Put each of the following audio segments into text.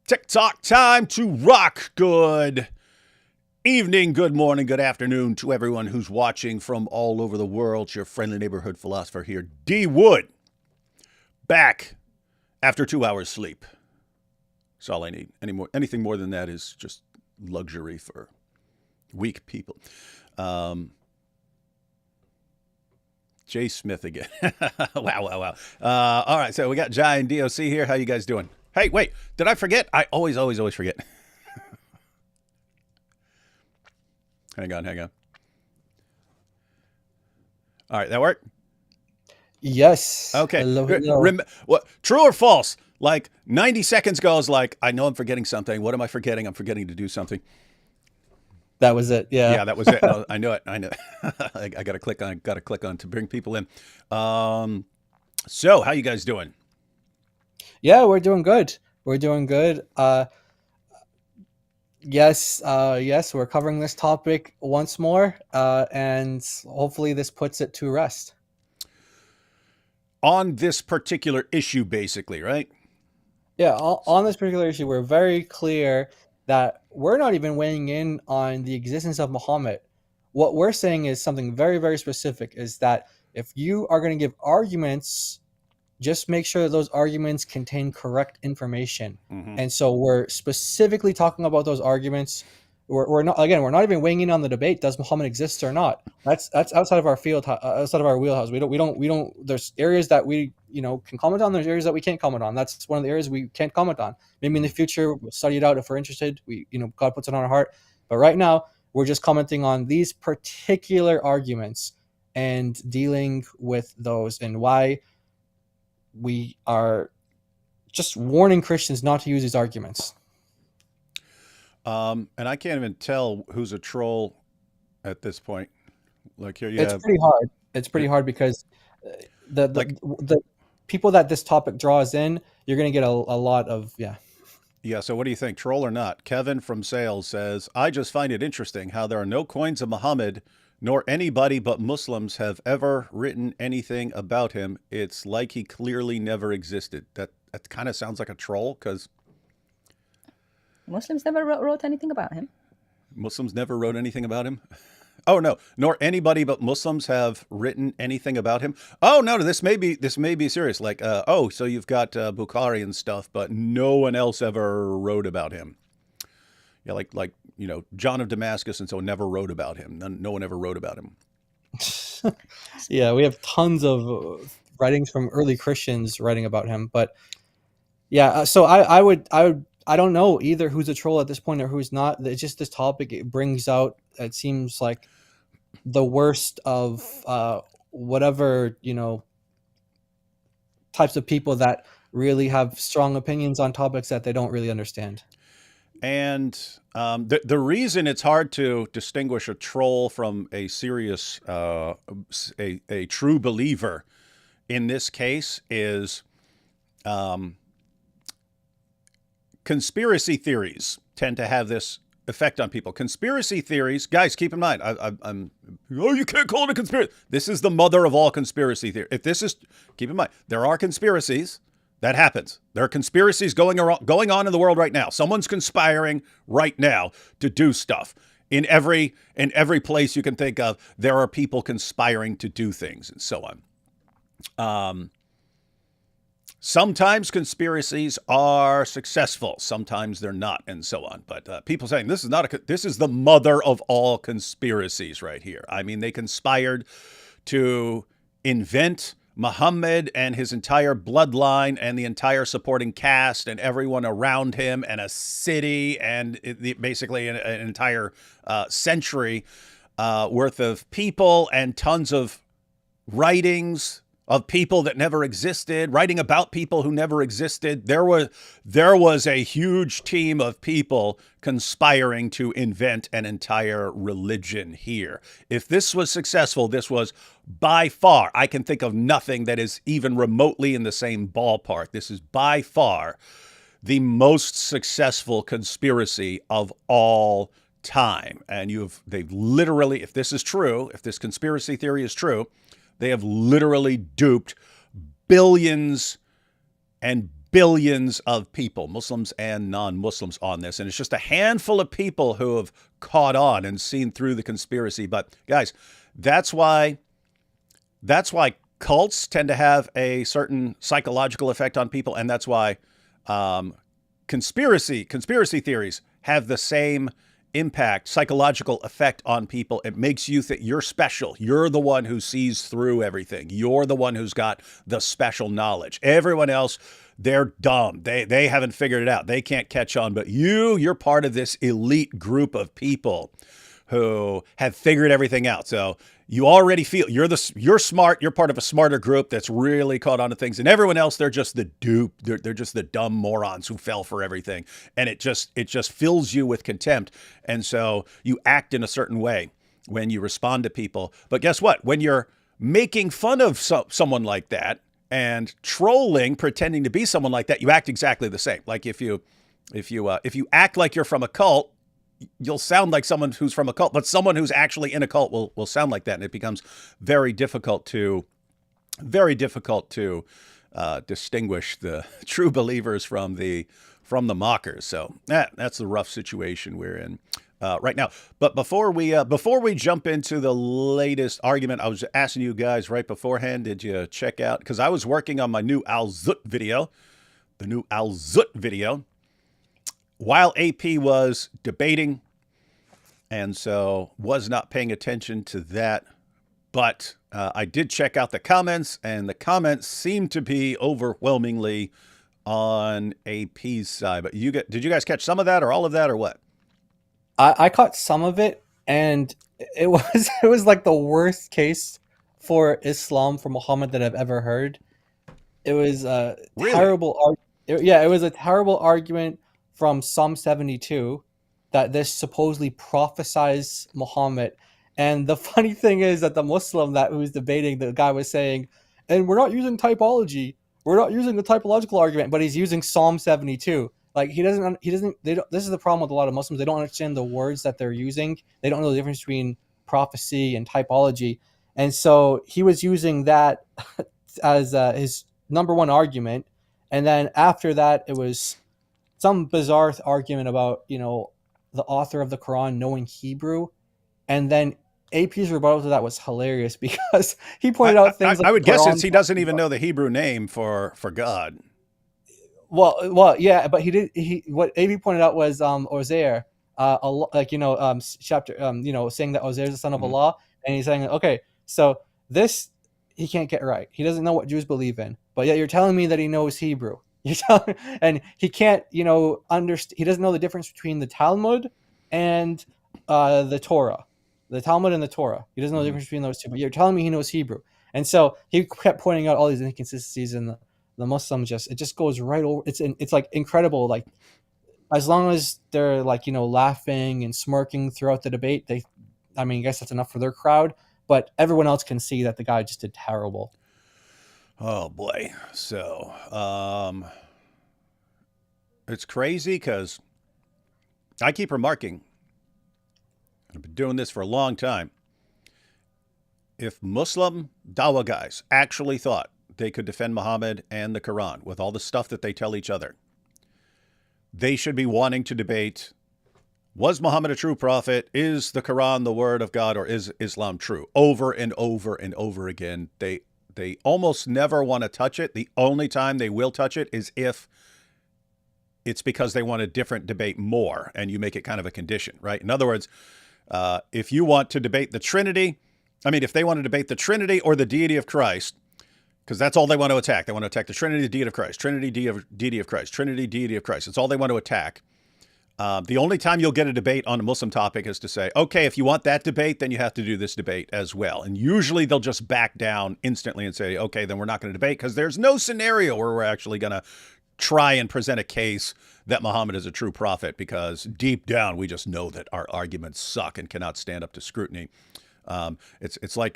TikTok time to rock. Good evening, good morning, good afternoon to everyone who's watching from all over the world. It's your friendly neighborhood philosopher here, D. Wood. Back after 2 hours sleep. That's all I need. Anything more than that is just luxury for weak people. Jay Smith again. Wow. All right, so we got Jai and DOC here. How you guys doing? Hey, wait, did I forget? I always forget. Hang on. All right, that worked? Yes. Okay. Hello. What, true or false? Like 90 seconds goes like, I know I'm forgetting something. What am I forgetting? I'm forgetting to do something. That was it. Yeah. Yeah, that was it. No, I know it. I got to click on to bring people in. So how you guys doing? Yeah, we're doing good. Yes, we're covering this topic once more, and hopefully this puts it to rest. On this particular issue, basically, right? Yeah, on this particular issue, we're very clear that we're not even weighing in on the existence of Muhammad. What we're saying is something very, very specific, is that if you are going to give arguments, just make sure that those arguments contain correct information. Mm-hmm. And so we're specifically talking about those arguments. We're not even weighing in on the debate, does Muhammad exist or not? That's outside of our field, outside of our wheelhouse. We don't there's areas that we can comment on, there's areas that we can't comment on. That's one of the areas we can't comment on. Maybe in the future we'll study it out if we're interested. God puts it on our heart. But right now we're just commenting on these particular arguments and dealing with those, and why we are just warning Christians not to use these arguments. And I can't even tell who's a troll at this point. Like here, It's pretty hard. It's pretty hard because the people that this topic draws in, you're going to get a lot of Yeah, so what do you think, troll or not? Kevin from Sales says, I just find it interesting how there are no coins of Muhammad, nor anybody but Muslims have ever written anything about him. It's like he clearly never existed. That kind of sounds like a troll, because Muslims never wrote anything about him. Muslims never wrote anything about him? Oh, no. Nor anybody but Muslims have written anything about him. Oh, no, this may be serious. Like, so you've got Bukhari and stuff, but no one else ever wrote about him. Yeah, like John of Damascus, and so never wrote about him. No one ever wrote about him. Yeah, we have tons of writings from early Christians writing about him, but yeah. So I don't know either who's a troll at this point or who's not. It's just this topic. It brings out, it seems like, the worst of whatever types of people that really have strong opinions on topics that they don't really understand. And the reason it's hard to distinguish a troll from a serious, a true believer in this case is conspiracy theories tend to have this effect on people. Conspiracy theories, guys, keep in mind, you can't call it a conspiracy. This is the mother of all conspiracy theory. Keep in mind, there are conspiracies. That happens. There are conspiracies going on in the world right now. Someone's conspiring right now to do stuff. In every place you can think of, there are people conspiring to do things, and so on. Sometimes conspiracies are successful. Sometimes they're not, and so on. But people saying this is the mother of all conspiracies right here. I mean, they conspired to invent Muhammad and his entire bloodline and the entire supporting cast and everyone around him and a city and basically an entire century worth of people and tons of writings of people that never existed, writing about people who never existed. There was a huge team of people conspiring to invent an entire religion here. If this was successful, this was by far, I can think of nothing that is even remotely in the same ballpark. This is by far the most successful conspiracy of all time. And they've literally, if this is true, if this conspiracy theory is true, they have literally duped billions and billions of people, Muslims and non-Muslims, on this. And it's just a handful of people who have caught on and seen through the conspiracy. But guys, that's why cults tend to have a certain psychological effect on people. And that's why conspiracy theories have the same impact, psychological effect on people. It makes you think you're special. You're the one who sees through everything. You're the one who's got the special knowledge. Everyone else, they're dumb. They haven't figured it out. They can't catch on. But you're part of this elite group of people who have figured everything out. So you already feel you're smart. You're part of a smarter group that's really caught on to things, and everyone else, they're just the dupe. They're just the dumb morons who fell for everything, and it just fills you with contempt, and so you act in a certain way when you respond to people. But guess what? When you're making fun of someone like that and trolling, pretending to be someone like that, you act exactly the same. Like if you act like you're from a cult, you'll sound like someone who's from a cult, but someone who's actually in a cult will sound like that. And it becomes very difficult to distinguish the true believers from the mockers. So that's the rough situation we're in right now. But before we jump into the latest argument, I was asking you guys right beforehand, did you check out, because I was working on my new Al-Zut video, while AP was debating, and so was not paying attention to that. But I did check out the comments, and the comments seem to be overwhelmingly on AP's side. But did you guys catch some of that or all of that or what? I caught some of it, and it was like the worst case for Islam, for Muhammad, that I've ever heard. It was a terrible it was a terrible argument from Psalm 72 that this supposedly prophesies Muhammad. And the funny thing is that the Muslim that was debating, the guy was saying, and we're not using typology. We're not using the typological argument, but he's using Psalm 72. Like this is the problem with a lot of Muslims. They don't understand the words that they're using. They don't know the difference between prophecy and typology. And so he was using that as his number one argument. And then after that, it was some bizarre argument about, the author of the Quran knowing Hebrew. And then AP's rebuttal to that was hilarious because he pointed out things I would guess he doesn't even know the Hebrew name for God. Well, yeah, but what AP pointed out was Ozair, chapter, saying that Ozair is the son of Allah, and he's saying, okay, so this he can't get right. He doesn't know what Jews believe in, but yet you're telling me that he knows Hebrew. And he can't, understand. He doesn't know the difference between the Talmud and the Torah. The Talmud and the Torah. He doesn't know the difference between those two, but you're telling me he knows Hebrew. And so he kept pointing out all these inconsistencies, and the Muslims it just goes right over. It's like incredible. Like, as long as they're laughing and smirking throughout the debate, I guess that's enough for their crowd. But everyone else can see that the guy just did terrible. Oh boy. So, it's crazy because I keep remarking, I've been doing this for a long time. If Muslim Dawah guys actually thought they could defend Muhammad and the Quran with all the stuff that they tell each other, they should be wanting to debate, was Muhammad a true prophet? Is the Quran the word of God, or is Islam true? Over and over and over again. They almost never want to touch it. The only time they will touch it is if it's because they want a different debate more, and you make it kind of a condition, right? In other words, if you want to debate the Trinity, if they want to debate the Trinity or the deity of Christ, because that's all they want to attack. They want to attack the Trinity, the deity of Christ, Trinity, deity of Christ, Trinity, deity of Christ. It's all they want to attack. The only time you'll get a debate on a Muslim topic is to say, okay, if you want that debate, then you have to do this debate as well. And usually they'll just back down instantly and say, okay, then we're not going to debate, because there's no scenario where we're actually going to try and present a case that Muhammad is a true prophet, because deep down we just know that our arguments suck and cannot stand up to scrutiny. It's like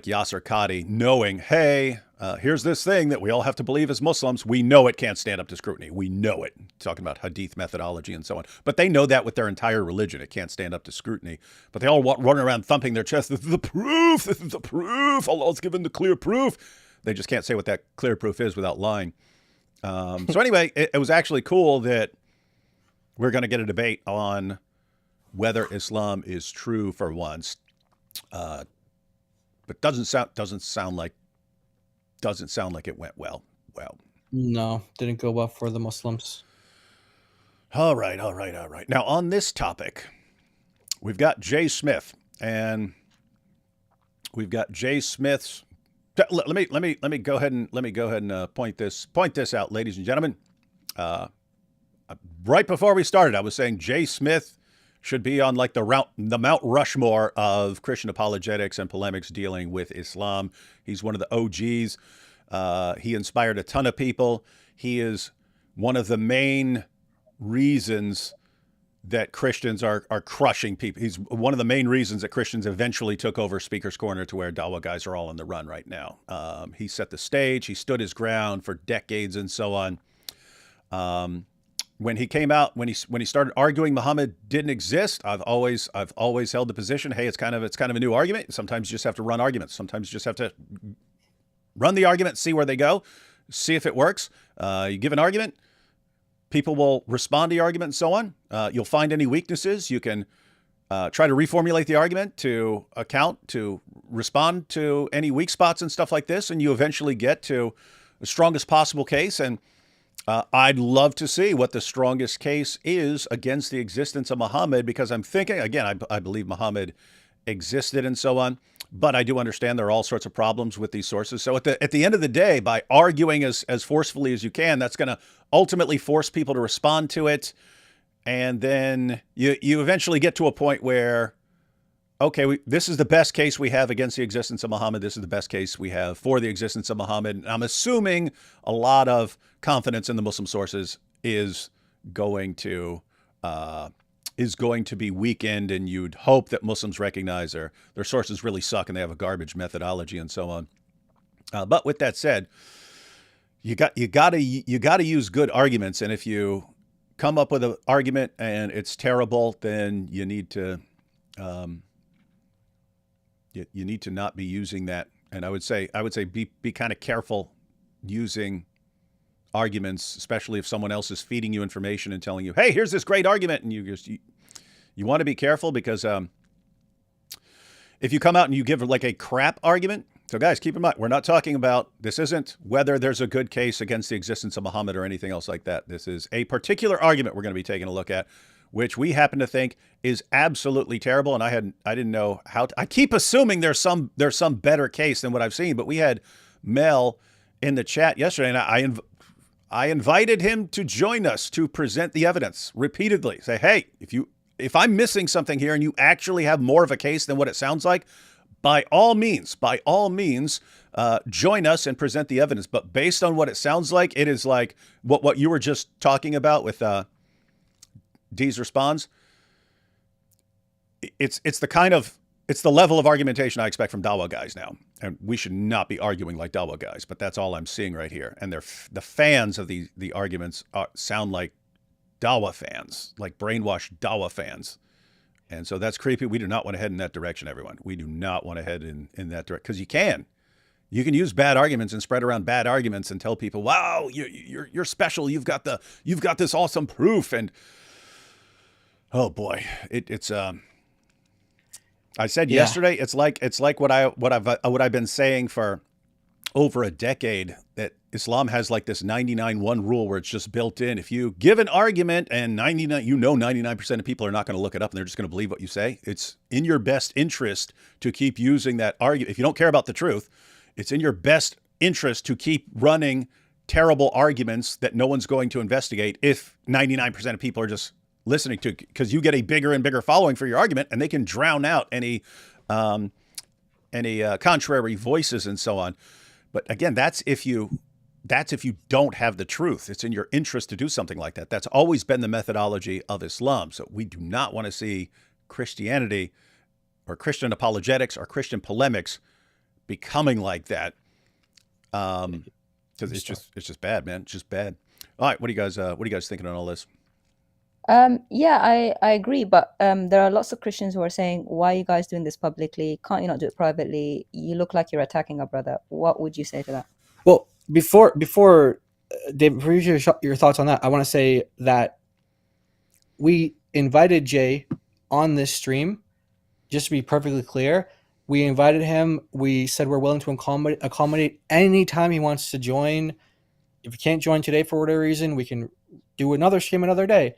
Yasser Qadi knowing, hey, here's this thing that we all have to believe as Muslims. We know it can't stand up to scrutiny. We know it. Talking about hadith methodology and so on. But they know that with their entire religion, it can't stand up to scrutiny. But they all run around thumping their chest. This is the proof. This is the proof. Allah's given the clear proof. They just can't say what that clear proof is without lying. So anyway, it was actually cool that we're going to get a debate on whether Islam is true for once, but doesn't sound like it went well. Well, No, didn't go well for the Muslims. all right, all right, all right. Now on this topic, we've got Jay Smith, and we've got Jay Smith's. Let me go ahead and point this out, ladies and gentlemen. Right before we started, I was saying Jay Smith should be on like the Mount Rushmore of Christian apologetics and polemics dealing with Islam. He's one of the OGs. He inspired a ton of people. He is one of the main reasons that Christians are crushing people. He's one of the main reasons that Christians eventually took over Speaker's Corner to where Dawa guys are all on the run right now. He set the stage. He stood his ground for decades and so on. When he came out, when he started arguing Muhammad didn't exist, I've always held the position, hey, it's kind of a new argument. Sometimes you just have to run arguments. Sometimes you just have to run the argument, see where they go, see if it works. You give an argument, people will respond to the argument and so on. You'll find any weaknesses. You can try to reformulate the argument to respond to any weak spots and stuff like this, and you eventually get to the strongest possible case. And I'd love to see what the strongest case is against the existence of Muhammad, because I'm thinking, again, I believe Muhammad existed and so on, but I do understand there are all sorts of problems with these sources. So at the end of the day, by arguing as forcefully as you can, that's going to ultimately force people to respond to it. And then you eventually get to a point where, okay, this is the best case we have against the existence of Muhammad. This is the best case we have for the existence of Muhammad. And I'm assuming a lot of confidence in the Muslim sources is going to be weakened, and you'd hope that Muslims recognize their sources really suck and they have a garbage methodology and so on. But with that said, you got to use good arguments, and if you come up with an argument and it's terrible, then you need to not be using that. And I would say be kind of careful using arguments, especially if someone else is feeding you information and telling you, hey, here's this great argument. And you want to be careful, because if you come out and you give like a crap argument, so guys, keep in mind, we're not talking about, this isn't whether there's a good case against the existence of Muhammad or anything else like that. This is a particular argument we're going to be taking a look at, which we happen to think is absolutely terrible. And I didn't know how I keep assuming there's some better case than what I've seen, but we had Mel in the chat yesterday, and I invited him to join us to present the evidence repeatedly. Say, hey, if I'm missing something here and you actually have more of a case than what it sounds like, by all means, join us and present the evidence. But based on what it sounds like, it is like what you were just talking about with Dee's response. It's the level of argumentation I expect from Dawa guys now. And we should not be arguing like Dawa guys, but that's all I'm seeing right here. And the fans of the arguments sound like Dawa fans, like brainwashed Dawa fans. And so that's creepy. We do not want to head in that direction, everyone. We do not want to head in that direction, because you can use bad arguments and spread around bad arguments and tell people, wow, you're special. You've got this awesome proof. And oh boy, it's I said yesterday, it's like what I've been saying for over a decade, that Islam has like this 99-1 rule where it's just built in. If you give an argument and 99% of people are not going to look it up and they're just going to believe what you say, it's in your best interest to keep using that argument. If you don't care about the truth, it's in your best interest to keep running terrible arguments that no one's going to investigate if 99% of people are just listening to, because you get a bigger and bigger following for your argument, and they can drown out any contrary voices and so on. But again, that's if you don't have the truth. It's in your interest to do something like that. That's always been the methodology of Islam. So we do not want to see Christianity or Christian apologetics or Christian polemics becoming like that. Because it's just bad, man. It's just bad. All right, what are you guys thinking on all this? Yeah, I agree, but there are lots of Christians who are saying, why are you guys doing this publicly? Can't you not do it privately? You look like you're attacking a brother. What would you say to that? Well, before Dave, before you share your thoughts on that, I want to say that we invited Jay on this stream. Just to be perfectly clear, we invited him. We said we're willing to accommodate any time he wants to join. If he can't join today for whatever reason, we can do another stream another day.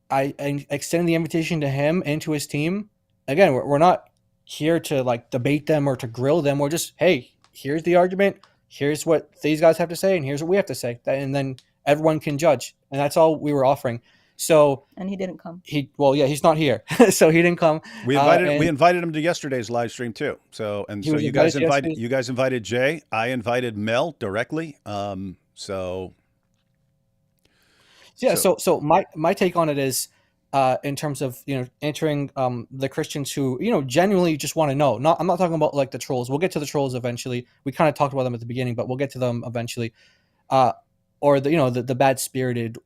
I extended the invitation to him and to his team. Again, we're not here to like debate them or to grill them. We're just, hey, here's the argument. Here's what these guys have to say, and here's what we have to say. And then everyone can judge. And that's all we were offering. So, And he didn't come. He's not here, so he didn't come. We invited him to yesterday's live stream too. So you guys invited Jay. I invited Mel directly. So my take on it is, in terms of entering the Christians who genuinely just want to know. I'm not talking about like the trolls. We'll get to the trolls eventually. We kind of talked about them at the beginning, but we'll get to them eventually. Or the bad spirited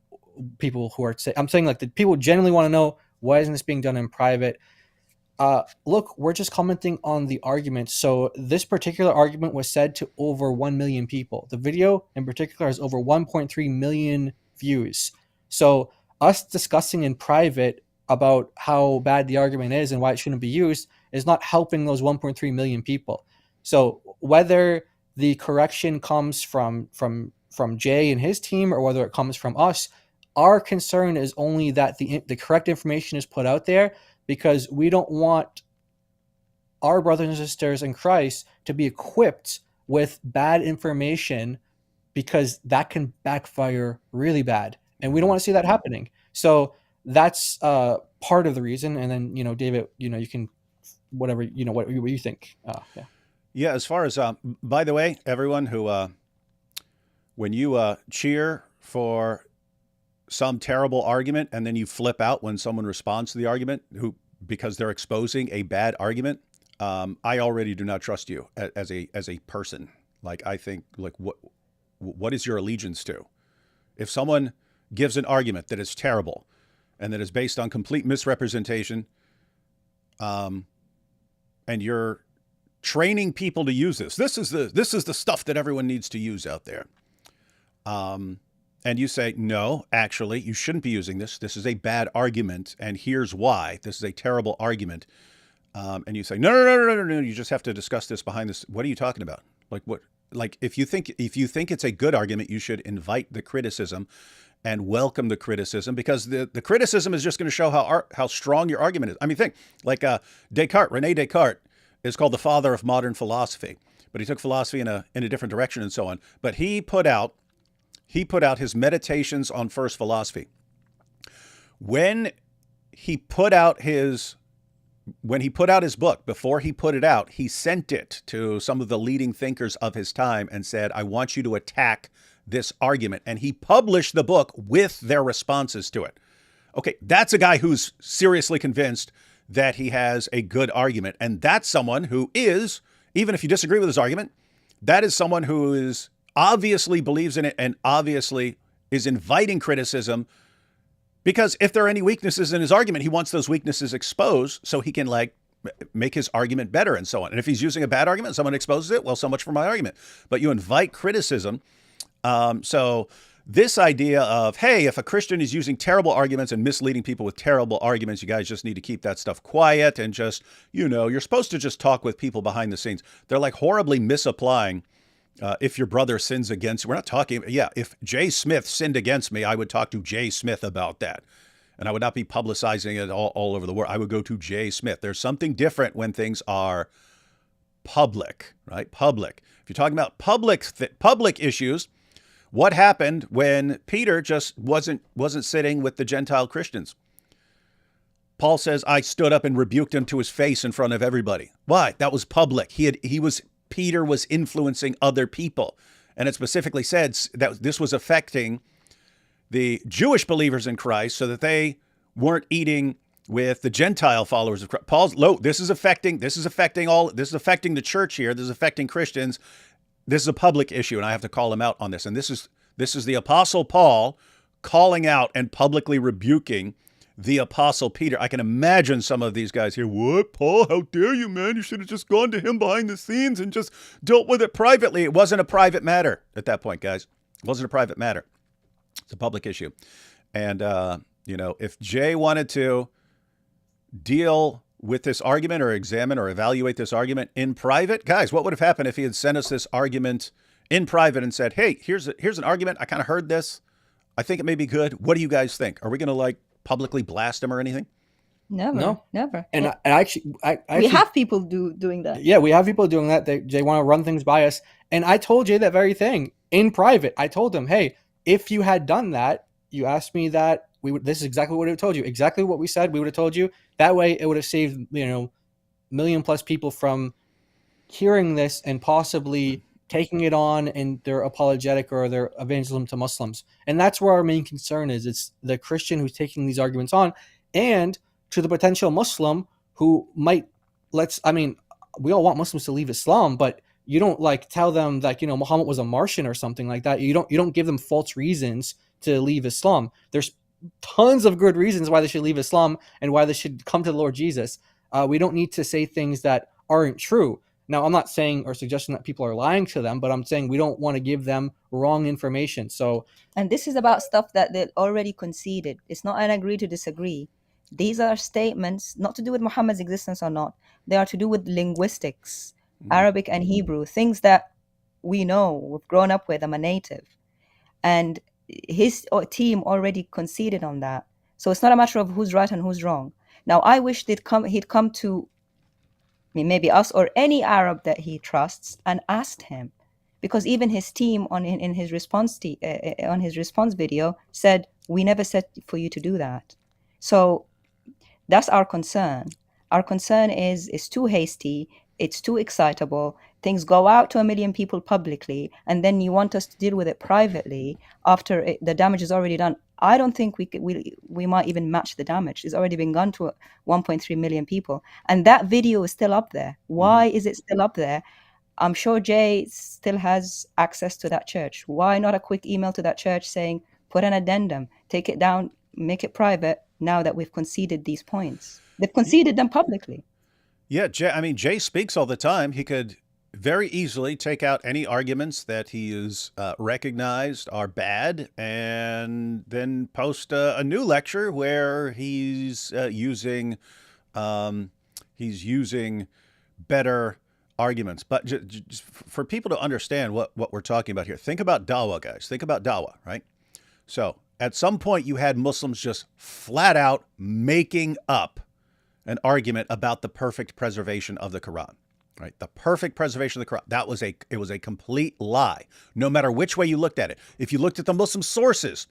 people who are I'm saying like the people genuinely want to know, why isn't this being done in private? Look, we're just commenting on the argument. So this particular argument was said to over 1 million people. The video in particular has over 1.3 million views. So us discussing in private about how bad the argument is and why it shouldn't be used is not helping those 1.3 million people. So whether the correction comes from Jay and his team or whether it comes from us, our concern is only that the correct information is put out there, because we don't want our brothers and sisters in Christ to be equipped with bad information, because that can backfire really bad. And we don't want to see that happening. So that's part of the reason. And then, David, you can, whatever, what you think. Yeah. As far as, by the way, everyone who, when you cheer for some terrible argument and then you flip out when someone responds to the argument because they're exposing a bad argument, I already do not trust you as a person. Like, I think, like, what is your allegiance to? If someone gives an argument that is terrible and that is based on complete misrepresentation, and you're training people to use this is the stuff that everyone needs to use out there. And you say, no, actually, you shouldn't be using this. This is a bad argument, and here's why. This is a terrible argument. And you say, no, you just have to discuss this behind this. What are you talking about? Like what? Like if you think it's a good argument, you should invite the criticism and welcome the criticism, because the criticism is just going to show how strong your argument is. I mean, think like Rene Descartes is called the father of modern philosophy, but he took philosophy in a different direction and so on. But he put out his Meditations on First Philosophy. When he put out his book, before he put it out, he sent it to some of the leading thinkers of his time and said, I want you to attack this argument. And he published the book with their responses to it. Okay, that's a guy who's seriously convinced that he has a good argument. And that's someone who is, even if you disagree with his argument, that is someone who is obviously believes in it and obviously is inviting criticism, because if there are any weaknesses in his argument, he wants those weaknesses exposed so he can like make his argument better and so on. And if he's using a bad argument, someone exposes it, well, so much for my argument. But you invite criticism. So this idea of, hey, if a Christian is using terrible arguments and misleading people with terrible arguments, you guys just need to keep that stuff quiet and just, you're supposed to just talk with people behind the scenes. They're like horribly misapplying. If your brother sins against, we're not talking, if Jay Smith sinned against me, I would talk to Jay Smith about that. And I would not be publicizing it all over the world. I would go to Jay Smith. There's something different when things are public, right? Public. If you're talking about public issues, what happened when Peter just wasn't sitting with the Gentile Christians? Paul says, I stood up and rebuked him to his face in front of everybody. Why? That was public. Peter was influencing other people. And it specifically said that this was affecting the Jewish believers in Christ so that they weren't eating with the Gentile followers of Christ. This is affecting the church here. This is affecting Christians. This is a public issue, and I have to call him out on this. And this is the Apostle Paul calling out and publicly rebuking the Apostle Peter. I can imagine some of these guys here. What, Paul? How dare you, man? You should have just gone to him behind the scenes and just dealt with it privately. It wasn't a private matter at that point, guys. It wasn't a private matter. It's a public issue. And, if Jay wanted to deal with this argument or examine or evaluate this argument in private, guys, what would have happened if he had sent us this argument in private and said, hey, here's an argument. I kind of heard this. I think it may be good. What do you guys think? Are we going to publicly blast him or anything? Never, No. never. And Yeah. I actually, We have people doing that. Yeah, we have people doing that. They want to run things by us. And I told Jay that very thing in private. I told him, hey, if you had done that, you asked me that, this is exactly what we would have told you. Exactly what we said, we would have told you. That way it would have saved, million plus people from hearing this and possibly taking it on in their apologetic or their evangelism to Muslims. And that's where our main concern is. It's the Christian who's taking these arguments on, and to the potential Muslim who might, we all want Muslims to leave Islam, but you don't tell them that, Muhammad was a Martian or something like that. You don't give them false reasons to leave Islam. There's tons of good reasons why they should leave Islam and why they should come to the Lord Jesus. We don't need to say things that aren't true. Now, I'm not saying or suggesting that people are lying to them, but I'm saying we don't want to give them wrong information. So, and this is about stuff that they already conceded. It's not an agree to disagree. These are statements not to do with Muhammad's existence or not. They are to do with linguistics, Arabic and Hebrew, things that we know, we've grown up with. I'm a native. And his team already conceded on that. So it's not a matter of who's right and who's wrong. Now, I wish he'd come to maybe us or any Arab that he trusts and asked him, because even his team in his response on his response video said, we never said for you to do that. So that's our concern. Our concern is it's too hasty, it's too excitable. Things go out to 1 million people publicly, and then you want us to deal with it privately after the damage is already done. I don't think we might even match the damage. It's already been done to 1.3 million people. And that video is still up there. Why is it still up there? I'm sure Jay still has access to that church. Why not a quick email to that church saying, put an addendum, take it down, make it private, now that we've conceded these points? They've conceded them publicly. Yeah, Jay speaks all the time. He could very easily take out any arguments that he is recognized are bad, and then post a new lecture where he's using better arguments. But just for people to understand what we're talking about here, think about dawah, guys. Think about dawah, right? So at some point you had Muslims just flat out making up an argument about the perfect preservation of the Quran. Right? The perfect preservation of the Quran. It was a complete lie, no matter which way you looked at it. If you looked at the Muslim sources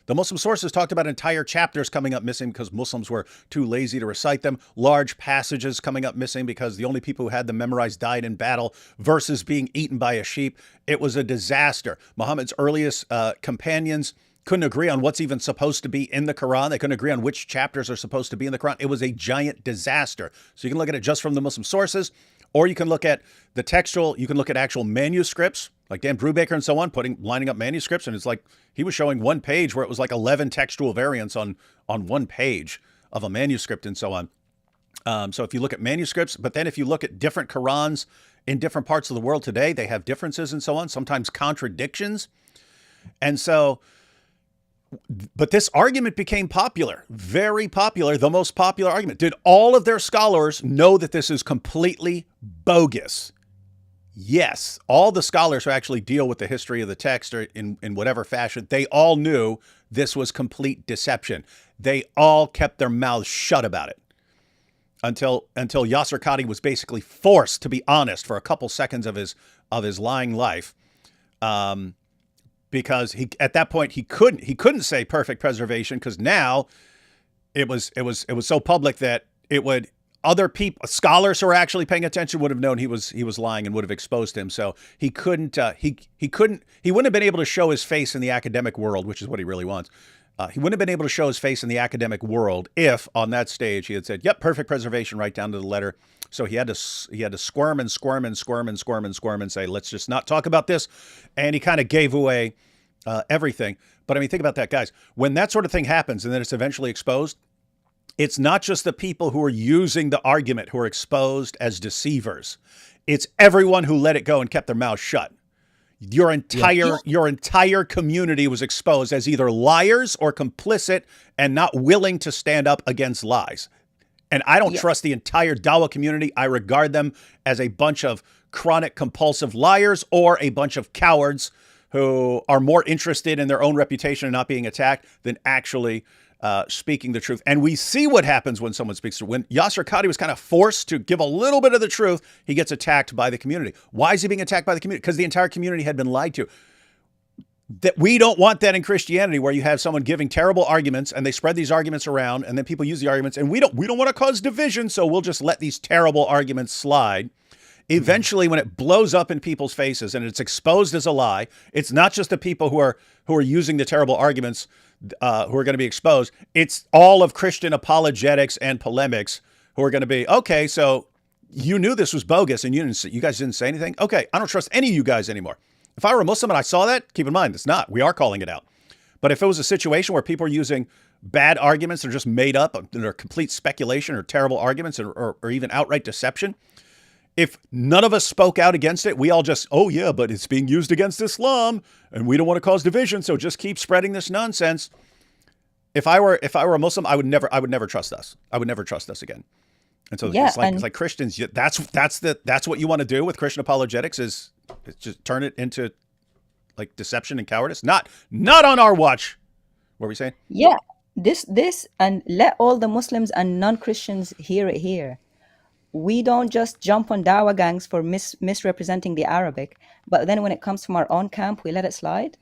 talked about entire chapters coming up missing because Muslims were too lazy to recite them, large passages coming up missing because the only people who had them memorized died in battle, verses being eaten by a sheep. It was a disaster. Muhammad's earliest companions couldn't agree on what's even supposed to be in the Quran. They couldn't agree on which chapters are supposed to be in the Quran. It was a giant disaster. So you can look at it just from the Muslim sources, or you can look at the textual, you can look at actual manuscripts, like Dan Brubaker and so on, lining up manuscripts. And it's like he was showing one page where it was like 11 textual variants on one page of a manuscript and so on. So if you look at manuscripts, but then if you look at different Qurans in different parts of the world today, they have differences and so on, sometimes contradictions. And so, but this argument became popular, very popular, the most popular argument. Did all of their scholars know that this is completely bogus? Yes. All the scholars who actually deal with the history of the text or in whatever fashion, they all knew this was complete deception. They all kept their mouths shut about it until Yasser Qadi was basically forced to be honest for a couple seconds of his lying life. Because at that point he couldn't say perfect preservation, because now it was so public that it would, other people, scholars who are actually paying attention, would have known he was lying and would have exposed him. So he wouldn't have been able to show his face in the academic world, which is what he really wants. He wouldn't have been able to show his face in the academic world if on that stage he had said, yep, perfect preservation right down to the letter. So he had to squirm and say, let's just not talk about this. And he kind of gave away everything. But I mean, think about that, guys. When that sort of thing happens and then it's eventually exposed, it's not just the people who are using the argument who are exposed as deceivers. It's everyone who let it go and kept their mouth shut. Your entire community was exposed as either liars or complicit and not willing to stand up against lies. And I don't trust the entire Dawa community. I regard them as a bunch of chronic compulsive liars or a bunch of cowards who are more interested in their own reputation and not being attacked than actually speaking the truth. And we see what happens when someone speaks the truth. When Yasser Qadhi was kind of forced to give a little bit of the truth, he gets attacked by the community. Why is he being attacked by the community? Because the entire community had been lied to. That we don't want that in Christianity, where you have someone giving terrible arguments and they spread these arguments around and then people use the arguments, and we don't want to cause division, so we'll just let these terrible arguments slide. Eventually, when it blows up in people's faces and it's exposed as a lie, it's not just the people who are using the terrible arguments who are going to be exposed. It's all of Christian apologetics and polemics who are going to be, okay, so you knew this was bogus and you guys didn't say anything. Okay, I don't trust any of you guys anymore. If I were a Muslim and I saw that, keep in mind, it's not. We are calling it out. But if it was a situation where people are using bad arguments that are just made up, they're complete speculation or terrible arguments or even outright deception, if none of us spoke out against it, we all just, oh yeah, but it's being used against Islam and we don't want to cause division, so just keep spreading this nonsense. If I were a Muslim, I would never trust us. I would never trust us again. And so it's like Christians, that's what you want to do with Christian apologetics is just turn it into like deception and cowardice. Not on our watch. What were we saying? Yeah, this and let all the Muslims and non-Christians hear it here. We don't just jump on Dawa gangs for misrepresenting the Arabic, but then when it comes from our own camp, we let it slide.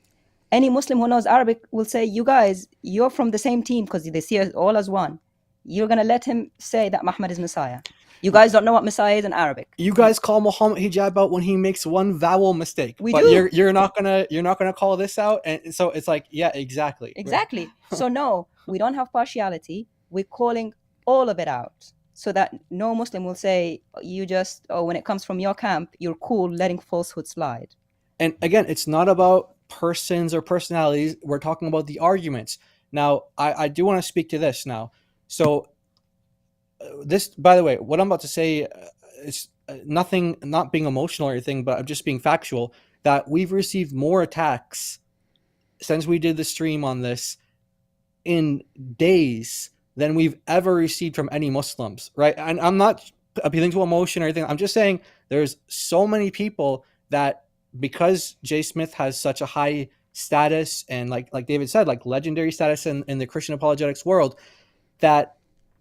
Any Muslim who knows Arabic will say, you guys, you're from the same team because they see us all as one. You're going to let him say that Muhammad is Messiah. You guys don't know what Messiah is in Arabic. You guys call Muhammad hijab out when he makes one vowel mistake. We but do. You're not gonna call this out, and so it's like, yeah, exactly. Exactly. So no, we don't have partiality. We're calling all of it out, so that no Muslim will say when it comes from your camp, you're cool letting falsehood slide. And again, it's not about persons or personalities. We're talking about the arguments. Now, I do want to speak to this now. So this, by the way, what I'm about to say is nothing, not being emotional or anything, but I'm just being factual, that we've received more attacks since we did the stream on this in days than we've ever received from any Muslims, right? And I'm not appealing to emotion or anything. I'm just saying there's so many people that, because Jay Smith has such a high status and like David said, like legendary status in the Christian apologetics world, that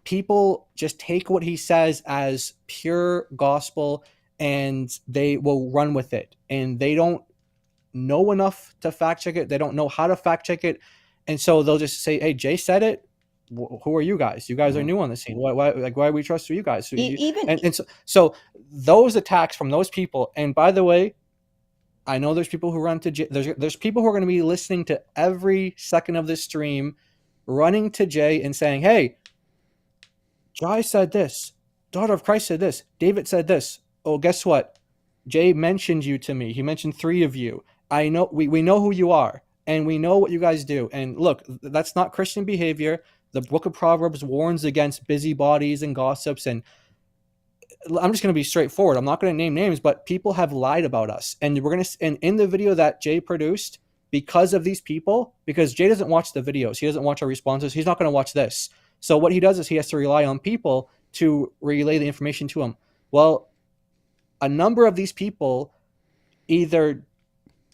people just take what he says as pure gospel and they will run with it. And they don't know enough to fact check it. They don't know how to fact check it. And so they'll just say, hey, Jay said it. Who are you guys? You guys are new on the scene. Why we trust you guys? So those attacks from those people, and by the way, I know there's people who run to Jay. There's people who are going to be listening to every second of this stream, running to Jay and saying, hey, Jai said this. Daughter of Christ said this. David said this. Oh, guess what? Jay mentioned you to me. He mentioned 3 of you. I know we know who you are, and we know what you guys do. And look, that's not Christian behavior. The book of Proverbs warns against busybodies and gossips. And I'm just going to be straightforward. I'm not going to name names, but people have lied about us. And and in the video that Jay produced, because of these people, because Jay doesn't watch the videos, he doesn't watch our responses, he's not going to watch this. So what he does is he has to rely on people to relay the information to him. Well, a number of these people either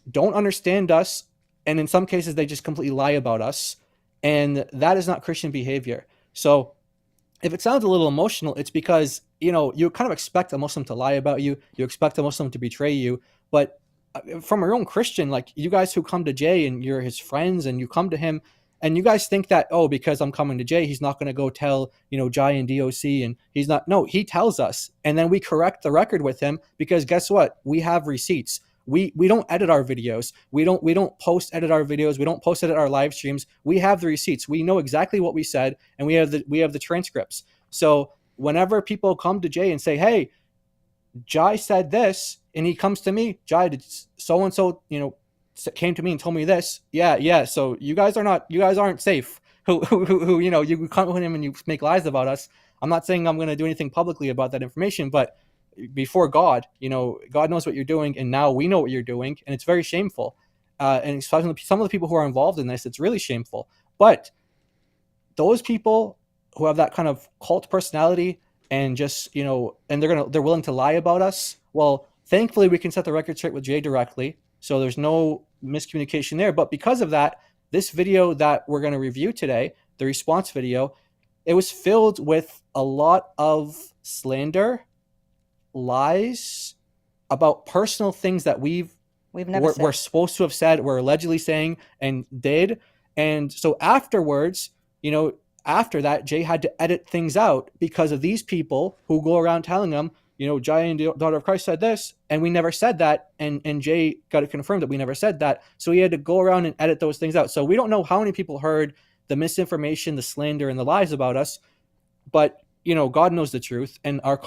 don't understand us, and in some cases they just completely lie about us, and that is not Christian behavior. So if it sounds a little emotional, it's because, you kind of expect a Muslim to lie about you. You expect a Muslim to betray you. But from your own Christian, like you guys who come to Jay and you're his friends and you come to him, and you guys think that, oh, because I'm coming to Jay, he's not going to go tell, Jai and DOC, and he's not. No, he tells us. And then we correct the record with him, because guess what? We have receipts. We don't edit our videos. We don't post-edit our videos. We don't post-edit our live streams. We have the receipts. We know exactly what we said, and we have the transcripts. So whenever people come to Jay and say, hey, Jai said this, and he comes to me, Jai, did so-and-so, came to me and told me this. Yeah. So you guys aren't safe. Who you come to him and you make lies about us. I'm not saying I'm going to do anything publicly about that information, but before God, God knows what you're doing, and now we know what you're doing, and it's very shameful. And some of the people who are involved in this, it's really shameful. But those people who have that kind of cult personality and just, and they're willing to lie about us. Well, thankfully we can set the record straight with Jay directly, so there's no miscommunication there. But because of that, this video that we're going to review today, the response video, it was filled with a lot of slander, lies about personal things that we're supposed to have said, we're allegedly saying, and did. And so afterwards, after that, Jay had to edit things out because of these people who go around telling them, Jay and the Daughter of Christ said this, and we never said that. And Jay got it confirmed that we never said that. So he had to go around and edit those things out. So we don't know how many people heard the misinformation, the slander, and the lies about us. But, God knows the truth, and our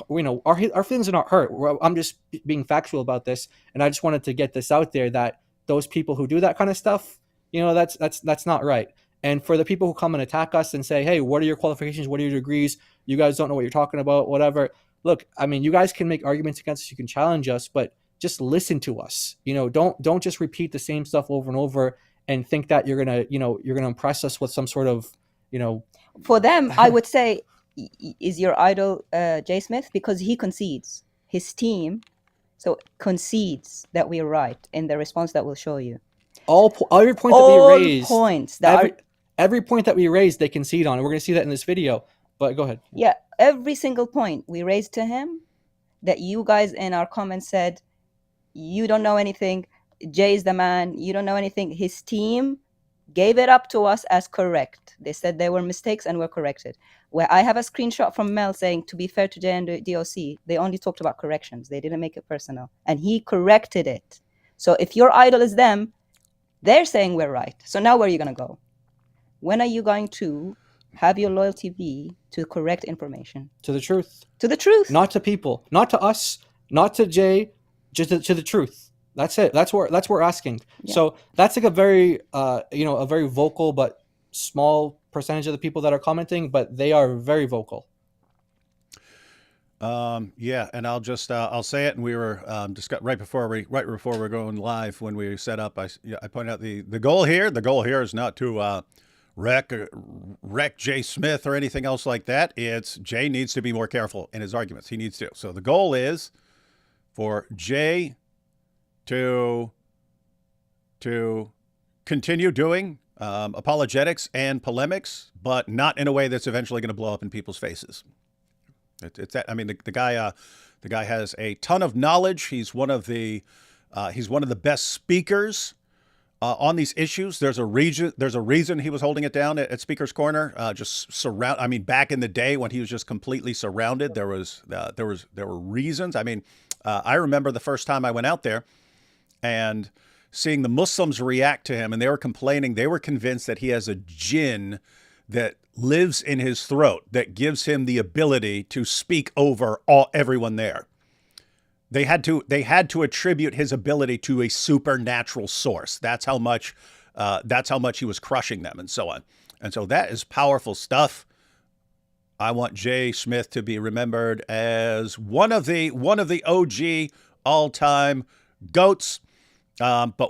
feelings are not hurt. I'm just being factual about this. And I just wanted to get this out there, that those people who do that kind of stuff, that's not right. And for the people who come and attack us and say, hey, what are your qualifications? What are your degrees? You guys don't know what you're talking about, whatever. Look, I mean, you guys can make arguments against us. You can challenge us, but just listen to us. Don't just repeat the same stuff over and over and think that you're going to impress us with some sort of, For them, I would say, is your idol Jay Smith, because he concedes. His team concedes that we're right in the response that we'll show you. Every point All that we raised, points every point that we raised, they concede on. And we're going to see that in this video. But go ahead. Yeah, every single point we raised to him that you guys in our comments said, you don't know anything, Jay's the man, you don't know anything. His team gave it up to us as correct. They said there were mistakes and were corrected. Where I have a screenshot from Mel saying, to be fair to Jay and the DOC, they only talked about corrections. They didn't make it personal. And he corrected it. So if your idol is them, they're saying we're right. So now where are you going to go? When are you going to have your loyalty be to correct information? To the truth. To the truth. Not to people. Not to us. Not to Jay. Just to the truth. That's it. That's what we're asking. Yeah. So that's like a very, a very vocal but small percentage of the people that are commenting, but they are very vocal. Yeah, and I'll just I'll say it. And we were right before we're going live, when we set up, I pointed out the goal here. The goal here is not to wreck Jay Smith or anything else like that. It's Jay needs to be more careful in his arguments. He needs to. So the goal is for Jay to continue doing apologetics and polemics, but not in a way that's eventually going to blow up in people's faces. It's that. I mean, the guy has a ton of knowledge. He's one of the best speakers on these issues. There's a reason he was holding it down at Speaker's Corner. I mean, back in the day when he was just completely surrounded, there were reasons. I mean, I remember the first time I went out there and seeing the Muslims react to him, and they were complaining. They were convinced that he has a jinn that lives in his throat that gives him the ability to speak over everyone there. They had to attribute his ability to a supernatural source. That's how much he was crushing them, and so on. And so that is powerful stuff. I want Jay Smith to be remembered as one of the OG all-time goats. But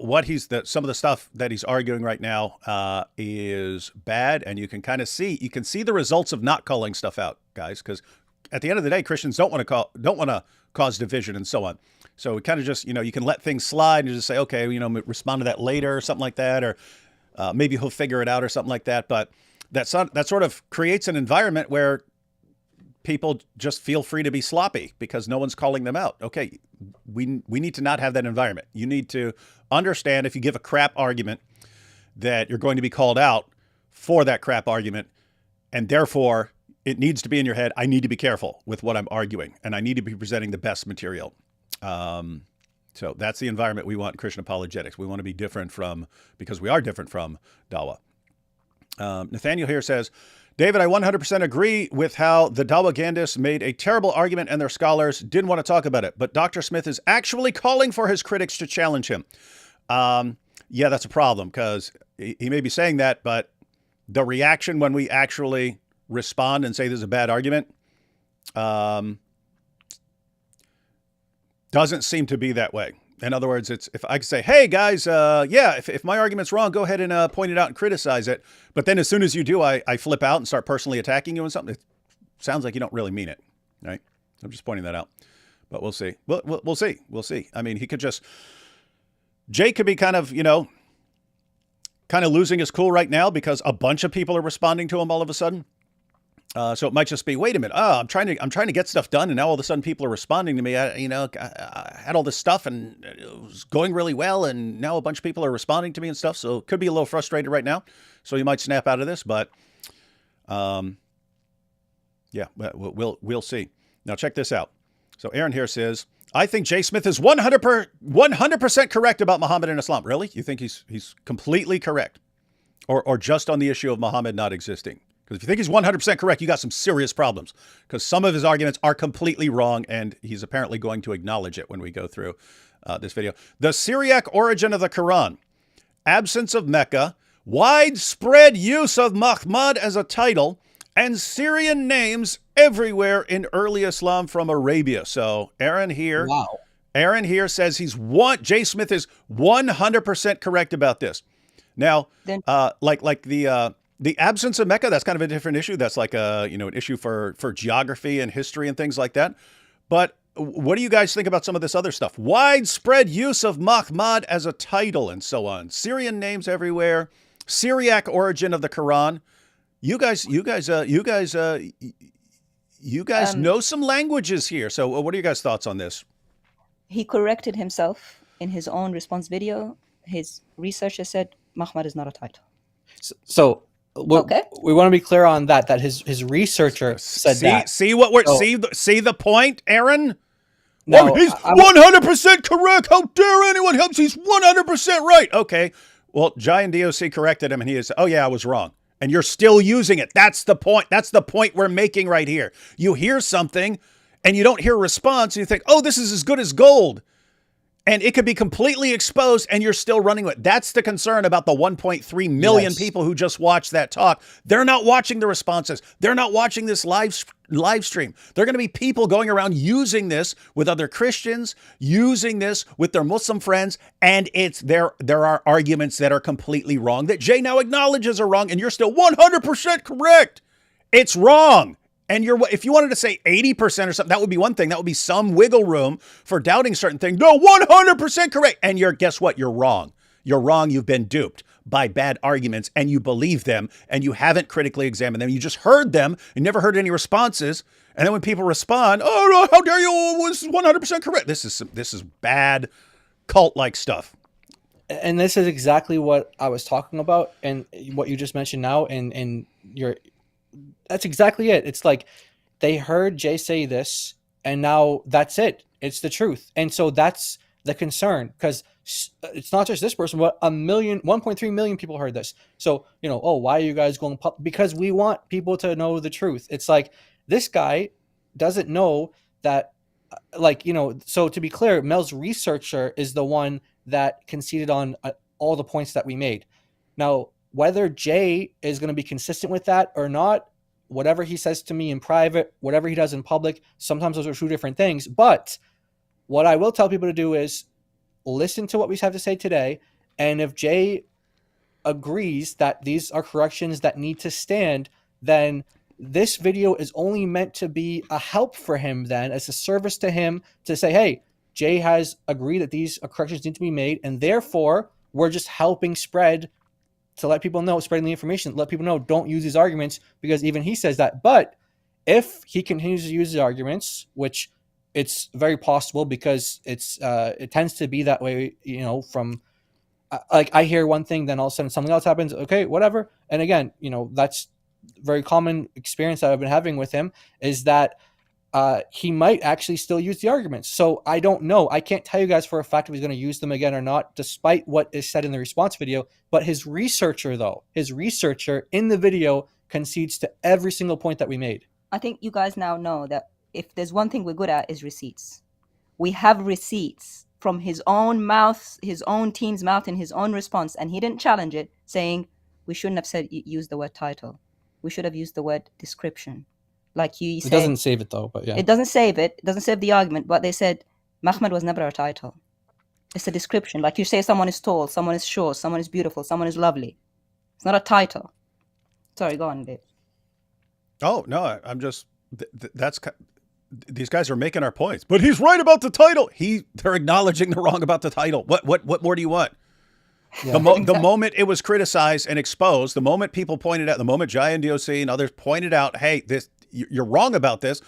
some of the stuff that he's arguing right now is bad, and you can see the results of not calling stuff out, guys, because at the end of the day, Christians don't want to cause division and so on. So we kind of just, you can let things slide and just say, okay, respond to that later or something like that, or maybe he'll figure it out or something like that. But that sort of creates an environment where people just feel free to be sloppy because no one's calling them out. Okay, we need to not have that environment. You need to understand, if you give a crap argument, that you're going to be called out for that crap argument, and therefore it needs to be in your head, I need to be careful with what I'm arguing, and I need to be presenting the best material. So that's the environment we want in Christian apologetics. We want to be different because we are different from Dawa. Nathaniel here says, David, I 100% agree with how the Dawagandists made a terrible argument and their scholars didn't want to talk about it. But Dr. Smith is actually calling for his critics to challenge him. Yeah, that's a problem, because he may be saying that, but the reaction when we actually respond and say this is a bad argument, doesn't seem to be that way. In other words, it's if I can say, hey guys, yeah, if my argument's wrong, go ahead and point it out and criticize it. But then as soon as you do, I flip out and start personally attacking you and something. It sounds like you don't really mean it, right? I'm just pointing that out. But we'll see. We'll see. We'll see. I mean, he could just, Jay could be kind of, kind of losing his cool right now because a bunch of people are responding to him all of a sudden. So it might just be, wait a minute. I'm trying to get stuff done, and now all of a sudden people are responding to me. I had all this stuff, and it was going really well, and now a bunch of people are responding to me and stuff. So it could be a little frustrated right now. So you might snap out of this, but yeah, we'll see. Now check this out. So Aaron here says, I think Jay Smith is 100% correct about Muhammad and Islam. Really? You think he's completely correct, or just on the issue of Muhammad not existing? Because if you think he's 100% correct, you got some serious problems, because some of his arguments are completely wrong, and he's apparently going to acknowledge it when we go through this video. The Syriac origin of the Quran, absence of Mecca, widespread use of Mahmud as a title, and Syrian names everywhere in early Islam from Arabia. So Aaron here says Jay Smith is 100% correct about this. Now, like the absence of Mecca, that's kind of a different issue. That's like an issue for geography and history and things like that. But what do you guys think about some of this other stuff? Widespread use of Mahmud as a title and so on. Syrian names everywhere. Syriac origin of the Quran. You guys know some languages here. So what are your guys' thoughts on this? He corrected himself in his own response video. His researcher said Mahmud is not a title. So we want to be clear on that his researcher said that. See the point, Aaron? No, he's 100% correct. How dare anyone help? He's 100% right. Okay. Well, Jai and DOC corrected him, and he is, oh yeah, I was wrong. And you're still using it. That's the point. That's the point we're making right here. You hear something and you don't hear a response, and you think, oh, this is as good as gold. And it could be completely exposed, and you're still running with it. That's the concern about the 1.3 million people who just watched that talk. They're not watching the responses. They're not watching this live stream. They're going to be people going around using this with other Christians, using this with their Muslim friends, and there are arguments that are completely wrong that Jay now acknowledges are wrong, and you're still 100% correct. It's wrong. And if you wanted to say 80% or something, that would be one thing. That would be some wiggle room for doubting certain things. No, 100% correct. And guess what? You're wrong. You're wrong. You've been duped by bad arguments, and you believe them, and you haven't critically examined them. You just heard them and never heard any responses. And then when people respond, oh, no, how dare you? Was 100% correct. This is bad cult-like stuff. And this is exactly what I was talking about, and what you just mentioned now, and that's exactly it. It's like they heard Jay say this, and now that's it. It's the truth. And so that's the concern, because it's not just this person, but 1.3 million people heard this. So, why are you guys going public? Because we want people to know the truth. It's like, this guy doesn't know that, so to be clear, Mel's researcher is the one that conceded on all the points that we made. Now, whether Jay is going to be consistent with that or not, whatever he says to me in private, whatever he does in public, sometimes those are two different things. But what I will tell people to do is listen to what we have to say today. And if Jay agrees that these are corrections that need to stand, then this video is only meant to be a help for him, then, as a service to him, to say, hey, Jay has agreed that these corrections need to be made, and therefore we're just helping spread, to let people know, spreading the information, let people know, don't use these arguments, because even he says that. But if he continues to use the arguments, which it's very possible, because it tends to be that way, from I hear one thing, then all of a sudden something else happens. Okay, whatever. And again, that's very common experience that I've been having with him, is that he might actually still use the arguments. So I don't know. I can't tell you guys for a fact if he's going to use them again or not, despite what is said in the response video. But his researcher in the video concedes to every single point that we made. I think you guys now know that if there's one thing we're good at, is receipts. We have receipts from his own mouth, his own team's mouth, in his own response, and he didn't challenge it, saying we shouldn't have used the word title. We should have used the word description. Like you said, it doesn't save it though, but yeah. It doesn't save it. It doesn't save the argument, but they said Mahmud was never a title. It's a description. Like you say, someone is tall, someone is short, someone is beautiful, someone is lovely. It's not a title. Sorry, go on, Dave. Oh no, I'm just these guys are making our points, but he's right about the title. They're acknowledging they're wrong about the title. What more do you want? Yeah. The moment it was criticized and exposed, the moment people pointed out, the moment Jai and DOC and others pointed out, hey, you're wrong about this.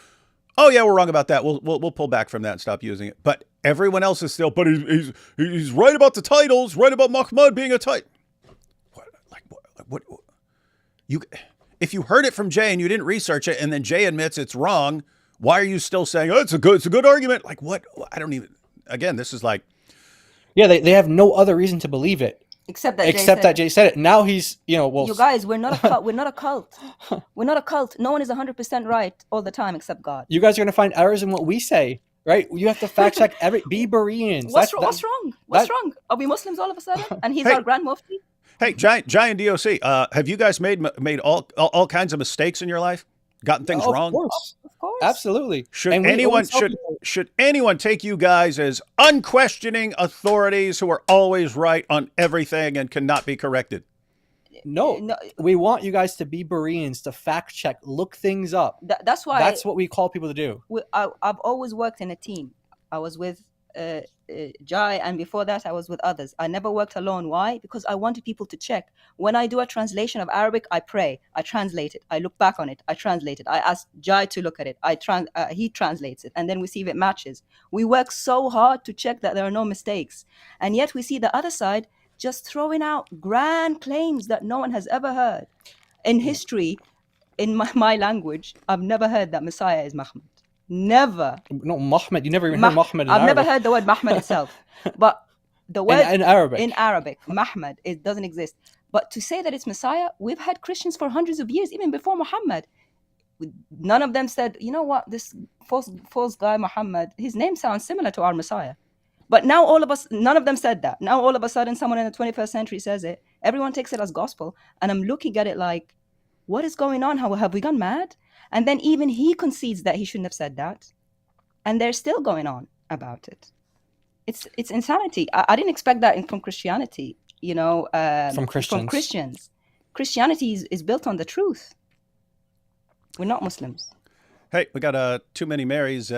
Oh yeah, we're wrong about that. We'll pull back from that and stop using it. But everyone else is still. But he's right about the titles. Right about Mahmud being a title. What? You, if you heard it from Jay and you didn't research it, and then Jay admits it's wrong, why are you still saying, oh, it's a good argument? Like what? I don't even. Again, this is like. Yeah, they have no other reason to believe it. Except that Jay said it. Now he's, well. You guys, we're not a cult. We're not a cult. We're not a cult. No one is 100% right all the time except God. You guys are going to find errors in what we say, right? You have to fact check be Bereans. What's wrong? What's wrong? Are we Muslims all of a sudden? And he's our Grand Mufti? Hey, Jai and DOC, have you guys made all kinds of mistakes in your life? Gotten things wrong? Of course. Absolutely. Should anyone take you guys as unquestioning authorities who are always right on everything and cannot be corrected? No. We want you guys to be Bereans, to fact check, look things up. That's why. That's what we call people to do. I've always worked in a team. I was with Jai, and before that I was with others. I never worked alone. Why? Because I wanted people to check. When I do a translation of Arabic, I pray, I translate it, I look back on it, I translate it, I ask Jai to look at it, he translates it, and then we see if it matches. We work so hard to check that there are no mistakes, and yet we see the other side just throwing out grand claims that no one has ever heard. In history, in my language, I've never heard that Messiah is Mahmud. Never. No, Mahmud. You never even heard Mahmud in I've Arabic. never heard the word Mahmud itself. But the word in Arabic. In Arabic, Mahmud, it doesn't exist. But to say that it's Messiah, we've had Christians for hundreds of years, even before Muhammad. None of them said, you know what, this false guy Muhammad, his name sounds similar to our Messiah. But now none of them said that. Now all of a sudden someone in the 21st century says it. Everyone takes it as gospel. And I'm looking at it like, what is going on? How have we gone mad? And then even he concedes that he shouldn't have said that. And they're still going on about it. It's insanity. I didn't expect that from Christianity, from Christians. From Christians. Christianity is built on the truth. We're not Muslims. Hey, we got too many Marys.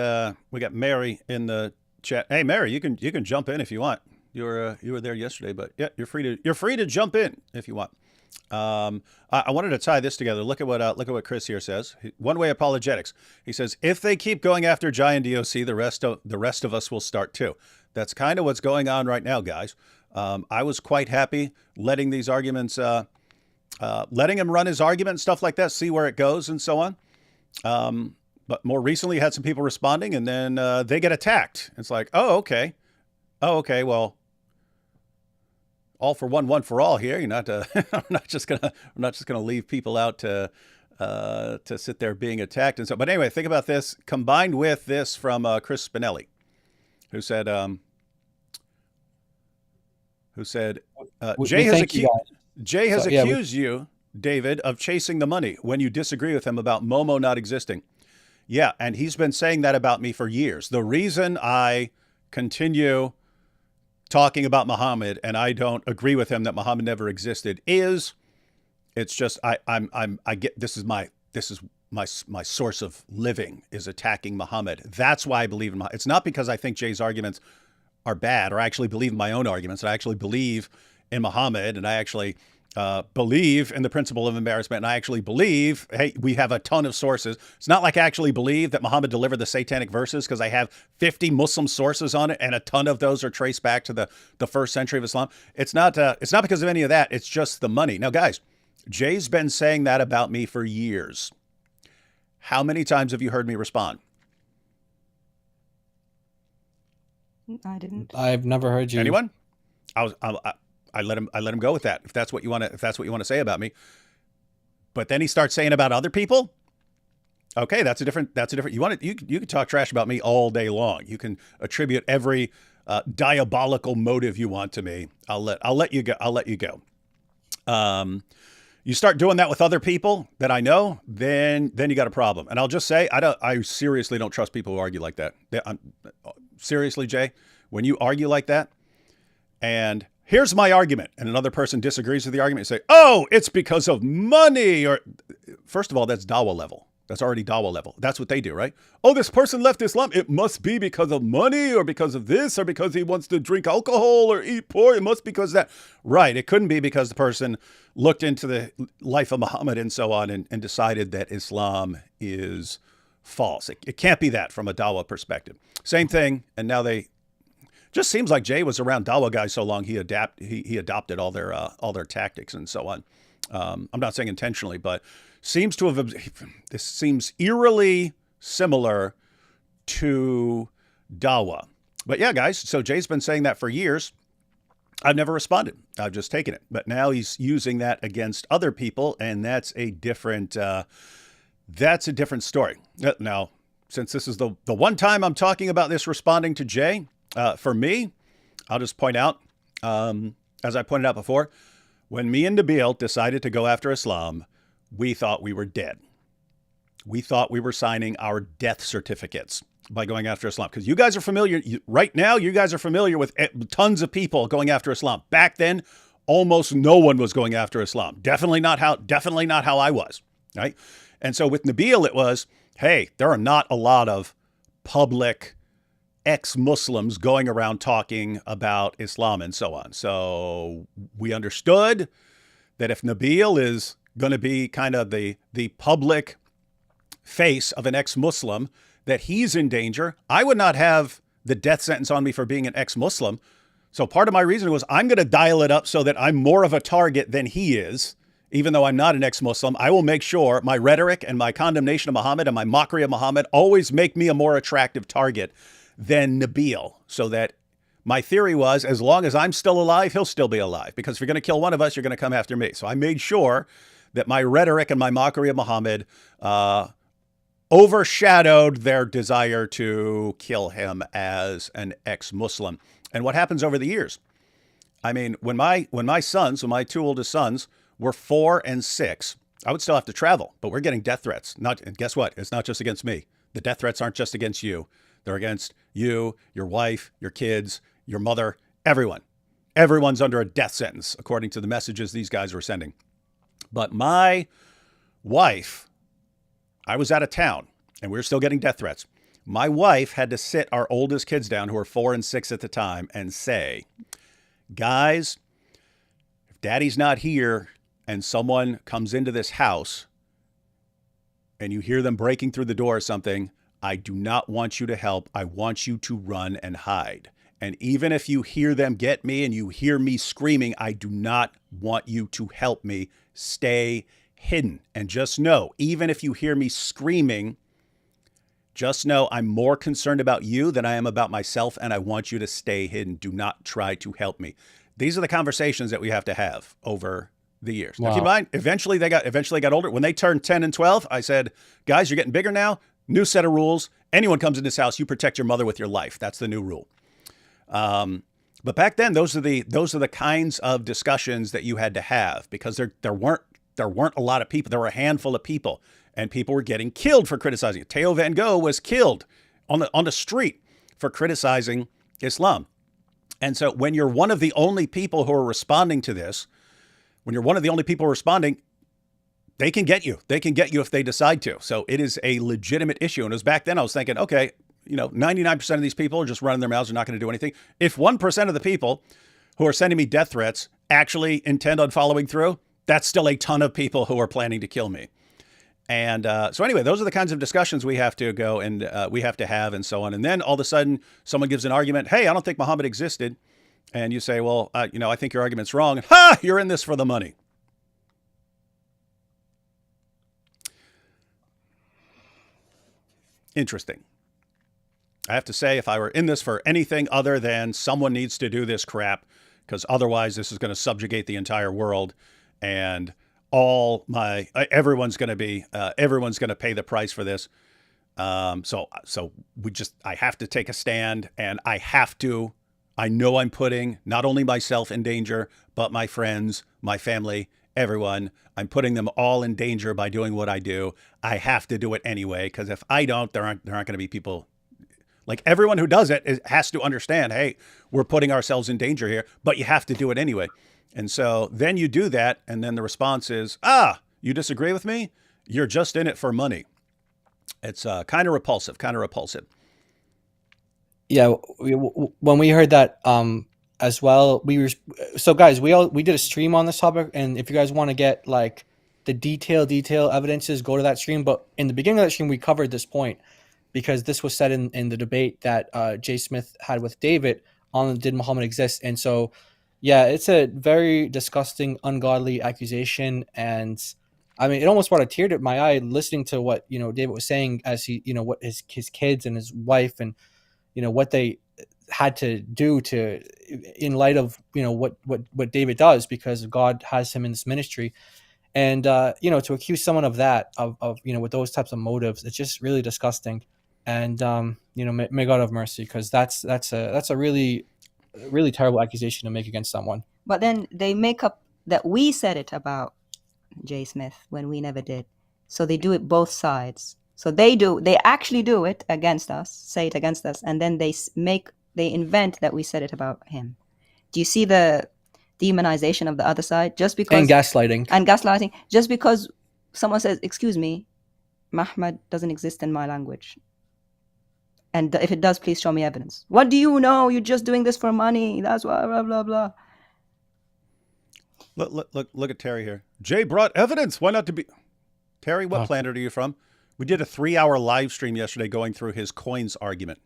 We got Mary in the chat. Hey, Mary, you can jump in if you want. You were there yesterday, but yeah, you're free to jump in if you want. I wanted to tie this together. Look at what Chris here says. One way apologetics. He says, if they keep going after Jai and DOC, the rest of us will start too. That's kind of what's going on right now, guys. I was quite happy letting these arguments, letting him run his argument and stuff like that, see where it goes and so on. But more recently, had some people responding, and then they get attacked. It's like, oh, okay, well. All for one for all here. You're not. I'm not just gonna leave people out to sit there being attacked and so. But anyway, think about this. Combined with this from Chris Spinelli, who said Jay has accused you, David, of chasing the money when you disagree with him about Momo not existing. Yeah, and he's been saying that about me for years. The reason I continue talking about Muhammad and I don't agree with him that Muhammad never existed is it's just I get this is my source of living is attacking Muhammad. That's why I believe in Muhammad. It's not because I think Jay's arguments are bad or I actually believe in my own arguments. I actually believe in Muhammad and I actually believe in the principle of embarrassment. And I actually believe, hey, we have a ton of sources. It's not like I actually believe that Muhammad delivered the satanic verses because I have 50 Muslim sources on it. And a ton of those are traced back to the first century of Islam. It's not because of any of that. It's just the money. Now, guys, Jay's been saying that about me for years. How many times have you heard me respond? I didn't. I've never heard you. Anyone? I let him go with that. If that's what you want to say about me. But then he starts saying about other people. Okay, that's a different. You can talk trash about me all day long. You can attribute every diabolical motive you want to me. I'll let you go. You start doing that with other people that I know, then you got a problem. And I'll just say I seriously don't trust people who argue like that. seriously, Jay, when you argue like that, and here's my argument, and another person disagrees with the argument, you say, oh, it's because of money. Or first of all, that's dawa level. That's already dawa level. That's what they do, right? Oh, this person left Islam. It must be because of money or because of this or because he wants to drink alcohol or eat pork. It must be because of that. Right. It couldn't be because the person looked into the life of Muhammad and so on and decided that Islam is false. It can't be that from a dawa perspective. Same thing. And now they just seems like Jay was around dawa guys so long he adopted all their tactics and so on. I'm not saying intentionally, but this seems eerily similar to dawa. But yeah, guys, so Jay's been saying that for years. I've never responded. I've just taken it. But now he's using that against other people, and that's a different story. Now, since this is the one time I'm talking about this responding to Jay, for me, I'll just point out, as I pointed out before, when me and Nabil decided to go after Islam, we thought we were dead. We thought we were signing our death certificates by going after Islam. Because you guys are familiar, right now, you guys are familiar with tons of people going after Islam. Back then, almost no one was going after Islam. Definitely not how I was, right? And so with Nabil, it was, hey, there are not a lot of public ex-Muslims going around talking about Islam and so on. So we understood that if Nabil is going to be kind of the public face of an ex-Muslim, that he's in danger. I would not have the death sentence on me for being an ex-Muslim. So part of my reason was I'm going to dial it up so that I'm more of a target than he is. Even though I'm not an ex-Muslim, I will make sure my rhetoric and my condemnation of Muhammad and my mockery of Muhammad always make me a more attractive target than Nabil. So that my theory was, as long as I'm still alive, he'll still be alive. Because if you're going to kill one of us, you're going to come after me. So I made sure that my rhetoric and my mockery of Muhammad overshadowed their desire to kill him as an ex-Muslim. And what happens over the years? I mean, when my two oldest sons were 4 and 6, I would still have to travel, but we're getting death threats. And guess what? It's not just against me. The death threats aren't just against you. They're against you, your wife, your kids, your mother, everyone. Everyone's under a death sentence, according to the messages these guys were sending. But my wife, I was out of town, and we were still getting death threats. My wife had to sit our oldest kids down, who were 4 and 6 at the time, and say, guys, if Daddy's not here and someone comes into this house and you hear them breaking through the door or something, I do not want you to help. I want you to run and hide. And even if you hear them get me and you hear me screaming, I do not want you to help me. Stay hidden. And just know, even if you hear me screaming, just know I'm more concerned about you than I am about myself, and I want you to stay hidden. Do not try to help me. These are the conversations that we have to have over the years. Wow. Now, keep in mind, eventually they got older. When they turned 10 and 12, I said, guys, you're getting bigger now. New set of rules. Anyone comes in this house, you protect your mother with your life. That's the new rule. But back then, those are the kinds of discussions that you had to have, because there weren't a lot of people. There were a handful of people, and people were getting killed for criticizing it. Theo Van Gogh was killed on the street for criticizing Islam. And so when you're one of the only people who are responding to this, when you're one of the only people responding, they can get you. They can get you if they decide to. So it is a legitimate issue. And it was back then I was thinking, okay, 99% of these people are just running their mouths. They're not going to do anything. If 1% of the people who are sending me death threats actually intend on following through, that's still a ton of people who are planning to kill me. And so anyway, those are the kinds of discussions we have to go and we have to have and so on. And then all of a sudden someone gives an argument. Hey, I don't think Muhammad existed. And you say, well, I think your argument's wrong. Ha! You're in this for the money. Interesting. I have to say, if I were in this for anything other than someone needs to do this crap, because otherwise this is going to subjugate the entire world, and everyone's going to pay the price for this. So I have to take a stand, and I know I'm putting not only myself in danger, but my friends, my family, everyone. I'm putting them all in danger by doing what I do. I have to do it anyway, because if I don't, there aren't going to be people. Like everyone who does it has to understand, hey, we're putting ourselves in danger here, but you have to do it anyway. And so then you do that, and then the response is, you disagree with me? You're just in it for money. It's kind of repulsive, Yeah, when we heard that as well, so guys, we did a stream on this topic, and if you guys want to get like the detail evidences, go to that stream. But in the beginning of that stream, we covered this point because this was said in the debate that Jay Smith had with David on did Muhammad exist. And so yeah, it's a very disgusting, ungodly accusation, and I mean, it almost brought a tear to my eye listening to what David was saying as he what his kids and his wife and what they had to do to in light of what David does, because God has him in this ministry. And to accuse someone of that, of with those types of motives, it's just really disgusting. And may God have mercy, because that's a really terrible accusation to make against someone. But then they make up that we said it about Jay Smith when we never did. So they do it both sides. So they actually do it against us, say it against us, and then they invent that we said it about him. Do you see the demonization of the other side? Just because and gaslighting, just because someone says, "Excuse me, Mahmud doesn't exist in my language, and if it does, please show me evidence." What do you know? You're just doing this for money. That's why blah blah blah. Look at Terry here. Jay brought evidence. Why not to be? Terry, what planet are you from? We did a 3-hour live stream yesterday going through his coins argument.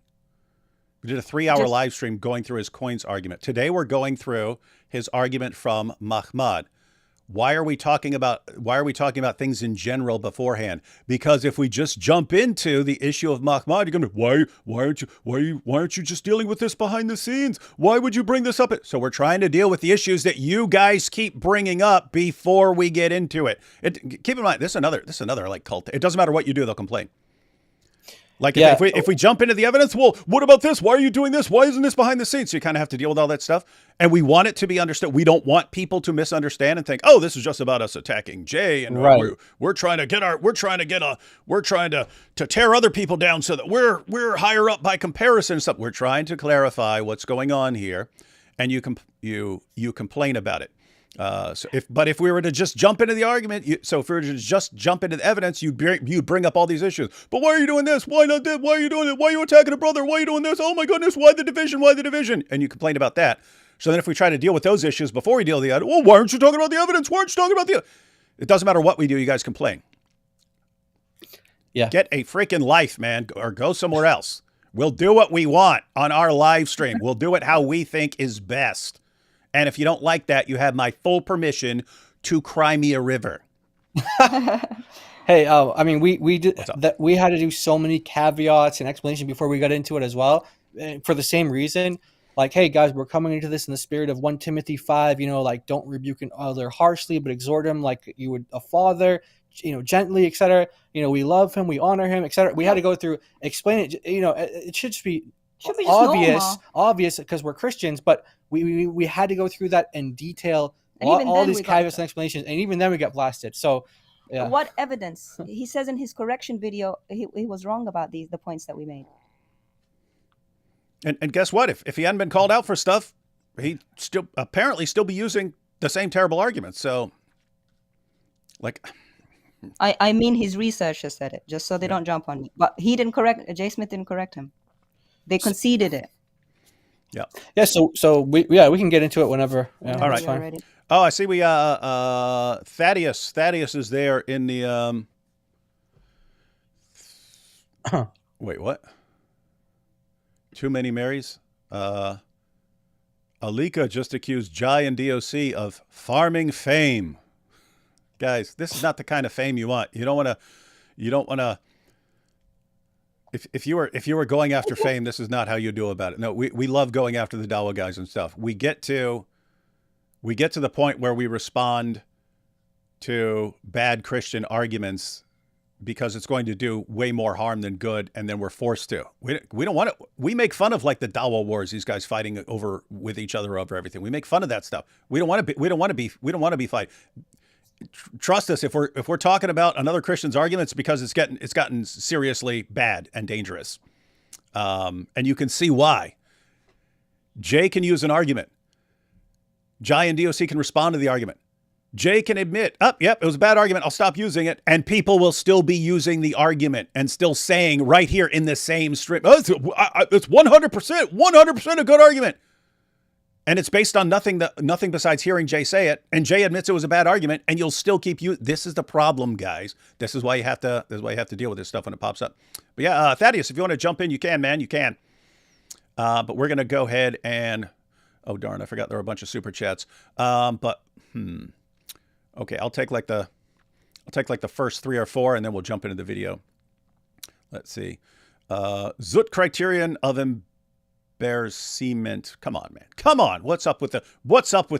We did a 3-hour live stream going through his coins argument. Today we're going through his argument from Mahmud. Why are we talking about things in general beforehand? Because if we just jump into the issue of Mahmud, you're going to be, why aren't you just dealing with this behind the scenes? Why would you bring this up? So we're trying to deal with the issues that you guys keep bringing up before we get into it. Keep in mind, this is another like cult. It doesn't matter what you do, they'll complain. Like if we jump into the evidence, well, what about this? Why are you doing this? Why isn't this behind the scenes? So you kind of have to deal with all that stuff. And we want it to be understood. We don't want people to misunderstand and think, oh, this is just about us attacking Jay. And we're trying to tear other people down so that we're higher up by comparison and stuff. We're trying to clarify what's going on here. And you complain about it. If we were to just jump into the argument, if we were to just jump into the evidence, you'd bring up all these issues. But why are you doing this? Why not this? Why are you doing it? Why are you attacking a brother? Why are you doing this? Oh my goodness, why the division? Why the division? And you complain about that. So then if we try to deal with those issues before we deal with the evidence, well, why aren't you talking about the evidence? Why aren't you talking about the It doesn't matter what we do, you guys complain. Yeah. Get a freaking life, man, or go somewhere else. We'll do what we want on our live stream. We'll do it how we think is best. And if you don't like that, you have my full permission to cry me a river. Hey, I mean, we did that. We had to do so many caveats and explanations before we got into it as well, for the same reason. Like, hey guys, we're coming into this in the spirit of 1 Timothy 5. Like, don't rebuke an elder harshly, but exhort him like you would a father. Gently, etc. We love him, we honor him, etc. We had to go through explain it. It should just be obvious because we're Christians, but we had to go through that in detail, all these caveats and explanations, and even then we got blasted. So, yeah. What evidence? He says in his correction video, he was wrong about the points that we made. And guess what? If he hadn't been called out for stuff, he'd apparently still be using the same terrible arguments. So, like, I mean, his researchers said it, just so they don't jump on me. But he didn't correct. Jay Smith didn't correct him. They conceded it. Yeah. Yeah. So we can get into it whenever. Yeah, all right. Fine. Oh, I see. We Thaddeus. Thaddeus is there in the Wait, what? Too many Marys. Alika just accused Jai and DOC of farming fame. Guys, this is not the kind of fame you want. You don't want to. If you were going after fame, this is not how you do about it. No, we love going after the Dawa guys and stuff. We get to the point where we respond to bad Christian arguments because it's going to do way more harm than good, and then we're forced to. We don't want to. We make fun of like the Dawa wars, these guys fighting with each other over everything. We make fun of that stuff. We don't want to be fighting. Trust us, if we're talking about another Christian's arguments, because it's gotten seriously bad and dangerous. And you can see why. Jay can use an argument. Jai and DOC can respond to the argument. Jay can admit, yep, it was a bad argument. I'll stop using it. And people will still be using the argument and still saying right here in the same stream, it's 100% a good argument. And it's based on nothing besides hearing Jay say it. And Jay admits it was a bad argument, and you'll still keep you. This is the problem, guys. This is why you have to deal with this stuff when it pops up. But yeah, Thaddeus, if you want to jump in, you can, man. You can. But we're going to go ahead and, oh, darn, I forgot there were a bunch of super chats. Okay, I'll take like the first 3 or 4, and then we'll jump into the video. Let's see. Zut criterion of embarrassment. Come on, man. Come on. What's up with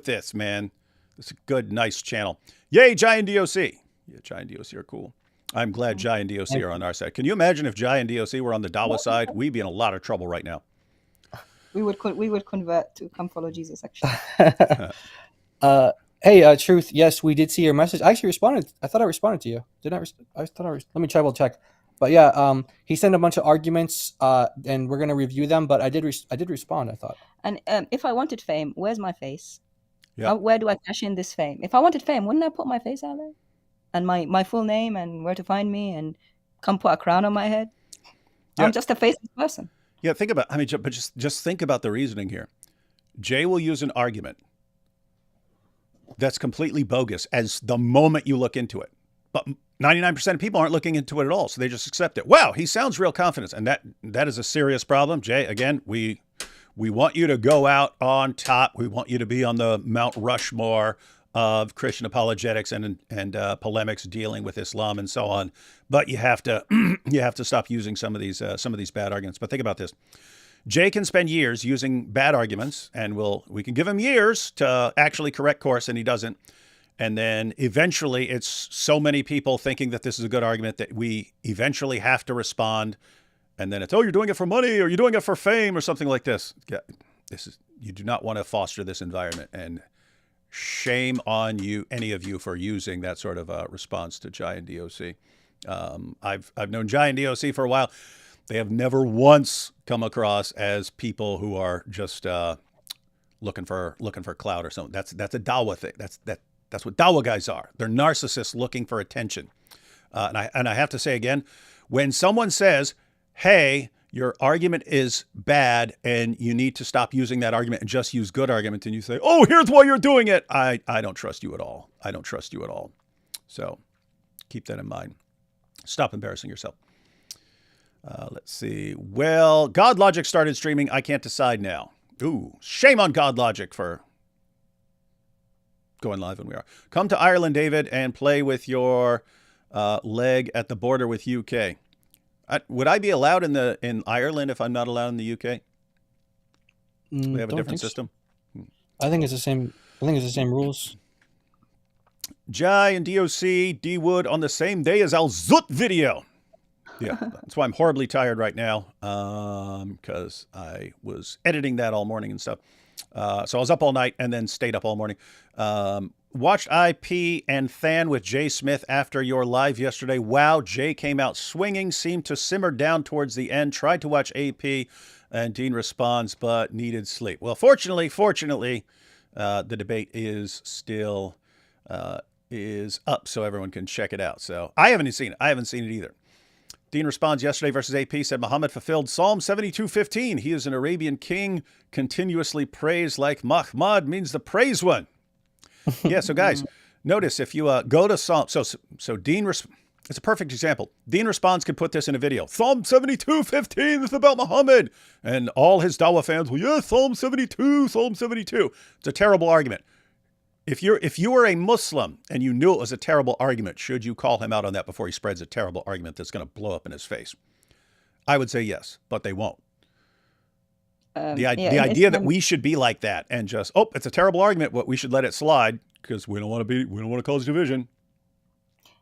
this, man? This is a good, nice channel. Yay, Jai and DOC. Yeah, Jai and DOC are cool. I'm glad Jai and DOC are on our side. Can you imagine if Jai and DOC were on the Dawa side? We'd be in a lot of trouble right now. We would convert to come follow Jesus, actually. Hey, Truth. Yes, we did see your message. I actually responded. I thought I responded to you. Did I? Let me double check. But yeah, he sent a bunch of arguments, and we're gonna review them. But I did respond. I thought. And if I wanted fame, where's my face? Yeah. Where do I cash in this fame? If I wanted fame, wouldn't I put my face out there, and my full name and where to find me, and come put a crown on my head? Yeah. I'm just a faceless person. Yeah, just think about the reasoning here. Jay will use an argument that's completely bogus as the moment you look into it. But 99% of people aren't looking into it at all, so they just accept it. Wow, he sounds real confident, and that is a serious problem. Jay, again, we want you to go out on top. We want you to be on the Mount Rushmore of Christian apologetics and polemics dealing with Islam and so on. But you have to stop using some of these bad arguments. But think about this. Jay can spend years using bad arguments, and we can give him years to actually correct course, and he doesn't. And then eventually it's so many people thinking that this is a good argument that we eventually have to respond. And then it's, oh, you're doing it for money, or you're doing it for fame, or something like this. You do not want to foster this environment. And shame on you, any of you, for using that sort of response to Jai and DOC. I've known Jai and DOC for a while. They have never once come across as people who are just looking for clout or something. That's a Dawa thing. That's what Dawa guys are. They're narcissists looking for attention. And I have to say again, when someone says, "Hey, your argument is bad and you need to stop using that argument and just use good argument," and you say, "Oh, here's why you're doing it," I don't trust you at all. I don't trust you at all. So keep that in mind. Stop embarrassing yourself. Let's see. Well, God Logic started streaming. I can't decide now. Ooh, shame on God Logic for going live when we are. Come to Ireland, David, and play with your leg at the border with UK. Would I be allowed in Ireland if I'm not allowed in the UK? We have a different system. So. I think it's the same. I think it's the same rules. Jai and DOC, D Wood on the same day as Al Zut video. Yeah, that's why I'm horribly tired right now, because I was editing that all morning and stuff. So I was up all night and then stayed up all morning. Watched IP and Than with Jay Smith after your live yesterday. Wow, Jay came out swinging, seemed to simmer down towards the end. Tried to watch AP, and Dean responds, but needed sleep. Well, fortunately, the debate is still is up, so everyone can check it out. So I haven't seen it. I haven't seen it either. Dean responds yesterday versus AP, said Muhammad fulfilled Psalm 72:15. He is an Arabian king, continuously praised like Mahmud means the praise one. Yeah, so guys, notice if you go to Psalm, so Dean, it's a perfect example. Dean Responds could put this in a video. Psalm 72:15 is about Muhammad. And all his Dawah fans will, yeah, Psalm 72, Psalm 72. It's a terrible argument. If you were a Muslim and you knew it was a terrible argument, should you call him out on that before he spreads a terrible argument that's going to blow up in his face? I would say yes, but they won't. The idea that we should be like that and just, oh, it's a terrible argument, but we should let it slide because we don't want to cause division.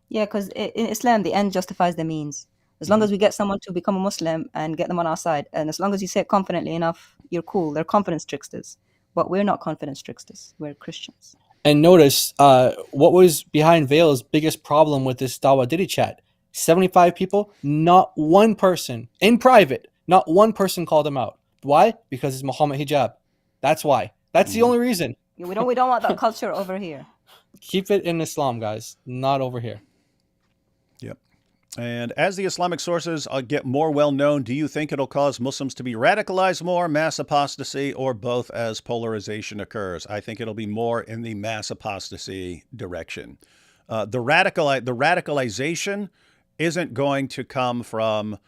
Yeah, because in Islam, the end justifies the means. As long as we get someone to become a Muslim and get them on our side, and as long as you say it confidently enough, you're cool. They're confidence tricksters, but we're not confidence tricksters. We're Christians. And notice what was behind Veil's biggest problem with this Dawah Diddy chat. 75 people, not one person in private, Not one person called him out. Why? Because it's Muhammad hijab. That's why. That's the only reason. We don't want that culture over here. Keep it in Islam, guys, not over here. Yep. And as the Islamic sources get more well known, do you think it'll cause Muslims to be radicalized more, mass apostasy, or both as polarization occurs? I think it'll be more in the mass apostasy direction. The radicalization isn't going to come from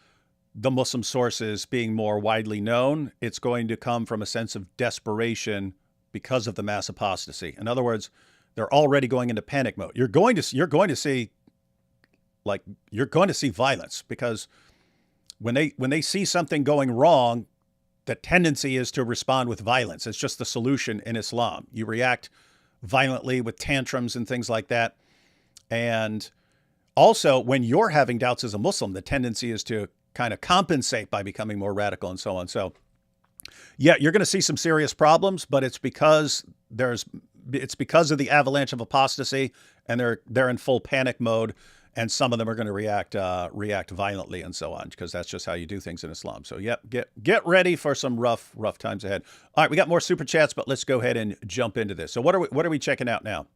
the Muslim sources being more widely known. It's going to come from a sense of desperation because of the mass apostasy. In other words, they're already going into panic mode. You're going to see violence, because when they see something going wrong, the tendency is to respond with violence. It's just the solution in Islam. You react violently with tantrums and things like that. And also, when you're having doubts as a Muslim, the tendency is to kind of compensate by becoming more radical and so on. So yeah, you're going to see some serious problems, but it's because of the avalanche of apostasy, and they're in full panic mode, and some of them are going to react violently and so on, because that's just how you do things in Islam. So yep, get ready for some rough times ahead. All right, we got more super chats, but let's go ahead and jump into this. So what are we checking out now?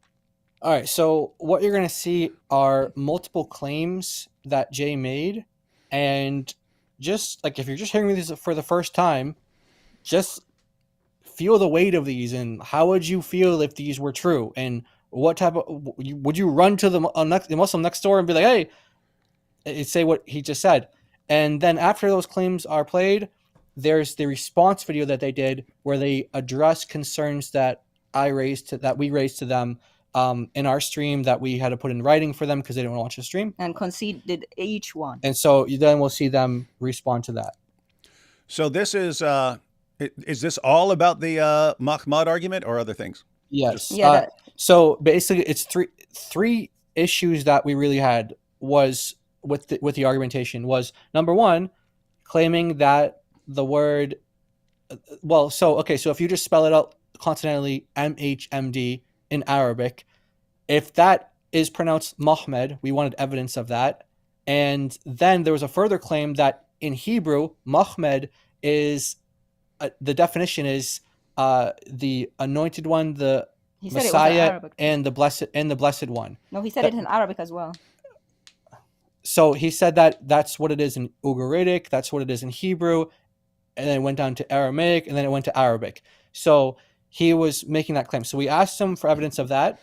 All right, so what you're going to see are multiple claims that Jay made, and just like if you're just hearing this for the first time, just feel the weight of these, and how would you feel if these were true, and what type of would you run to the Muslim next door and be like, hey, say what he just said? And then after those claims are played, there's the response video that they did where they address concerns that we raised to them in our stream, that we had to put in writing for them because they didn't want to watch the stream, and conceded each one. And so then we'll see them respond to that. So this is this all about the Mahmud argument or other things? Yes. So basically, it's three issues that we really had was with the argumentation. Was number one, claiming that the word, so if you just spell it out consonantally, MHMD in Arabic, if that is pronounced Mahmed, we wanted evidence of that. And then there was a further claim that in Hebrew, Mahmed is the definition is the anointed one, the Messiah, and the blessed one. No, he said it in Arabic as well. So he said that that's what it is in Ugaritic, that's what it is in Hebrew, and then it went down to Aramaic, and then it went to Arabic. So he was making that claim. So we asked him for evidence of that,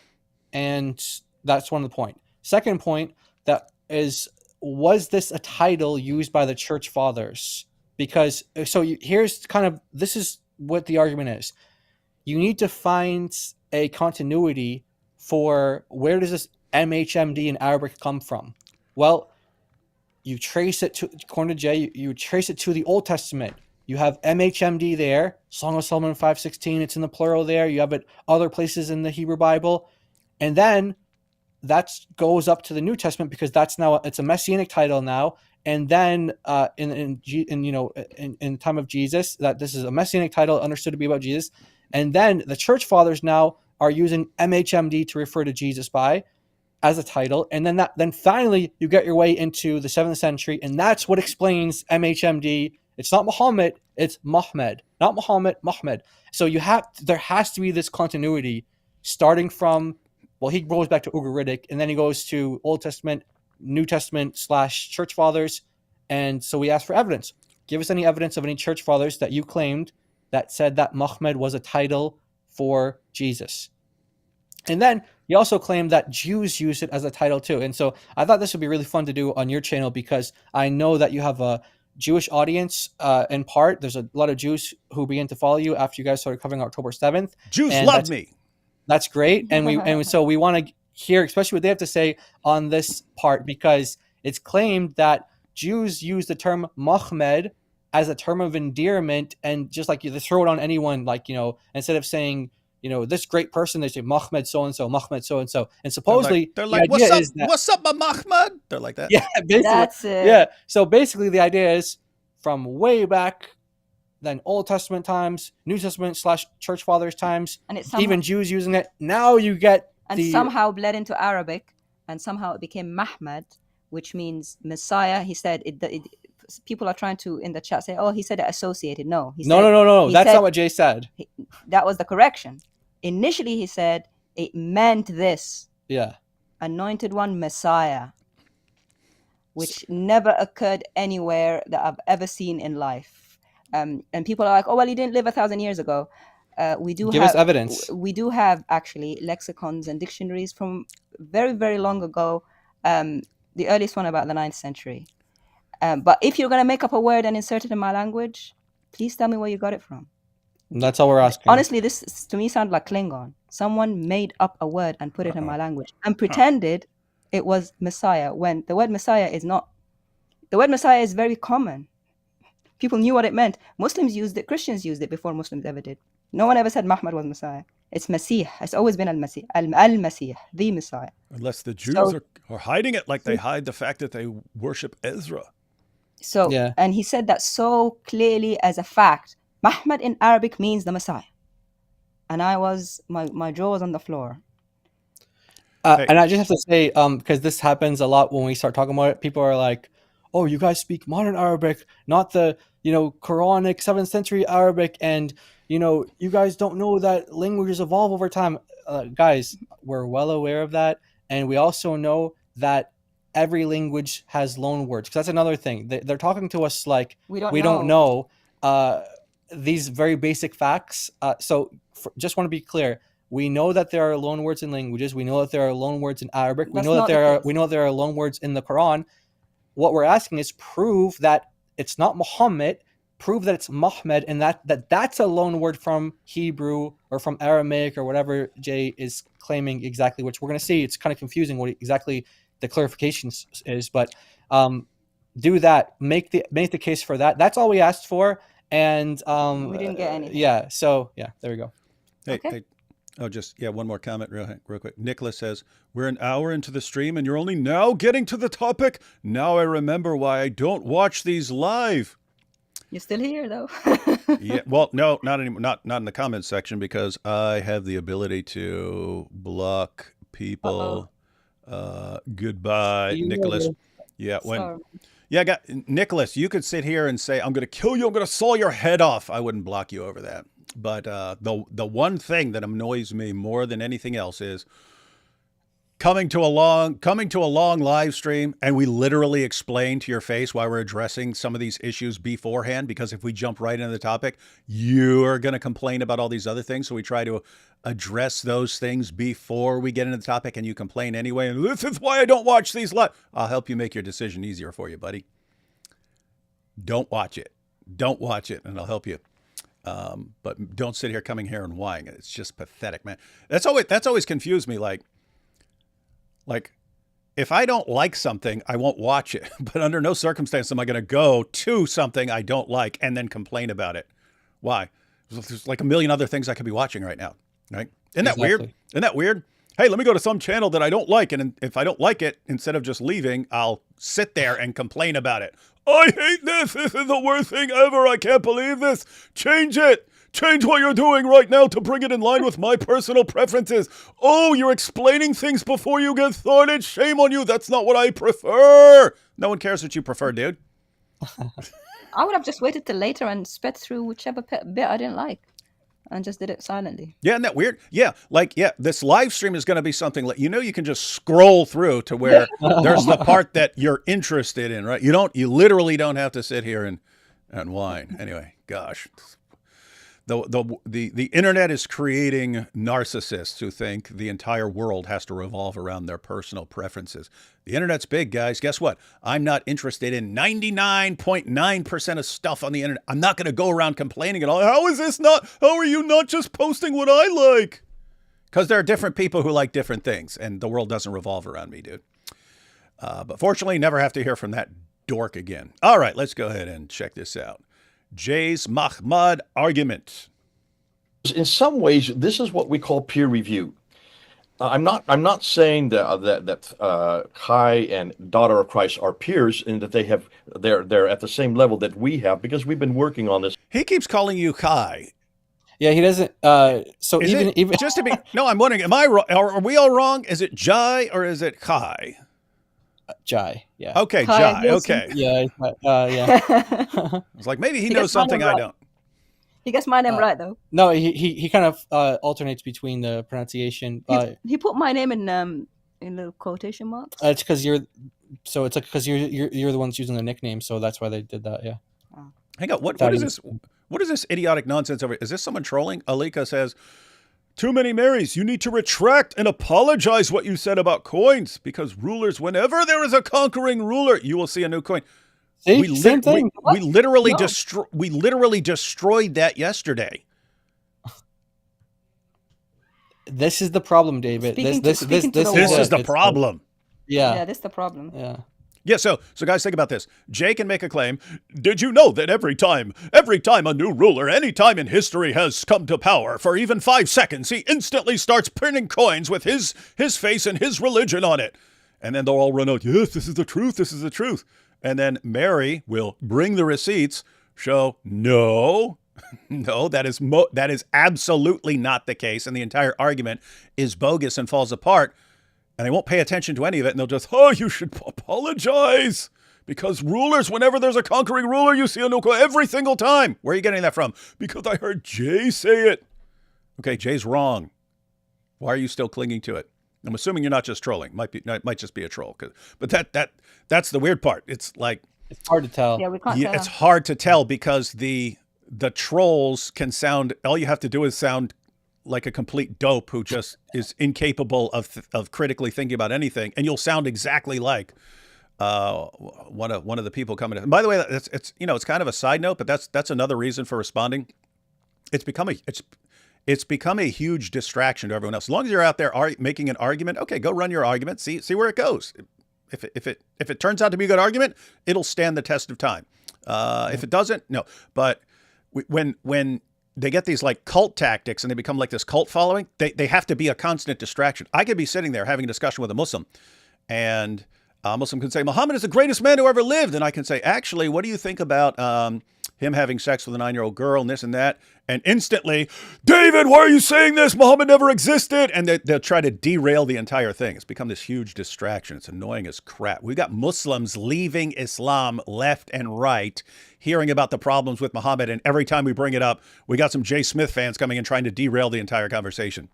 and that's one of the point. Second point, that is, was this a title used by the church fathers? Because here's kind of, this is what the argument is. You need to find a continuity for where does this MHMD in Arabic come from? Well, you trace it to, according to Jay, you trace it to the Old Testament. You have MHMD there, Song of Solomon 5:16, it's in the plural there. You have it other places in the Hebrew Bible. And then that goes up to the New Testament, because that's now, it's a messianic title now. And then in the time of Jesus, that this is a messianic title understood to be about Jesus. And then the church fathers now are using MHMD to refer to Jesus by as a title. And then finally you get your way into the 7th century, and that's what explains MHMD. It's not Muhammad, it's Mahmed. Not Muhammad, Mahmed. So there has to be this continuity starting from, he goes back to Ugaritic, and then he goes to Old Testament, New Testament / church fathers. And so we asked for evidence. Give us any evidence of any church fathers that you claimed that said that Mahmed was a title for Jesus. And then he also claimed that Jews use it as a title too. And so I thought this would be really fun to do on your channel, because I know that you have a Jewish audience in part. There's a lot of Jews who began to follow you after you guys started covering October 7th. Jews love me. That's great. And so we want to hear, especially what they have to say on this part, because it's claimed that Jews use the term Mahmed as a term of endearment, and just like you throw it on anyone, like, instead of saying, this great person, they say Mahmed so-and-so, Mahmed so-and-so. And supposedly they're like what's up, my Mahmed? They're like that. Yeah, basically. That's it. Yeah. So basically the idea is from way back then, Old Testament times, New Testament / church fathers times, and it's even Jews using it. Now you get somehow bled into Arabic, and somehow it became Mahmed, which means Messiah. He said people are trying to in the chat say, "Oh, he said it associated." No, he No, said, no, no, no. he That's said- not what Jay said. that was the correction. Initially, he said it meant this Yeah. anointed one, Messiah, which never occurred anywhere that I've ever seen in life. And people are like, "Oh, well, he didn't live 1,000 years ago." We do Give have us evidence. We do have actually lexicons and dictionaries from very, very long ago. The earliest one about the 9th century. But if you're going to make up a word and insert it in my language, please tell me where you got it from. That's all we're asking. Honestly, this to me sounds like Klingon. Someone made up a word and put it in my language and pretended it was Messiah, when the word Messiah is not. The word Messiah is very common. People knew what it meant. Muslims used it. Christians used it before Muslims ever did. No one ever said Muhammad was Messiah. It's Masih. It's always been Al-Masih. Al-Masih, the Messiah. Unless the Jews So- are hiding it like they hide the fact that they worship Ezra. So, Yeah. and he said that so clearly as a fact. Muhammad in Arabic means the Messiah. And my jaw was on the floor. Hey. And I just have to say, because this happens a lot when we start talking about it, people are like, "Oh, you guys speak modern Arabic, not the Quranic 7th century Arabic, and you guys don't know that languages evolve over time." Guys, we're well aware of that, and we also know that every language has loan words. Because that's another thing. They're talking to us like We don't don't know these very basic facts. Just want to be clear. We know that there are loan words in languages. We know that there are loan words in Arabic. That's not the case. We know there are loan words in the Quran. What we're asking is prove that it's not Muhammad, prove that it's Mahmud, and that's a loan word from Hebrew or from Aramaic or whatever Jay is claiming exactly, which we're going to see. It's kind of confusing what exactly the clarification is, but do that. Make the case for that. That's all we asked for, and We didn't get anything. Yeah. So yeah, there we go. Hey, Okay. One more comment real quick. Nicholas says, we're an hour into the stream and you're only now getting to the topic. Now I remember why I don't watch these live. You're still here, though. Yeah, well, no, not anymore. Not in the comments section, because I have the ability to block people. Goodbye, Nicholas. Yeah, Sorry. Nicholas, you could sit here and say, "I'm going to kill you. I'm going to saw your head off." I wouldn't block you over that. But the one thing that annoys me more than anything else is coming to a long live stream and we literally explain to your face why we're addressing some of these issues beforehand, because if we jump right into the topic, you are going to complain about all these other things. So we try to address those things before we get into the topic, and you complain anyway. And this is why I don't watch these live. I'll help you make your decision easier for you, buddy. Don't watch it. Don't watch it, and I'll help you. But don't sit here coming here and whining. It's just pathetic, man. That's always confused me. Like, if I don't like something, I won't watch it. But under no circumstance am I going to go to something I don't like and then complain about it. Why? There's like a million other things I could be watching right now, right? Isn't that weird? Isn't that weird? Hey, let me go to some channel that I don't like, and if I don't like it, instead of just leaving, I'll sit there and complain about it. I hate this. This is the worst thing ever. I can't believe this. Change it. Change what you're doing right now to bring it in line with my personal preferences. Oh, you're explaining things before you get started. Shame on you. That's not what I prefer. No one cares what you prefer, dude. I would have just waited till later and sped through whichever bit I didn't like and just did it silently. Yeah, isn't that weird? Yeah, this live stream is going to be something like, you can just scroll through to where there's the part that you're interested in, right? You literally don't have to sit here and whine. Anyway, gosh. The internet is creating narcissists who think the entire world has to revolve around their personal preferences. The internet's big, guys. Guess what? I'm not interested in 99.9% of stuff on the internet. I'm not going to go around complaining at all. How are you not just posting what I like? Because there are different people who like different things, and the world doesn't revolve around me, dude. But fortunately, never have to hear from that dork again. All right, let's go ahead and check this out. Jay's Mahmud argument. In some ways, this is what we call peer review. I'm not saying that Kai and Daughter of Christ are peers and that they're at the same level that we have, because we've been working on this. He keeps calling you Kai. Yeah, he doesn't. So Is even just to be no, I'm wondering, am I wrong? Are we all wrong? Is it Jai or is it Kai? Jai. Yeah. Okay, Kai Jai. Wilson. Okay. Yeah. Yeah. I was like, maybe he He knows gets my something name I right. don't. He gets my name Uh, right though. No, he kind of alternates between the pronunciation. He put my name in little quotation marks. It's because you're the ones using the nickname, so that's why they did that. Yeah. Hang on. What Thought is he this? What is this idiotic nonsense over? Is this someone trolling? Alika says, "Too many Marys. You need to retract and apologize what you said about coins, because rulers, whenever there is a conquering ruler, you will see a new coin." See, same thing. We literally No. destroyed that yesterday. This is the problem, David. Speaking to This the This is the It's problem. Yeah, Yeah. this is the problem. Yeah. Yeah, so guys, think about this. Jay can make a claim. Did you know that every time a new ruler, any time in history has come to power, for even 5 seconds, he instantly starts printing coins with his face and his religion on it. And then they'll all run out, yes, this is the truth, this is the truth. And then Mary will bring the receipts, show, no, that is absolutely not the case. And the entire argument is bogus and falls apart. And they won't pay attention to any of it, and they'll just, oh, you should apologize. Because rulers, whenever there's a conquering ruler, you see a new coin every single time. Where are you getting that from? Because I heard Jay say it. Okay, Jay's wrong. Why are you still clinging to it? I'm assuming you're not just trolling. Might just be a troll. But that's the weird part. It's like, It's hard to tell. Yeah, we can't tell. it's hard to tell because the trolls can sound, all you have to do is sound like a complete dope who just is incapable of critically thinking about anything, and you'll sound exactly like one of the people coming in. And by the way, it's kind of a side note, but that's another reason for responding. It's become a huge distraction to everyone else. As long as you're out there making an argument, okay, go run your argument, see where it goes. If it turns out to be a good argument, it'll stand the test of time. If it doesn't, no. But when they get these like cult tactics and they become like this cult following, they have to be a constant distraction. I could be sitting there having a discussion with a Muslim, and a Muslim can say, Muhammad is the greatest man who ever lived. And I can say, actually, what do you think about him having sex with a 9-year-old girl and this and that? And instantly, David, why are you saying this? Muhammad never existed. And they'll try to derail the entire thing. It's become this huge distraction. It's annoying as crap. We've got Muslims leaving Islam left and right, hearing about the problems with Muhammad. And every time we bring it up, we got some Jay Smith fans coming in trying to derail the entire conversation.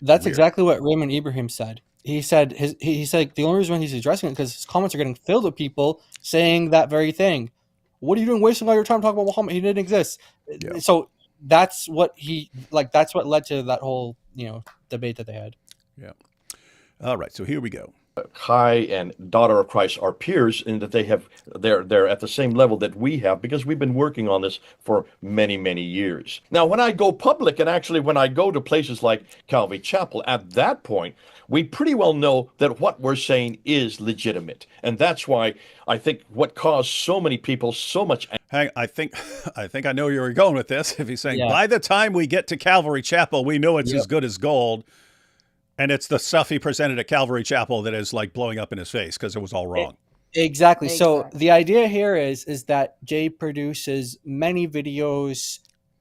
That's Weird. exactly what Raymond Ibrahim said. He said he said the only reason he's addressing it because his comments are getting filled with people saying that very thing. What are you doing, wasting all your time talking about Muhammad? He didn't exist. Yeah. So that's what that's what led to that whole debate that they had. Yeah. All right. So here we go. Kai and daughter of Christ are peers in that they're at the same level that we have because we've been working on this for many years. Now, when I go public and actually when I go to places like Calvary Chapel, at that point, we pretty well know that what we're saying is legitimate. And that's why I think what caused so many people so much I think I know where you're going with this. If he's saying, Yeah. by the time we get to Calvary Chapel, we know it's as good as gold. And it's the stuff he presented at Calvary Chapel that is like blowing up in his face because it was all wrong. Exactly. So Exactly. the idea here is that Jay produces many videos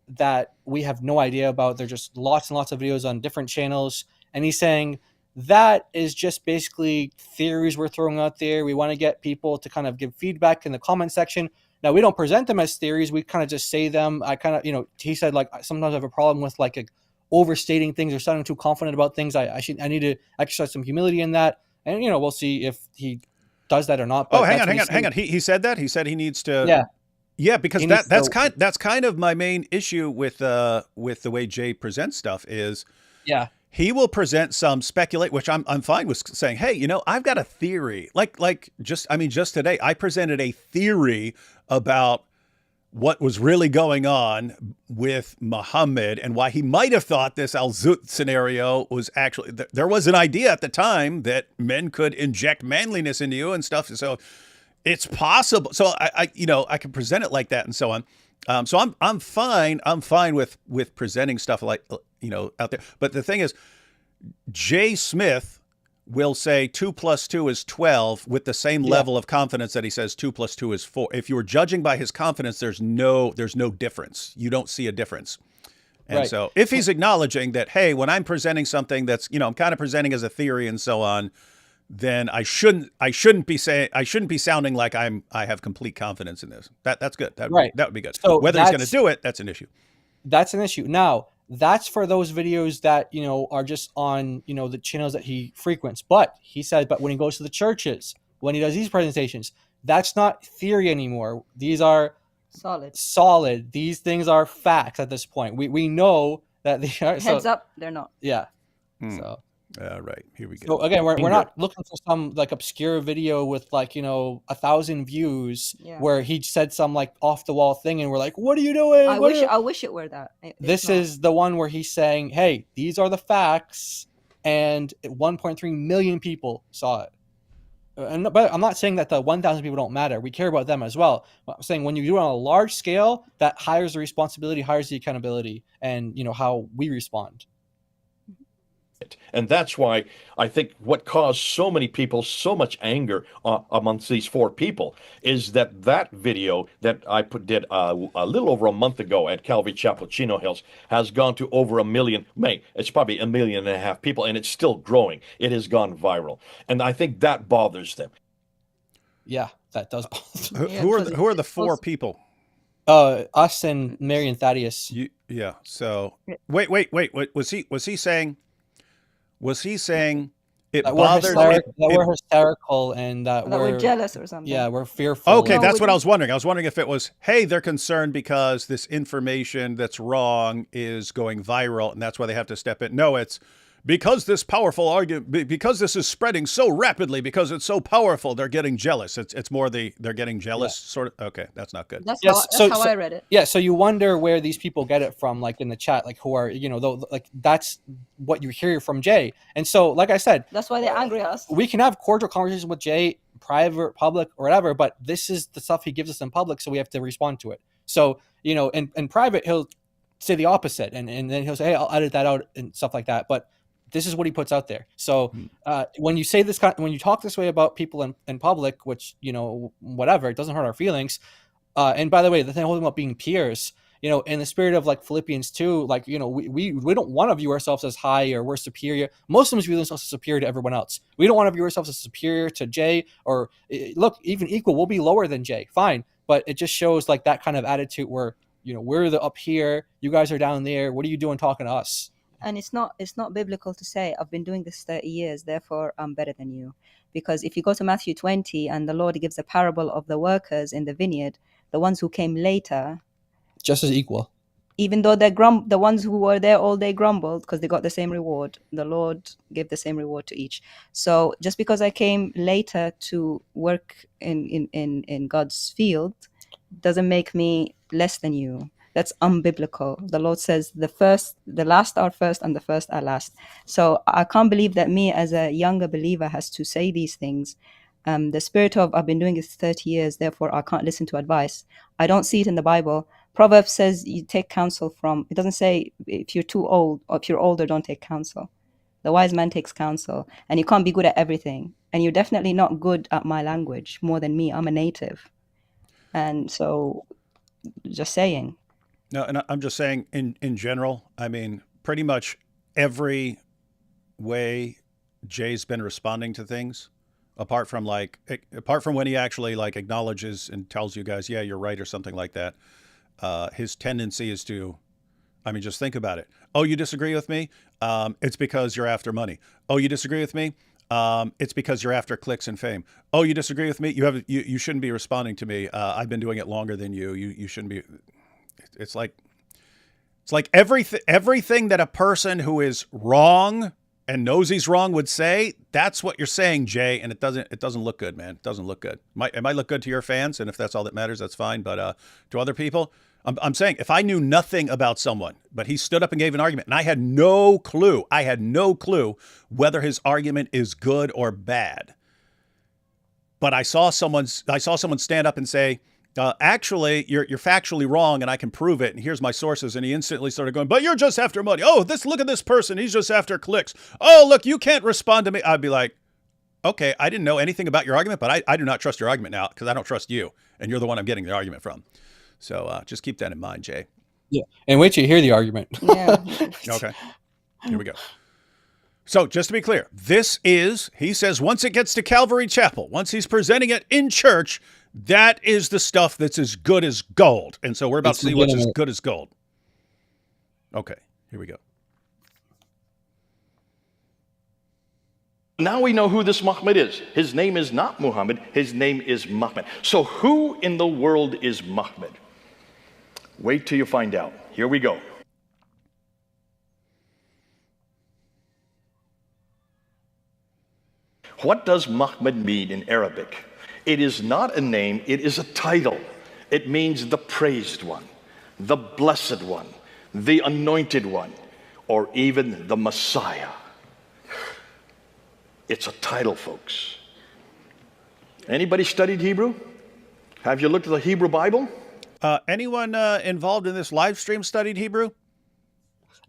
that we have no idea about. They're just lots and lots of videos on different channels. And he's saying that is just basically theories we're throwing out there. We want to get people to kind of give feedback in the comment section. Now, we don't present them as theories. We kind of just say them. I kind of, he said, like, sometimes I have a problem with like overstating things or sounding too confident about things. I need to exercise some humility in that. And, we'll see if he does that or not. But Hang on. He said that? He said he needs to. Yeah, because He that's kind of my main issue with the way Jay presents stuff is he will present some speculate, which I'm fine with saying, hey, I've got a theory. Just today I presented a theory about what was really going on with Muhammad and why he might have thought this Al-Zut scenario was actually, there was an idea at the time that men could inject manliness into you and stuff. So it's possible. So I can present it like that and so on. So I'm fine. I'm fine with presenting stuff like, out there. But the thing is, Jay Smith will say 2 + 2 is 12 with the same level of confidence that he says 2 + 2 is 4. If you were judging by his confidence, there's no difference. You don't see a difference. And so if he's acknowledging that, hey, when I'm presenting something that's, I'm kind of presenting as a theory and so on, then I shouldn't be sounding like I have complete confidence in this. That's good. That would be good. So whether he's going to do it, that's an issue. That's an issue. Now, that's for those videos that, are just on, the channels that he frequents. But he said, but when he goes to the churches, when he does these presentations, that's not theory anymore. These are solid. These things are facts at this point. We know that they are. Heads up, they're not. Yeah. Hmm. So. Right, here we go. So again, we're not looking for some like obscure video with like 1,000 views where he said some like off the wall thing and we're like, what are you doing? I wish it were that. This is the one where he's saying, hey, these are the facts, and 1.3 million people saw it. But I'm not saying that the 1,000 people don't matter. We care about them as well. I'm saying when you do it on a large scale, that hires the responsibility, hires the accountability, and how we respond. And that's why I think what caused so many people so much anger amongst these four people is that video that I did a little over a month ago at Calvary Chapel, Chino Hills, has gone to over 1 million. It's probably 1.5 million people, and it's still growing. It has gone viral, and I think that bothers them. Yeah, that does bother them. Who are the four people? Us and Mary and Thaddeus. Yeah. So wait. Was he saying? Was he saying it bothers me? That we're hysterical and that we're jealous or something. Yeah, we're fearful. Okay, that's what I was wondering. I was wondering if it was, hey, they're concerned because this information that's wrong is going viral and that's why they have to step in. No, it's because this powerful argument, because this is spreading so rapidly, because it's so powerful, they're getting jealous. It's more they're getting jealous, sort of. Okay, that's not good. That's how I read it. Yeah, so you wonder where these people get it from, like in the chat, like who are, like that's what you hear from Jay. And so, like I said, that's why they're angry at us. We can have cordial conversations with Jay, private, public, or whatever, but this is the stuff he gives us in public, so we have to respond to it. So, in private, he'll say the opposite, and then he'll say, hey, I'll edit that out and stuff like that. But this is what he puts out there. So when you say this, when you talk this way about people in public, which, whatever, it doesn't hurt our feelings. And by the way, the thing holding about being peers, in the spirit of like Philippians 2, like, we don't want to view ourselves as high or we're superior. Muslims view themselves as superior to everyone else. We don't want to view ourselves as superior to Jay or look, even equal. We'll be lower than Jay. Fine. But it just shows like that kind of attitude where, we're the up here. You guys are down there. What are you doing talking to us? And it's not biblical to say I've been doing this 30 years, therefore I'm better than you. Because if you go to Matthew 20 and the Lord gives a parable of the workers in the vineyard, the ones who came later, just as equal, even though the ones who were there all day grumbled because they got the same reward, the Lord gave the same reward to each. So just because I came later to work in God's field doesn't make me less than you. That's unbiblical. The Lord says the last are first and the first are last. So I can't believe that me as a younger believer has to say these things. The spirit of I've been doing this 30 years, therefore I can't listen to advice. I don't see it in the Bible. Proverbs says you take counsel from, it doesn't say if you're too old or if you're older, don't take counsel. The wise man takes counsel, and you can't be good at everything. And you're definitely not good at my language more than me. I'm a native. And so just saying. No, and I'm just saying in general, I mean, pretty much every way Jay's been responding to things, apart from when he actually like acknowledges and tells you guys, yeah, you're right or something like that, his tendency is to, I mean, just think about it. Oh, you disagree with me? It's because you're after money. Oh, you disagree with me? It's because you're after clicks and fame. Oh, you disagree with me? You shouldn't be responding to me. I've been doing it longer than you. You shouldn't be. It's like everything that a person who is wrong and knows he's wrong would say. That's what you're saying, Jay, and it doesn't look good, man. It doesn't look good. It might look good to your fans, and if that's all that matters, that's fine. But to other people, I'm saying if I knew nothing about someone, but he stood up and gave an argument, and I had no clue whether his argument is good or bad. But I saw someone stand up and say, actually, you're factually wrong, and I can prove it, and here's my sources. And he instantly started going, but you're just after money. Oh, look at this person. He's just after clicks. Oh, look, you can't respond to me. I'd be like, okay, I didn't know anything about your argument, but I do not trust your argument now because I don't trust you, and you're the one I'm getting the argument from. So just keep that in mind, Jay. Yeah, and wait till you hear the argument. Yeah. Okay, here we go. So just to be clear, this is, he says, once it gets to Calvary Chapel, once he's presenting it in church, that is the stuff that's as good as gold. And so we're about It's to see what's as legitimate. good as gold. Okay, here we go. Now we know who this Mahmud is. His name is not Muhammad. His name is Mahmud. So who in the world is Mahmud? Wait till you find out. Here we go. What does Mahmud mean in Arabic? It is not a name, it is a title. It means the praised one, the blessed one, the anointed one, or even the Messiah. It's a title, folks. Anybody studied Hebrew? Have you looked at the Hebrew Bible? Anyone involved in this live stream studied Hebrew?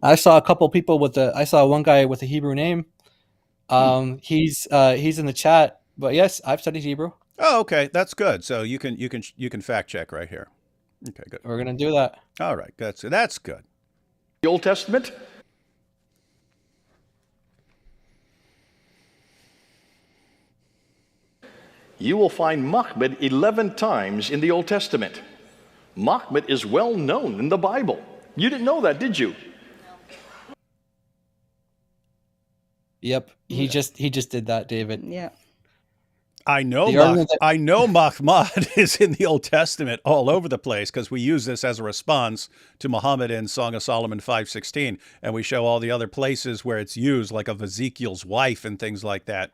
I saw a couple people I saw one guy with a Hebrew name. He's in the chat, but yes, I've studied Hebrew. Oh, okay, that's good. So you can fact check right here. Okay, good. We're gonna do that. All right, that's good. The Old Testament? You will find Mahmud 11 times in the Old Testament. Mahmud is well known in the Bible. You didn't know that, did you? Yep, he just did that, David. Yeah. I know The argument that- I know Mahmud is in the Old Testament all over the place because we use this as a response to Muhammad in Song of Solomon 5:16, and we show all the other places where it's used, like of Ezekiel's wife and things like that.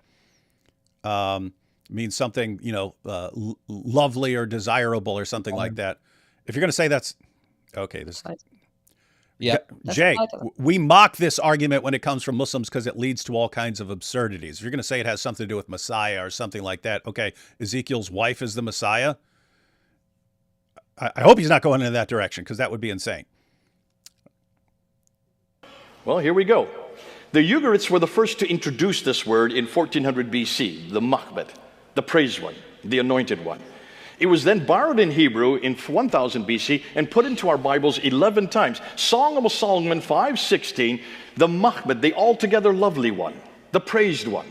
Means something, lovely or desirable or something like that. If you're going to say that's okay, this. Yeah, Jay, we mock this argument when it comes from Muslims because it leads to all kinds of absurdities. If you're going to say it has something to do with Messiah or something like that, okay, Ezekiel's wife is the Messiah. I hope he's not going in that direction because that would be insane. Well, here we go. The Ugarites were the first to introduce this word in 1400 BC, the Mahmud, the praised one, the anointed one. It was then borrowed in Hebrew in 1000 BC and put into our Bibles 11 times. Song of Solomon 5:16, the Mahmud, the altogether lovely one, the praised one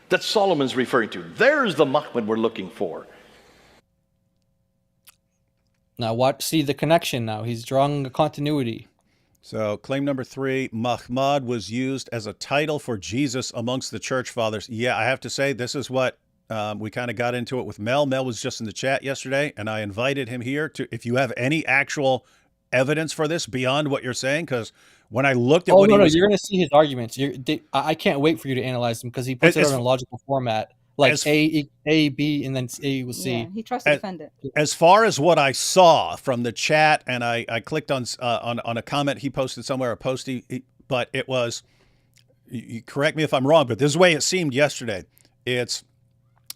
that Solomon's referring to. There's the Mahmud we're looking for. Now see the connection now. He's drawing a continuity. So claim number 3, Mahmud was used as a title for Jesus amongst the church fathers. Yeah, I have to say, this is what we kind of got into it with Mel. Mel was just in the chat yesterday, and I invited him here to, if you have any actual evidence for this beyond what you're saying, because when I looked at you're going to see his arguments. I can't wait for you to analyze them because he puts it in a logical format, like A, B, and then A equals C. Yeah, he tries to defend it. As far as what I saw from the chat, and I clicked on a comment he posted somewhere, but it was, you correct me if I'm wrong, but this is the way it seemed yesterday.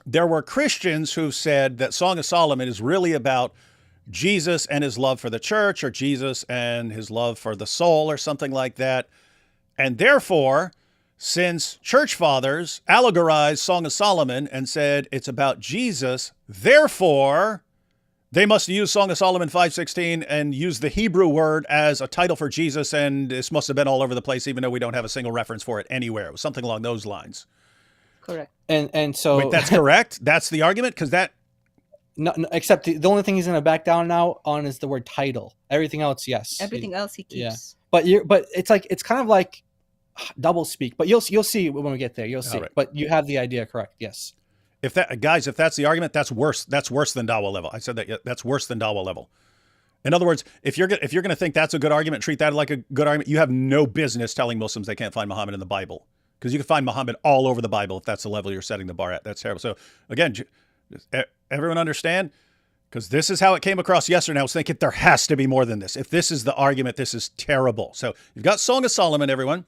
There were Christians who said that Song of Solomon is really about Jesus and his love for the church, or Jesus and his love for the soul, or something like that. And therefore, since church fathers allegorized Song of Solomon and said it's about Jesus, therefore, they must use Song of Solomon 5:16 and use the Hebrew word as a title for Jesus, and this must have been all over the place, even though we don't have a single reference for it anywhere. It was something along those lines. Correct. And so wait, that's correct? That's the argument? Because that... No, except the only thing he's going to back down now on is the word title. Everything else, yes. Everything else he keeps. Yeah. But it's kind of like double speak. But you'll see when we get there. You'll see. Right. But you have the idea correct. Yes. If that's the argument, that's worse. That's worse than Dawa level. I said that. That's worse than Dawa level. In other words, if you're going to think that's a good argument, treat that like a good argument, you have no business telling Muslims they can't find Muhammad in the Bible. Because you can find Muhammad all over the Bible if that's the level you're setting the bar at. That's terrible. So again, everyone understand? Because this is how it came across yesterday. I was thinking there has to be more than this. If this is the argument, this is terrible. So you've got Song of Solomon, everyone.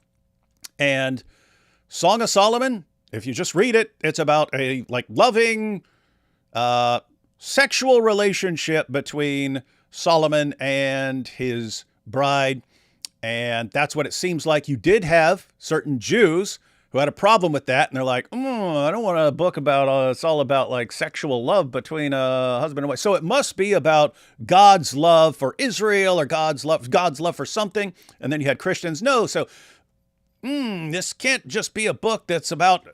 And Song of Solomon, if you just read it, it's about a loving sexual relationship between Solomon and his bride. And that's what it seems like. You did have certain Jews who had a problem with that. And they're like, I don't want a book about, it's all about like sexual love between a husband and wife. So it must be about God's love for Israel, or God's love for something. And then you had Christians. No. So this can't just be a book that's about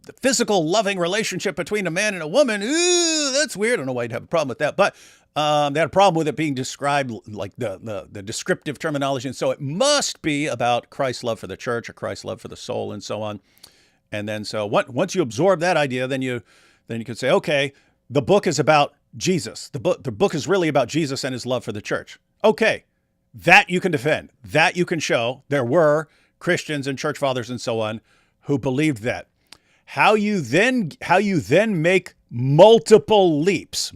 the physical loving relationship between a man and a woman. Ooh, that's weird. I don't know why you'd have a problem with that, but they had a problem with it being described like the descriptive terminology. And so it must be about Christ's love for the church or Christ's love for the soul and so on. And then so once you absorb that idea, then you could say, okay, the book is about Jesus. The book is really about Jesus and his love for the church. Okay, that you can defend. That you can show. There were Christians and church fathers and so on who believed that. How you then make multiple leaps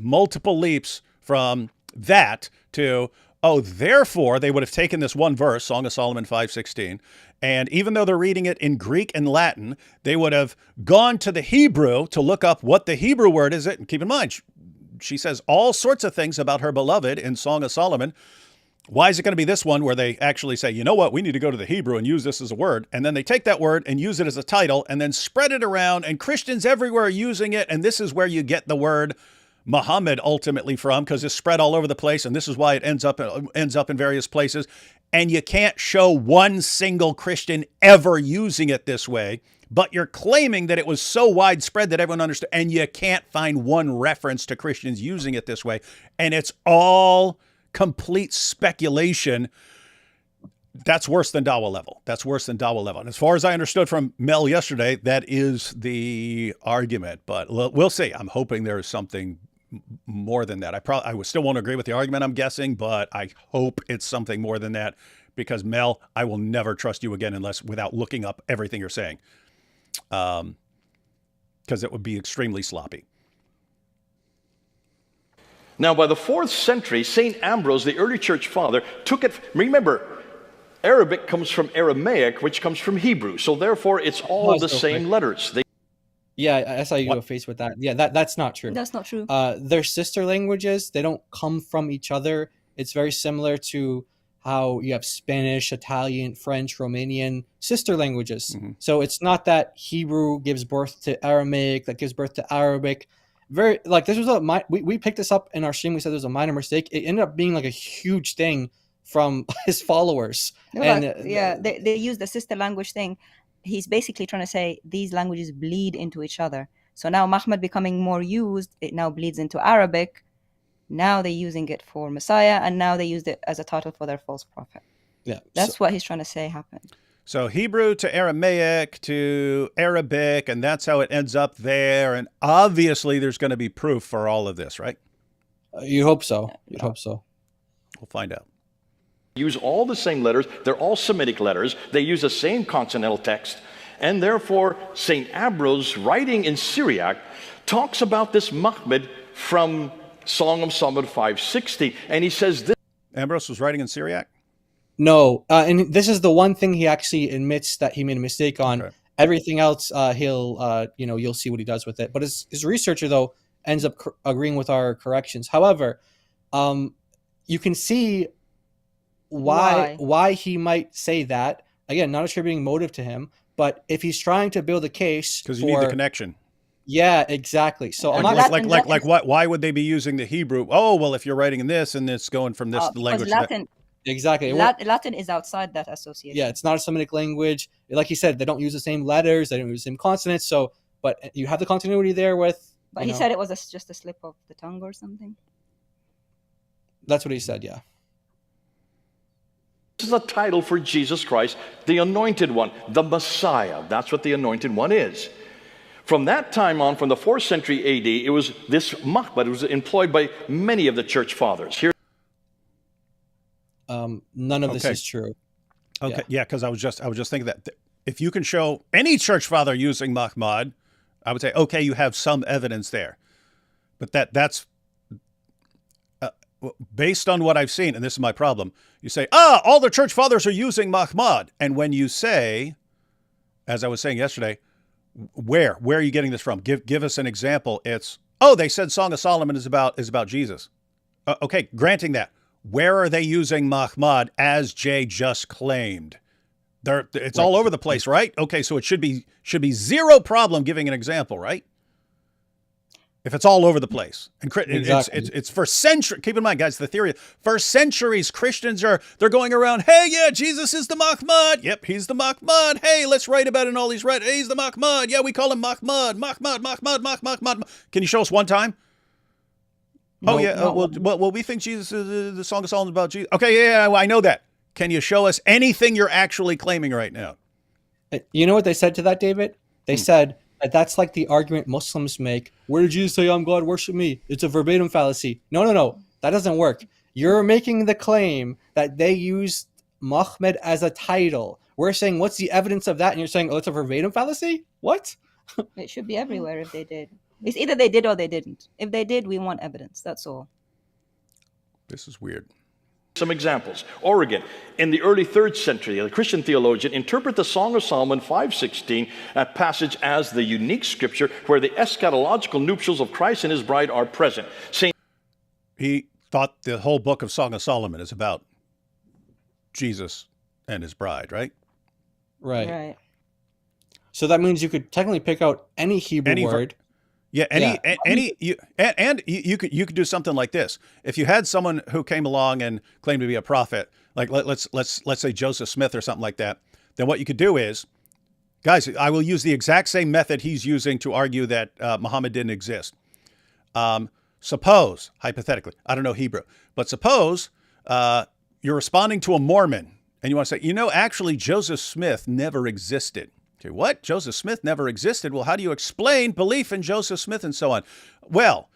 from that to, oh, therefore they would have taken this one verse, Song of Solomon 5:16, and even though they're reading it in Greek and Latin, they would have gone to the Hebrew to look up what the Hebrew word is. And keep in mind, she says all sorts of things about her beloved in Song of Solomon. Why is it going to be this one where they actually say, you know what, we need to go to the Hebrew and use this as a word, and then they take that word and use it as a title and then spread it around, and Christians everywhere are using it, and this is where you get the word Muhammad ultimately from, because it's spread all over the place, and this is why it ends up in various places, and you can't show one single Christian ever using it this way, but you're claiming that it was so widespread that everyone understood, and you can't find one reference to Christians using it this way, and it's all complete speculation. That's worse than Dawah level. That's worse than Dawah level. And as far as I understood from Mel yesterday, that is the argument. But we'll see. I'm hoping there is something more than that. I still won't agree with the argument, I'm guessing, but I hope it's something more than that, because Mel, I will never trust you again without looking up everything you're saying, because it would be extremely sloppy. Now, by the 4th century, St. Ambrose, the early church father, took it. Remember, Arabic comes from Aramaic, which comes from Hebrew. So therefore, it's all the same letters. Yeah, I saw you go face with that. Yeah, that's not true. That's not true. They're sister languages. They don't come from each other. It's very similar to how you have Spanish, Italian, French, Romanian, sister languages. Mm-hmm. So it's not that Hebrew gives birth to Aramaic, that gives birth to Arabic. Very, like, this was we picked this up in our stream. We said there was a minor mistake. It ended up being like a huge thing from his followers. No, and they use the sister language thing. He's basically trying to say these languages bleed into each other. So now Mahmud becoming more used, it now bleeds into Arabic. Now they're using it for Messiah, and now they used it as a title for their false prophet. Yeah, that's what he's trying to say happened. So Hebrew to Aramaic to Arabic, and that's how it ends up there. And obviously there's going to be proof for all of this, right? You hope so. You'd hope so. We'll find out. Use all the same letters. They're all Semitic letters. They use the same consonantal text. And therefore, St. Ambrose, writing in Syriac, talks about this Mahmud from Song of Solomon 5:60. And he says this. Ambrose was writing in Syriac? No, and this is the one thing he actually admits that he made a mistake on. Okay. Everything else, you'll see what he does with it. But his researcher, though, ends up agreeing with our corrections. However, you can see why he might say that. Again, not attributing motive to him, but if he's trying to build a case, because you need the connection. Yeah, exactly. So why would they be using the Hebrew? Oh, well, if you're writing in this and it's going from this language. Latin. Exactly. Latin is outside that association. Yeah, it's not a Semitic language. Like he said, they don't use the same letters, they don't use the same consonants. So, but you have the continuity there with. But he said it was just a slip of the tongue or something. That's what he said. Yeah. This is a title for Jesus Christ, the Anointed One, the Messiah. That's what the Anointed One is. From that time on, from the 4th century A.D., it was this Mahmud. It was employed by many of the church fathers. Here. None of this is true. Okay, yeah, because I was just thinking that if you can show any church father using Mahmud, I would say, okay, you have some evidence there. But that's based on what I've seen, and this is my problem. You say, all the church fathers are using Mahmud. And when you say, as I was saying yesterday, where are you getting this from? Give us an example. It's, they said Song of Solomon is about Jesus. Okay, granting that. Where are they using Mahmud as Jay just claimed? It's all over the place, right? Okay, so it should be zero problem giving an example, right? if it's all over the place. And Exactly. it's for centuries. Keep in mind, guys, the theory, for centuries, Christians they're going around, hey, yeah, Jesus is the Mahmud. Yep, he's the Mahmud. Hey, let's write about it in all these right. Hey, he's the Mahmud. Yeah, we call him Mahmud. Mahmud. Can you show us one time? No, Oh, yeah. not Well, we think Jesus is the Song of Solomon about Jesus. Okay, yeah, I know that. Can you show us anything you're actually claiming right now? You know what they said to that, David? They said that that's like the argument Muslims make. Where did Jesus say, I'm God, worship me? It's a verbatim fallacy. No. That doesn't work. You're making the claim that they used Muhammad as a title. We're saying, what's the evidence of that? And you're saying, oh, it's a verbatim fallacy? What? It should be everywhere if they did. It's either they did or they didn't. If they did, we want evidence. That's all. This is weird. Some examples. Origen, in the early 3rd century, the Christian theologian, interpret the Song of Solomon 5:16 passage as the unique scripture where the eschatological nuptials of Christ and his bride are present. He thought the whole book of Song of Solomon is about Jesus and his bride, right? Right. So that means you could technically pick out any Hebrew word. Yeah, you could do something like this. If you had someone who came along and claimed to be a prophet, like let's say Joseph Smith or something like that, then what you could do is, guys, I will use the exact same method he's using to argue that Muhammad didn't exist. Suppose, hypothetically, I don't know Hebrew, but suppose you're responding to a Mormon and you want to say, actually Joseph Smith never existed. Okay, what? Joseph Smith never existed? Well, how do you explain belief in Joseph Smith and so on? Well,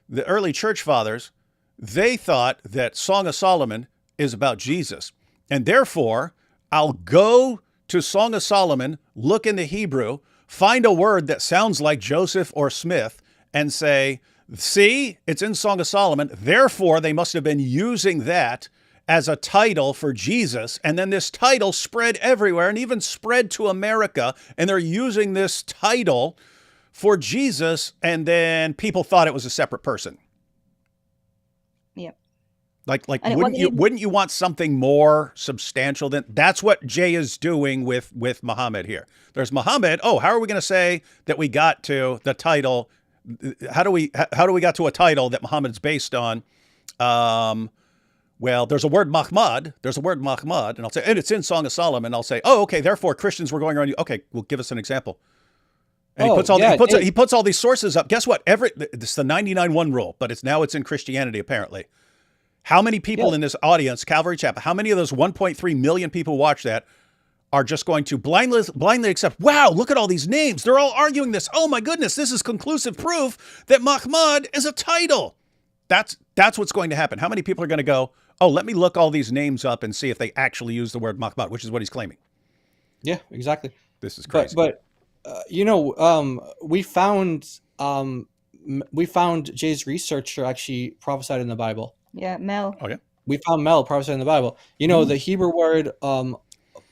the early church fathers, they thought that Song of Solomon is about Jesus. And therefore, I'll go to Song of Solomon, look in the Hebrew, find a word that sounds like Joseph or Smith, and say, see, it's in Song of Solomon. Therefore, they must have been using that as a title for Jesus, and then this title spread everywhere and even spread to America, and they're using this title for Jesus, and then people thought it was a separate person. Yep. Like And wouldn't you want something more substantial than that's what Jay is doing with Muhammad here. There's Muhammad. Oh, how are we going to say that we got to the title? How do we got to a title that Muhammad's based on? Well, there's a word Mahmud, and I'll say, and it's in Song of Solomon. I'll say, oh, okay, therefore Christians were going around. Okay, well, give us an example. And he puts all these sources up. Guess what? This is the 99-1 rule, but it's in Christianity apparently. How many people in this audience, Calvary Chapel, how many of those 1.3 million people who watch that are just going to blindly accept, wow, look at all these names. They're all arguing this. Oh my goodness, this is conclusive proof that Mahmud is a title. That's what's going to happen. How many people are going to go, oh, let me look all these names up and see if they actually use the word Mahmud, which is what he's claiming. Yeah, exactly. This is crazy. But we found Jay's researcher actually prophesied in the Bible. Yeah, Mel. Oh, yeah. We found Mel prophesied in the Bible. The Hebrew word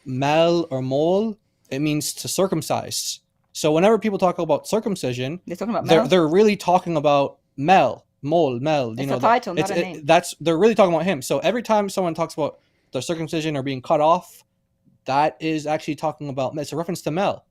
mel or mol, it means to circumcise. So whenever people talk about circumcision, They're talking about Mel. they're really talking about mel. Mel, It's a title, not a name. They're really talking about him. So every time someone talks about the circumcision or being cut off, that is actually talking about. It's a reference to Mel.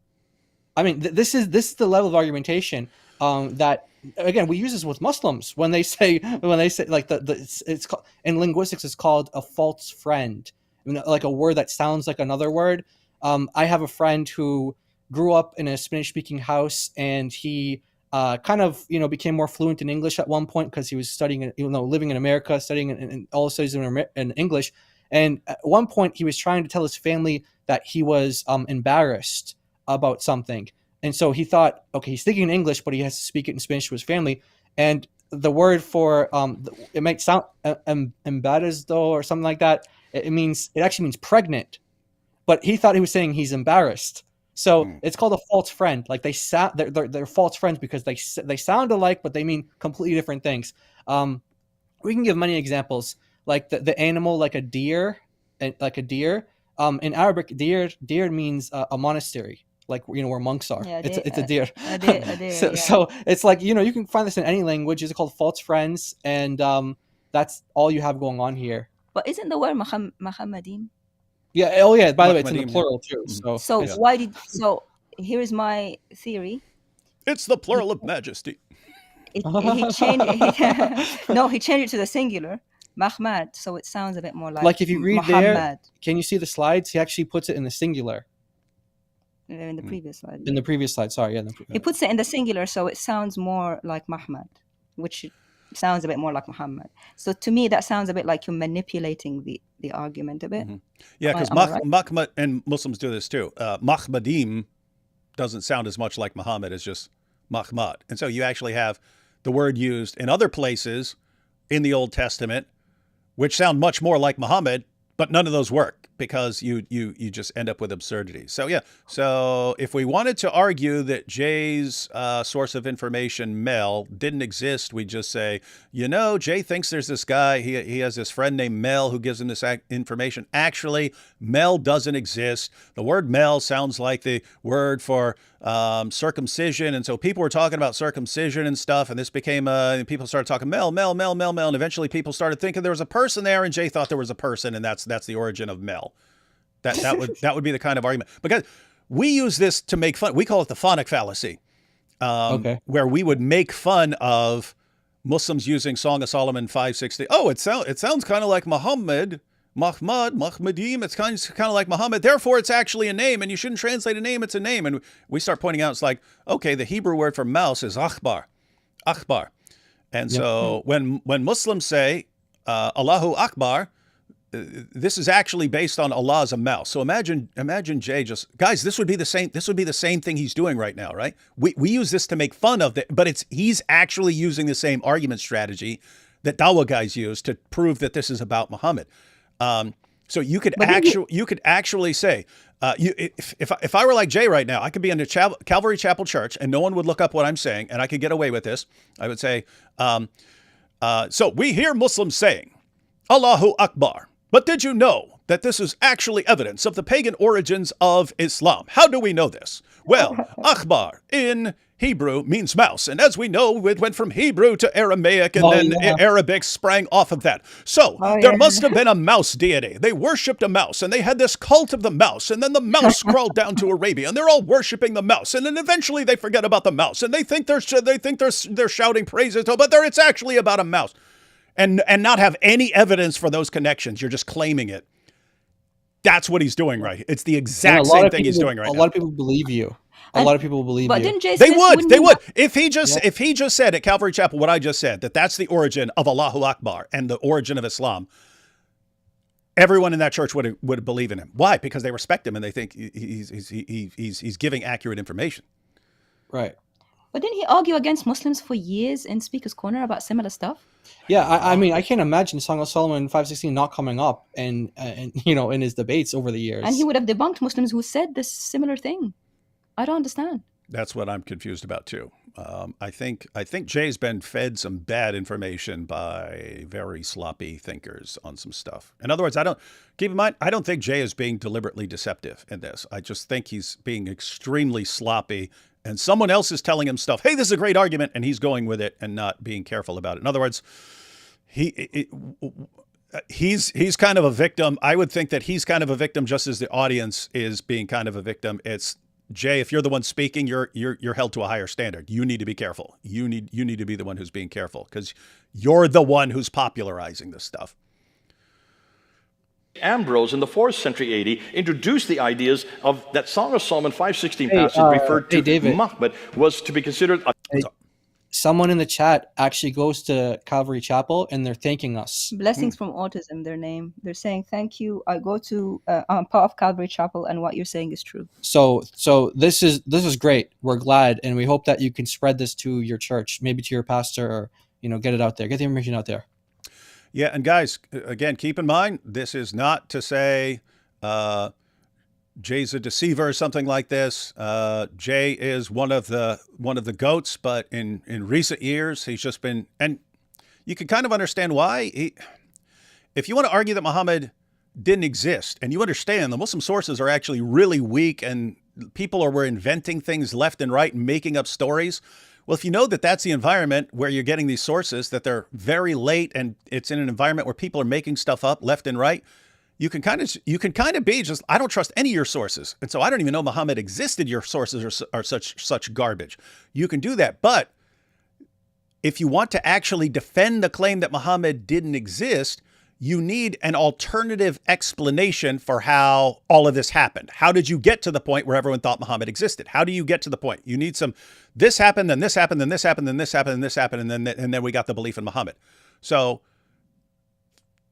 I mean, this is the level of argumentation that again we use this with Muslims when they say like it's called, in linguistics it's called a false friend, like a word that sounds like another word. I have a friend who grew up in a Spanish-speaking house, and he kind of became more fluent in English at one point because he was studying, living in America, studying in all the studies in English. And at one point, he was trying to tell his family that he was embarrassed about something, and so he thought, okay, he's speaking in English, but he has to speak it in Spanish to his family. And the word for it might sound embarazado or something like that. It actually means pregnant, but he thought he was saying he's embarrassed. So it's called a false friend. Like they're false friends because they sound alike, but they mean completely different things. We can give many examples, like the animal, like a deer. In Arabic, deer means a monastery, like where monks are. Yeah, it's a deer. A deer, So it's like you can find this in any language. It's called false friends, and that's all you have going on here. But isn't the word Muhammadin? Yeah. Oh, yeah. By the way, it's in the plural too. So here is my theory. It's the plural of majesty. He changed no, he changed it to the singular, Mahmad, so it sounds a bit more Like if you read there, Muhammad can you see the slides? He actually puts it in the singular. in the previous slide. In the previous slide, sorry. Yeah, He puts it in the singular, so it sounds more like Mahmad, which sounds a bit more like Muhammad. So to me, that sounds a bit like you're manipulating the argument a bit. Yeah, because Am I right? Mahmud, and Muslims do this too. Mahmadim doesn't sound as much like Muhammad as just Mahmud. And so you actually have the word used in other places in the Old Testament, which sound much more like Muhammad, but none of those work because you just end up with absurdity. So yeah, so if we wanted to argue that Jay's source of information, Mel, didn't exist, we'd just say, you know, Jay thinks there's this guy, he has this friend named Mel who gives him this information. Actually, Mel doesn't exist. The word Mel sounds like the word for circumcision, and so people were talking about circumcision and stuff, and this became people started talking Mel, and eventually people started thinking there was a person there, and Jay thought there was a person, and that's the origin of Mel. That would be the kind of argument, because we use this to make fun. We call it the phonic fallacy, where we would make fun of Muslims using Song of Solomon 5:16. Oh, it sounds kind of like Muhammad. Mahmadim, it's kind of like Muhammad. Therefore, it's actually a name, and you shouldn't translate a name. It's a name. And we start pointing out, it's like, okay, the Hebrew word for mouse is akhbar. And so when Muslims say Allahu Akbar, this is actually based on Allah as a mouse. So imagine Jay just, guys, this would be the same thing he's doing right now, right? We use this to make fun of it, but he's actually using the same argument strategy that Dawah guys use to prove that this is about Muhammad. So you could actually say, if I were like Jay right now, I could be in a Calvary Chapel church and no one would look up what I'm saying, and I could get away with this. I would say, so we hear Muslims saying, Allahu Akbar. But did you know that this is actually evidence of the pagan origins of Islam? How do we know this? Well, Akbar in Hebrew means mouse. And as we know, it went from Hebrew to Aramaic, and Arabic sprang off of that. So there must have been a mouse deity. They worshipped a mouse, and they had this cult of the mouse. And then the mouse crawled down to Arabia, and they're all worshiping the mouse. And then eventually they forget about the mouse, and they think they're shouting praises to, but it's actually about a mouse. And not have any evidence for those connections. You're just claiming it. That's what he's doing right. It's the exact same thing he's doing right now. A lot of people believe you. A lot of people believe you. Didn't Jay they would. If he just said at Calvary Chapel what I just said, that's the origin of Allahu Akbar and the origin of Islam, everyone in that church would believe in him. Why? Because they respect him and they think he's giving accurate information. Right. But didn't he argue against Muslims for years in Speaker's Corner about similar stuff? Yeah, I mean, I can't imagine Song of Solomon 5:16 not coming up and in his debates over the years. And he would have debunked Muslims who said this similar thing. I don't understand. That's what I'm confused about too. I think Jay's been fed some bad information by very sloppy thinkers on some stuff. In other words, keep in mind, I don't think Jay is being deliberately deceptive in this. I just think he's being extremely sloppy. And someone else is telling him stuff. Hey, this is a great argument, and he's going with it and not being careful about it. In other words, he's kind of a victim. I would think that he's kind of a victim, just as the audience is being kind of a victim. It's Jay. If you're the one speaking, you're held to a higher standard. You need to be careful. You need to be the one who's being careful because you're the one who's popularizing this stuff. Ambrose in the 4th century AD introduced the ideas of that Song of Solomon 5:16 passage referred to David. Mahmud was to be considered Someone in the chat actually goes to Calvary Chapel and they're thanking us. Blessings from Autism, their name. They're saying, thank you. I go to, I'm part of Calvary Chapel, and what you're saying is true. So this is great. We're glad, and we hope that you can spread this to your church, maybe to your pastor, or get it out there. Get the information out there. Yeah, and guys, again, keep in mind, this is not to say Jay's a deceiver or something like this. Jay is one of the goats, but in recent years, he's just been, and you can kind of understand why. If you want to argue that Muhammad didn't exist, and you understand the Muslim sources are actually really weak, and people were inventing things left and right and making up stories. Well, if you know that that's the environment where you're getting these sources, that they're very late and it's in an environment where people are making stuff up left and right, you can kind of be just, I don't trust any of your sources. And so I don't even know Muhammad existed. Your sources are such garbage. You can do that. But if you want to actually defend the claim that Muhammad didn't exist, you need an alternative explanation for how all of this happened. How did you get to the point where everyone thought Muhammad existed? How do you get to the point? You need some, this happened, then this happened, then this happened, then this happened, then this happened, and then we got the belief in Muhammad. So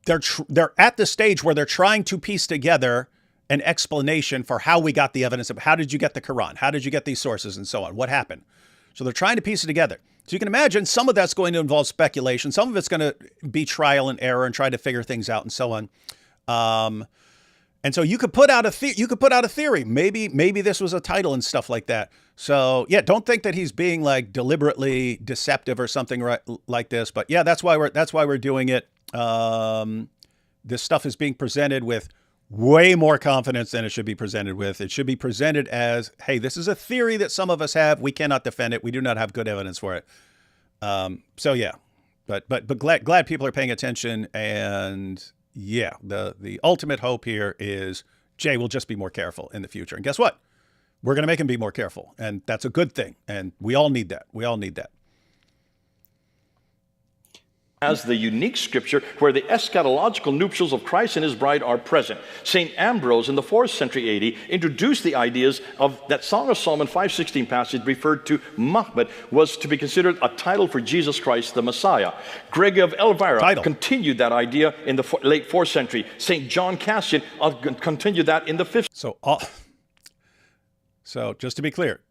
they're at the stage where they're trying to piece together an explanation for how we got the evidence of how did you get the Quran? How did you get these sources and so on? What happened? So they're trying to piece it together. So you can imagine some of that's going to involve speculation. Some of it's going to be trial and error and try to figure things out and so on. And so you could put out a theory. Maybe this was a title and stuff like that. So yeah, don't think that he's being like deliberately deceptive or something like this. But yeah, that's why we're doing it. This stuff is being presented with way more confidence than it should be presented with. It should be presented as, hey, this is a theory that some of us have. We cannot defend it. We do not have good evidence for it. So yeah, but glad people are paying attention. And yeah, the ultimate hope here is Jay will just be more careful in the future. And guess what? We're going to make him be more careful. And that's a good thing. And we all need that. We all need that. As the unique scripture where the eschatological nuptials of Christ and his bride are present. St. Ambrose in the 4th century AD introduced the ideas of that Song of Solomon 5:16 passage referred to Mahmud was to be considered a title for Jesus Christ the Messiah. Gregory of Elvira continued that idea in the late 4th century. St. John Cassian continued that in the 5th. So just to be clear,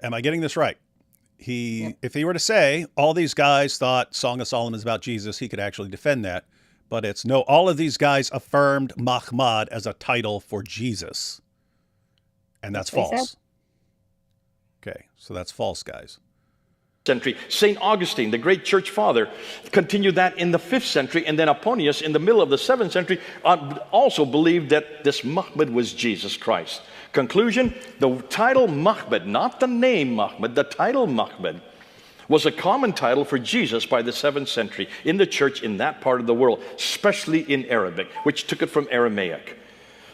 am I getting this right? If he were to say all these guys thought Song of Solomon is about Jesus, he could actually defend that. But it's no, all of these guys affirmed Mahmud as a title for Jesus. And that's false. Okay, so that's false, guys. Century. St. Augustine, the great church father, continued that in the 5th century, and then Apollonius in the middle of the 7th century also believed that this Mahmud was Jesus Christ. Conclusion, the title Mahmud, not the name Mahmud, the title Mahmud, was a common title for Jesus by the 7th century in the church in that part of the world, especially in Arabic, which took it from Aramaic.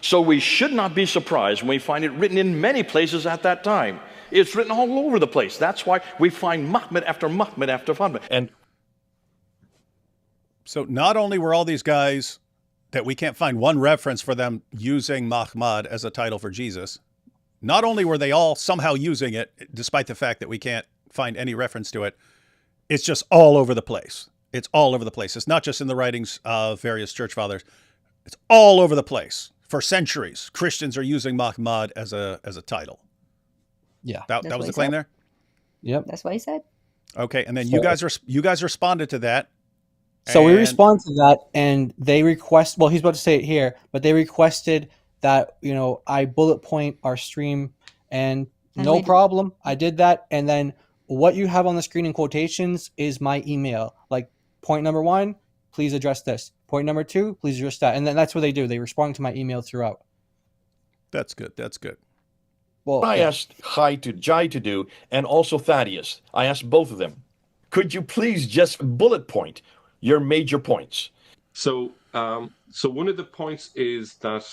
So we should not be surprised when we find it written in many places at that time. It's written all over the place. That's why we find Mahmud after Mahmud after Mahmud. And so not only were all these guys that we can't find one reference for them using Mahmud as a title for Jesus, not only were they all somehow using it, despite the fact that we can't find any reference to it, it's just all over the place. It's all over the place. It's not just in the writings of various church fathers. It's all over the place. For centuries, Christians are using Mahmud as a title. Yeah. That was the claim there? Yep. That's what he said. Okay, and then you guys responded to that. So we respond to that, and they request, well, he's about to say it here, but they requested that, I bullet point our stream, and no problem. I did that. And then what you have on the screen in quotations is my email. Like, point number 1, please address this. Point number 2, please address that. And then that's what they do. They respond to my email throughout. That's good. That's good. Well, I asked Jai to do, and also Thaddeus. I asked both of them. Could you please just bullet point your major points? So one of the points is that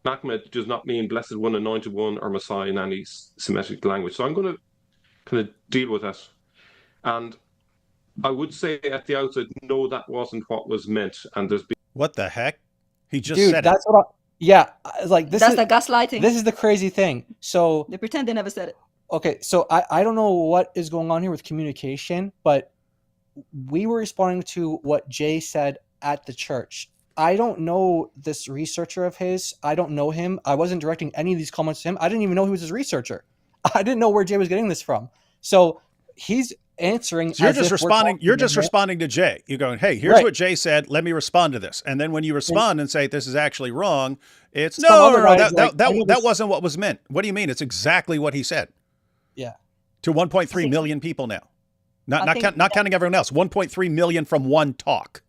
Mahmud does not mean blessed one, anointed one, or Messiah in any Semitic language. So I'm going to kind of deal with that. And I would say at the outset, no, that wasn't what was meant. And there's been... What the heck? He just said that's it. What yeah, like this. That's the gaslighting. This is the crazy thing. So they pretend they never said it. Okay, so I don't know what is going on here with communication, but we were responding to what Jay said at the church. I don't know this researcher of his. I don't know him. I wasn't directing any of these comments to him. I didn't even know he was his researcher. I didn't know where Jay was getting this from. So he's answering. So you're just responding. You're just responding to Jay. You're going, hey, here's what Jay said. Let me respond to this. And then when you respond and say this is actually wrong, it's no, that wasn't what was meant. What do you mean? It's exactly what he said. Yeah. To 1.3 million people now. Not counting everyone else. 1.3 million from one talk.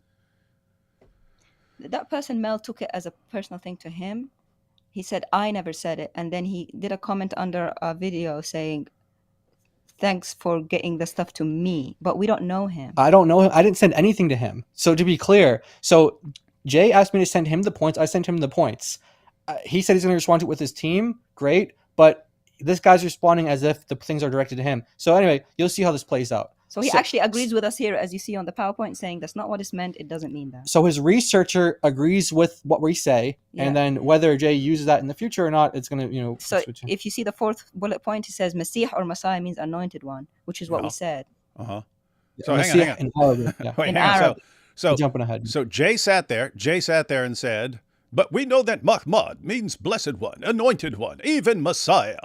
That person, Mel, took it as a personal thing to him. He said, I never said it. And then he did a comment under a video saying, thanks for getting the stuff to me. But we don't know him. I don't know him. I didn't send anything to him. So to be clear, so Jay asked me to send him the points. I sent him the points. He said he's going to respond to it with his team. Great. But this guy's responding as if the things are directed to him. So anyway, you'll see how this plays out. So he actually agrees with us here, as you see on the PowerPoint, saying that's not what it's meant. It doesn't mean that. So his researcher agrees with what we say, Yeah. and then whether Jay uses that in the future or not, it's going to, So if you see the fourth bullet point, it says Messiah or Messiah means anointed one, which is what we said. Uh-huh. So Messiah hang on. in Arabic, yeah. Wait, In hang on. Arabic. So jumping ahead. So Jay sat there and said, but we know that Mahmud means blessed one, anointed one, even Messiah.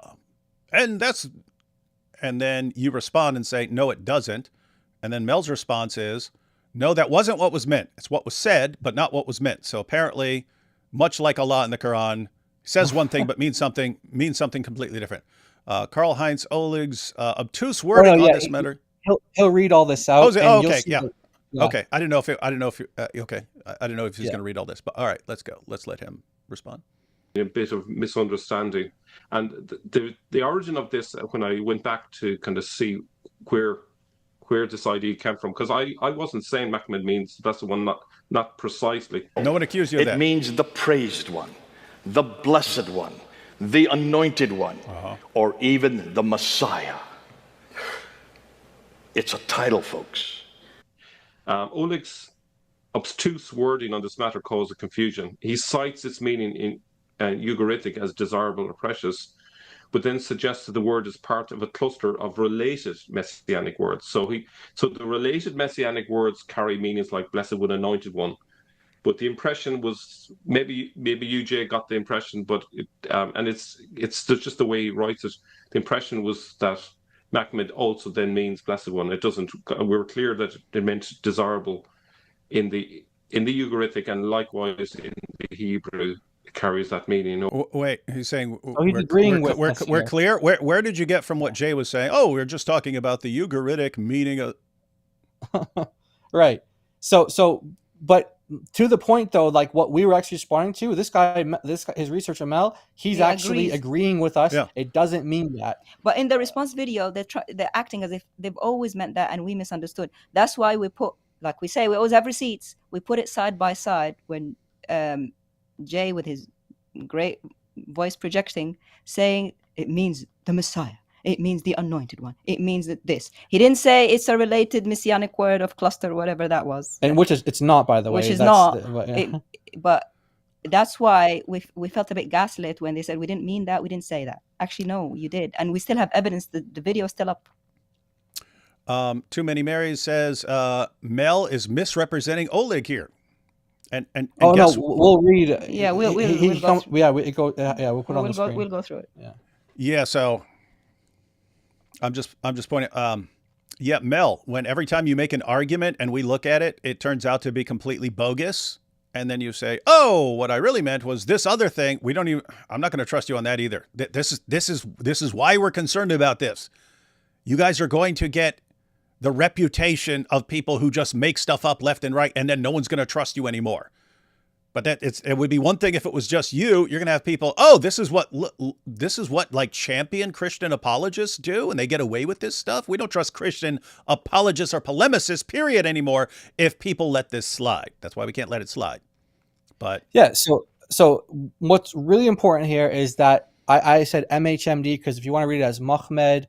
And then you respond and say, no, it doesn't. And then Mel's response is, no, that wasn't what was meant. It's what was said, but not what was meant. So apparently, much like Allah in the Quran, says one thing but means something completely different. Karl-Heinz Ohlig's obtuse wording on this matter. He'll read all this out. Okay, yeah. Okay, I didn't know if I didn't know if he's going to read all this, but all right, let's go. Let's let him respond. A bit of misunderstanding, and the origin of this, when I went back to kind of see where this idea came from, because I wasn't saying Mahmud means that's the one, not precisely. No one accused you of that. It means the praised one, the blessed one, the anointed one, or even the Messiah. It's a title, folks. Ohlig's obtuse wording on this matter causes confusion. He cites its meaning in Ugaritic as desirable or precious, but then suggests that the word is part of a cluster of related messianic words. So the related messianic words carry meanings like blessed one, anointed one. But the impression was, maybe UJ got the impression, but it's just the way he writes it. The impression was that Mahmud also then means blessed one. It doesn't. We were clear that it meant desirable in the Ugaritic, and likewise in the Hebrew. Carries that meaning. Wait, he's saying he's agreeing with we're clear. Where did you get from what Jay was saying? Oh, we're just talking about the Ugaritic meaning of. Right. So, but to the point though, like what we were actually responding to, this guy, his researcher Mel, he's actually agreeing with us. Yeah. It doesn't mean that. But in the response video, they're acting as if they've always meant that, and we misunderstood. That's why we put, like we say, we always have receipts. We put it side by side when. Jay, with his great voice projecting, saying it means the Messiah, it means the anointed one, it means that this. He didn't say it's a related messianic word of cluster, whatever that was. And it's not, by the way. Which is not. But that's why we felt a bit gaslit when they said we didn't mean that, we didn't say that. Actually, no, you did. And we still have evidence. The video is still up. Too Many Marys says Mel is misrepresenting Ohlig here. And no, we'll read. Yeah, we'll put it on the screen. We'll go through it. Yeah. So I'm just pointing. Mel. When every time you make an argument and we look at it, it turns out to be completely bogus, and then you say, "Oh, what I really meant was this other thing." We don't even. I'm not going to trust you on that either. This is why we're concerned about this. You guys are going to get the reputation of people who just make stuff up left and right, and then no one's going to trust you anymore. But it would be one thing if it was just you. You're going to have people, oh, this is what like champion Christian apologists do, and they get away with this stuff. We don't trust Christian apologists or polemicists, period, anymore, if people let this slide. That's why we can't let it slide. But yeah, so what's really important here is that I said MHMD because if you want to read it as Mahmud,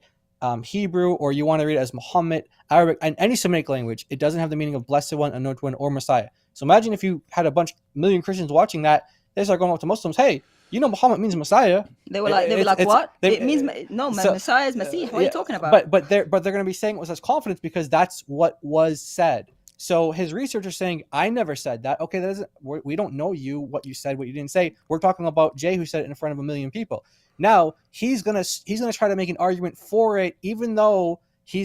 Hebrew, or you want to read it as Muhammad, Arabic, and any Semitic language, it doesn't have the meaning of blessed one, anointed one, or Messiah. So imagine if you had a million Christians watching that, they start going up to Muslims, hey, you know Muhammad means Messiah. They were like, what? It means Messiah is Messiah. What are you talking about? But they're going to be saying it with such confidence because that's what was said. So his researcher is saying, I never said that. Okay, we don't know what you said, what you didn't say. We're talking about Jay who said it in front of a million people. Now he's gonna try to make an argument for it, even though he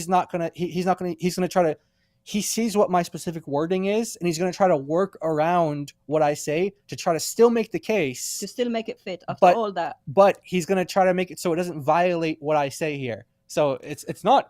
sees what my specific wording is, and he's gonna try to work around what I say to try to still make the case, to still make it fit after all that. But he's gonna try to make it so it doesn't violate what I say here. So it's not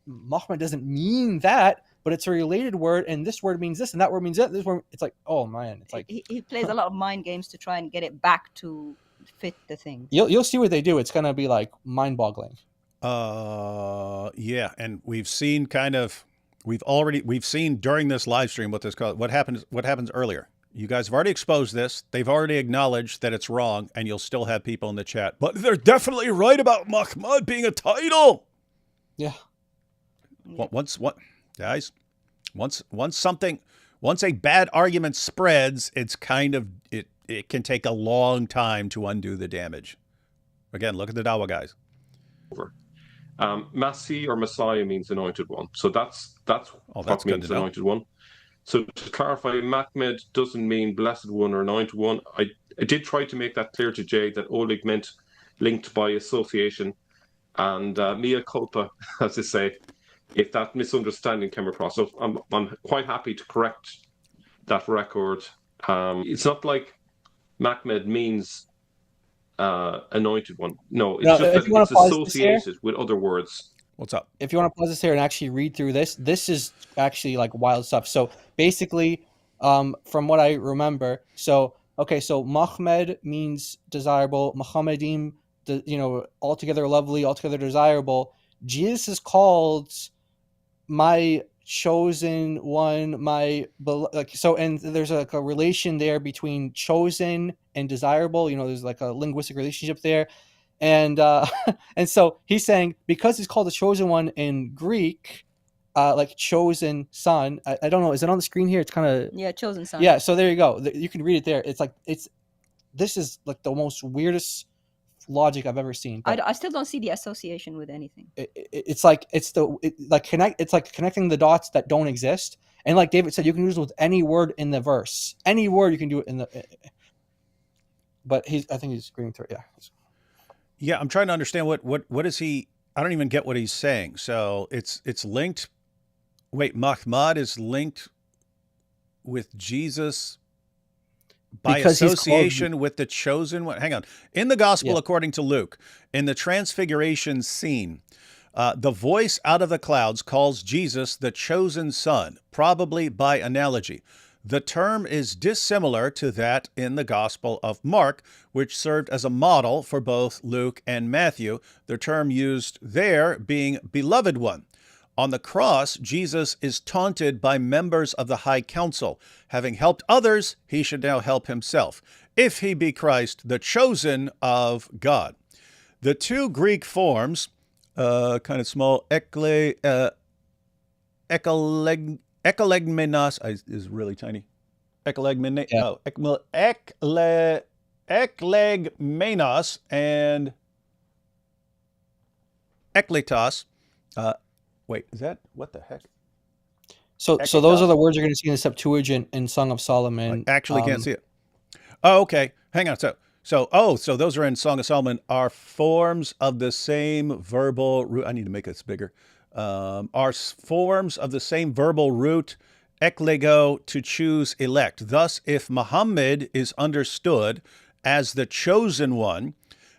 Mahmud doesn't mean that, but it's a related word, and this word means this, and that word means that. This word, it's like, oh man, it's like he plays a lot of mind games to try and get it back to fit the thing. You'll see what they do. It's gonna be like mind-boggling. Yeah, and we've seen during this live stream what happens earlier. You guys have already exposed this. They've already acknowledged that it's wrong, and you'll still have people in the chat, but they're definitely right about Mahmud being a title. Yeah. Yeah. Guys, once a bad argument spreads, it's kind of it can take a long time to undo the damage. Again, look at the Dawa guys. Masih or Messiah means anointed one. So that's That's what good means to know. anointed one. So to clarify, Mahmud doesn't mean blessed one or anointed one. I did try to make that clear to Jay that Oleg meant linked by association, and mea culpa, as they say, if that misunderstanding came across. So I'm quite happy to correct that record. It's not like Mahmud means anointed one. No, it's Now, just if that you wanna it's pause this here- associated with other words. What's up? If you want to pause this here and actually read through this is actually like wild stuff. So basically, from what I remember, so Mahmed means desirable. Muhammadim, altogether lovely, altogether desirable. Jesus is called my chosen one, and there's like a relation there between chosen and desirable. There's like a linguistic relationship there. And and so he's saying because he's called the chosen one in Greek, like chosen son. I don't know. Is it on the screen here? It's kind of Yeah, chosen son. yeah. So there you go. You can read it there. It's like this is like the most weirdest logic I've ever seen. I still don't see the association with anything. It's like connecting the dots that don't exist. And like David said, you can use it with any word in the verse. Any word you can do it in the. But I think he's reading through it. Yeah. Yeah, I'm trying to understand what is he? I don't even get what he's saying. So it's linked. Wait, Mahmud is linked with Jesus by Because he's association with the chosen one. Hang on. In the gospel, according to Luke, in the transfiguration scene, the voice out of the clouds calls Jesus the chosen son, probably by analogy. The term is dissimilar to that in the Gospel of Mark, which served as a model for both Luke and Matthew, the term used there being beloved one. On the cross, Jesus is taunted by members of the high council. Having helped others, he should now help himself, if he be Christ, the chosen of God. The two Greek forms, kind of small, ekalegmenos is really tiny. Eklegmenos and ekletos. Wait, is that what the heck? So those are the words you're going to see in the Septuagint in Song of Solomon. I actually can't see it. Oh, okay. Hang on. So those are in Song of Solomon are forms of the same verbal root. I need to make this bigger. Are forms of the same verbal root, eklego, to choose, elect. Thus, if Muhammad is understood as the chosen one,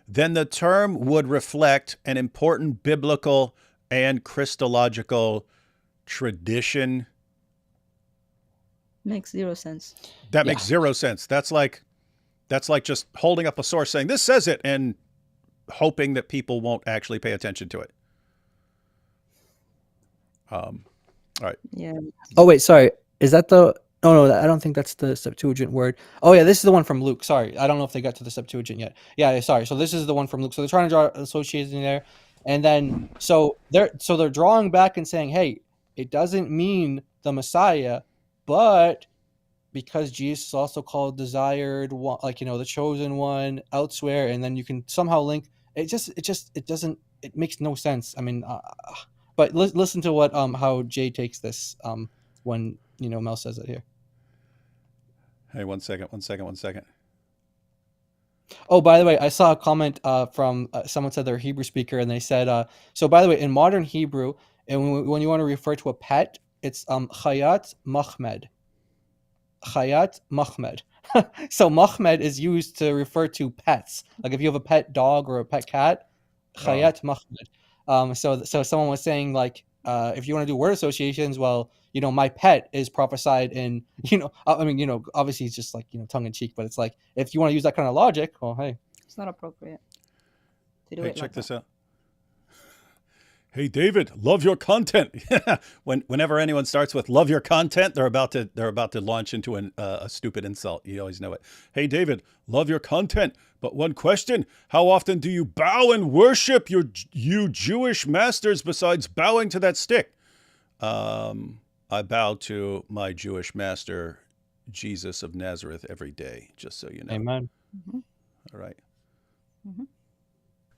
then the term would reflect an important biblical and Christological tradition. Makes zero sense. That makes zero sense. That's like just holding up a source saying this says it and hoping that people won't actually pay attention to it. All right. Yeah. Oh wait, sorry. Is that the? Oh no, I don't think that's the Septuagint word. Oh yeah, this is the one from Luke. Sorry, I don't know if they got to the Septuagint yet. Yeah, sorry. So this is the one from Luke. So they're trying to draw association there, and then so they're drawing back and saying, hey, it doesn't mean the Messiah, but because Jesus is also called desired one, like the chosen one elsewhere, and then you can somehow link. It doesn't. It makes no sense. I mean. But listen to what how Jay takes this when Mel says it here. Hey, one second. Oh, by the way, I saw a comment from someone said they're a Hebrew speaker, and they said, so by the way, in modern Hebrew, and when you want to refer to a pet, it's Chayat Mahmed. Chayat Mahmed. So Mahmed is used to refer to pets. Like if you have a pet dog or a pet cat, Chayat Mahmed. So someone was saying like, if you want to do word associations, well, my pet is prophesied in, obviously it's just like, tongue in cheek, but it's like, if you want to use that kind of logic, well, hey, It's not appropriate to do Hey, it. check like this that. out. Hey, David, love your content. Whenever anyone starts with love your content, they're about to launch into a stupid insult. You always know it. Hey, David, love your content. But one question, how often do you bow and worship you Jewish masters besides bowing to that stick? I bow to my Jewish master, Jesus of Nazareth, every day, just so you know. Amen. Mhm. All right.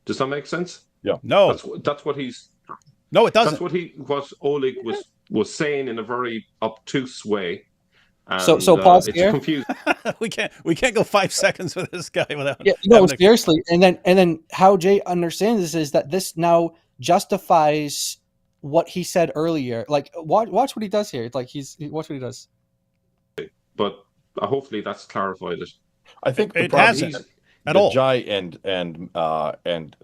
Does that make sense? Yeah. No, That's what he's no, it that's doesn't. what Oleg was saying in a very obtuse way, So and pause it's here. confusing. we can't go 5 seconds with this guy without Yeah, having a. seriously. And then how Jay understands this is that this now justifies what he said earlier. Like watch what he does here. It's like watch what he does. But hopefully that's clarified it. I think the It problem hasn't He's at that all. Jai and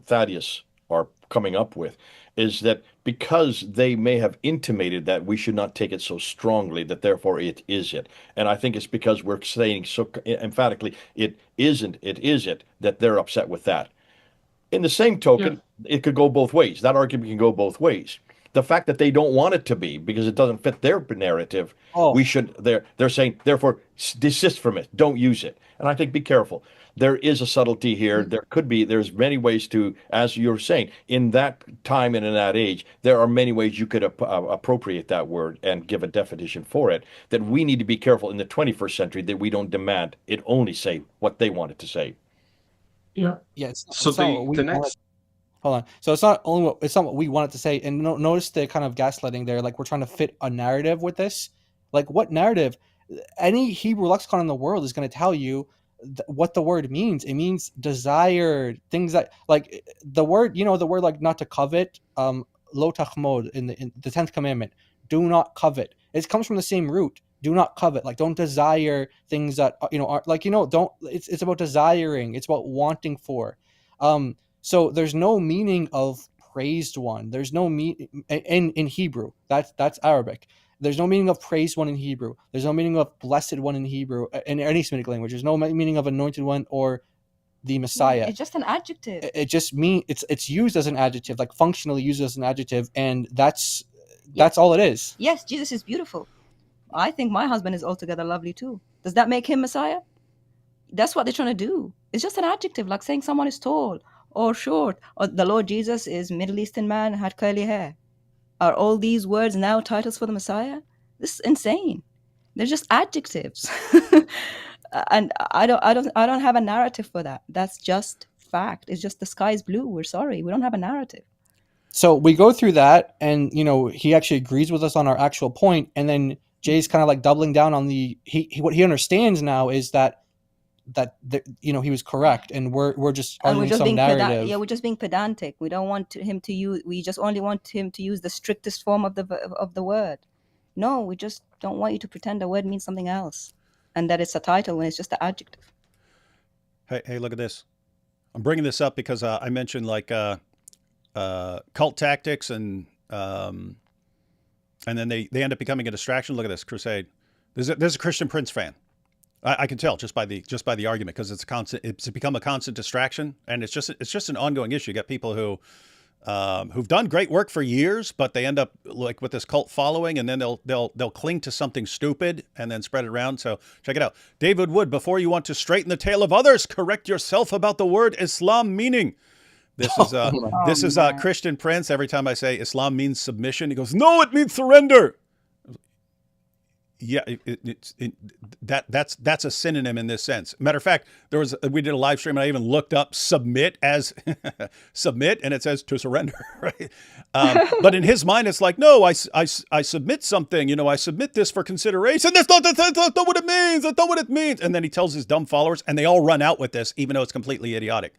Thaddeus are coming up with is that because they may have intimated that we should not take it so strongly, that therefore it is it. And I think it's because we're saying so emphatically it isn't, it is it, that they're upset with that. In the same yeah. token, it could go both ways. That argument can go both ways. The fact that they don't want it to be because it doesn't fit their narrative, Oh, we should. They're saying therefore desist from it. Don't use it. And I think be careful. There is a subtlety here. There's many ways to, as you're saying, in that time and in that age, there are many ways you could appropriate that word and give a definition for it. That we need to be careful in the 21st century that we don't demand it only say what they want it to say. Yeah. yeah. So It's not what we the wanted. next Hold on. So it's not what we wanted to say. And notice the kind of gaslighting there. Like we're trying to fit a narrative with this. Like what narrative? Any Hebrew lexicon in the world is going to tell you what the word means. It means desired things that like the word. The word like not to covet. Lo tachmod in the 10th commandment. Do not covet. It comes from the same root. Do not covet. Like don't desire things that are like don't. It's about desiring. It's about wanting for. So there's no meaning of praised one. There's no meaning in Hebrew. That's Arabic. There's no meaning of praised one in Hebrew. There's no meaning of blessed one in Hebrew in any Semitic language. There's no meaning of anointed one or the Messiah. It's just an adjective. It just means it's used as an adjective, like functionally used as an adjective, and that's all it is. Yes, Jesus is beautiful. I think my husband is altogether lovely too. Does that make him Messiah? That's what they're trying to do. It's just an adjective, like saying someone is tall or short, or the Lord Jesus is Middle Eastern man, had curly hair. Are all these words now titles for the Messiah? This is insane. They're just adjectives. And I don't have a narrative for that. That's just fact. It's just the sky's blue. We're sorry. We don't have a narrative. So we go through that, and he actually agrees with us on our actual point, and then Jay's kind of like doubling down on what he understands now is that he was correct, and we're just arguing some narrative. we're just being pedantic. We don't want him to use. We just only want him to use the strictest form of the word. No, we just don't want you to pretend a word means something else, and that it's a title when it's just an adjective. Hey, look at this. I'm bringing this up because I mentioned like cult tactics and then they end up becoming a distraction. Look at this crusade. There's a Christian Prince fan. I can tell just by the argument because it's become a constant distraction, and it's just an ongoing issue. You got people who've done great work for years, but they end up like with this cult following, and then they'll cling to something stupid and then spread it around. So check it out. David Wood, before you want to straighten the tale of others, correct yourself about the word Islam meaning. This is Christian Prince. Every time I say Islam means submission, he goes, "No, it means surrender." Yeah, that's a synonym in this sense. Matter of fact, we did a live stream and I even looked up submit as submit, and it says to surrender, right? But in his mind, it's like, no, I submit something. I submit this for consideration. That's not what it means. That's not what it means. And then he tells his dumb followers, and they all run out with this, even though it's completely idiotic.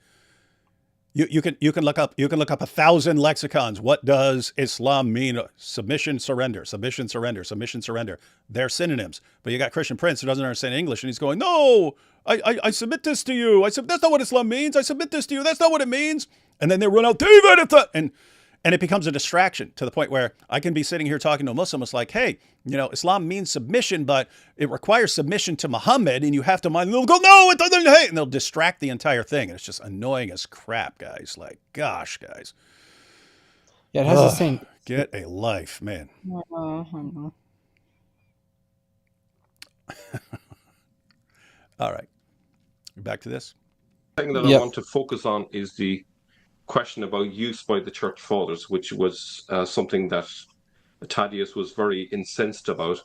You can look up 1,000 lexicons. What does Islam mean? Submission, surrender, submission, surrender, submission, surrender. They're synonyms. But you got Christian Prince who doesn't understand English, and he's going, "No, I submit this to you. That's not what Islam means. I submit this to you. That's not what it means." And then they run out, David, and it becomes a distraction to the point where I can be sitting here talking to a Muslim. It's like, hey, Islam means submission, but it requires submission to Muhammad, and you have to mind. And they'll go, no, it doesn't. Hey, and they'll distract the entire thing. And it's just annoying as crap, guys. Like, gosh, guys. Yeah, it has the same. Get a life, man. All right. Back to this. The thing that I want to focus on is the question about use by the church fathers, which was something that Thaddeus was very incensed about.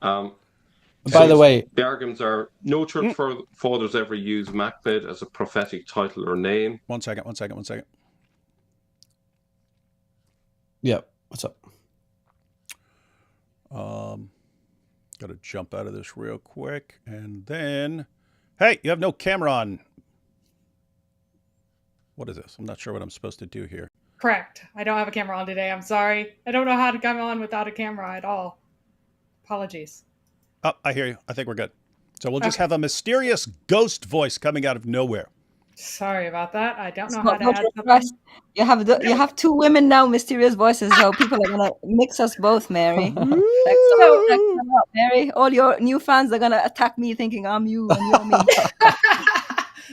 By the way, the arguments are no church fathers ever used Mahmud as a prophetic title or name. One second. yeah, what's up? Got to jump out of this real quick. And then, hey, you have no camera on. What is this? I'm not sure what I'm supposed to do here. Correct. I don't have a camera on today. I'm sorry. I don't know how to come on without a camera at all. Apologies. Oh, I hear you. I think we're good. So we'll just have a mysterious ghost voice coming out of nowhere. Sorry about that. I don't know Not how to much add request. something. You have two women now, mysterious voices. So people are gonna mix us both, Mary. Mary, all your new fans are gonna attack me, thinking I'm you and you're me.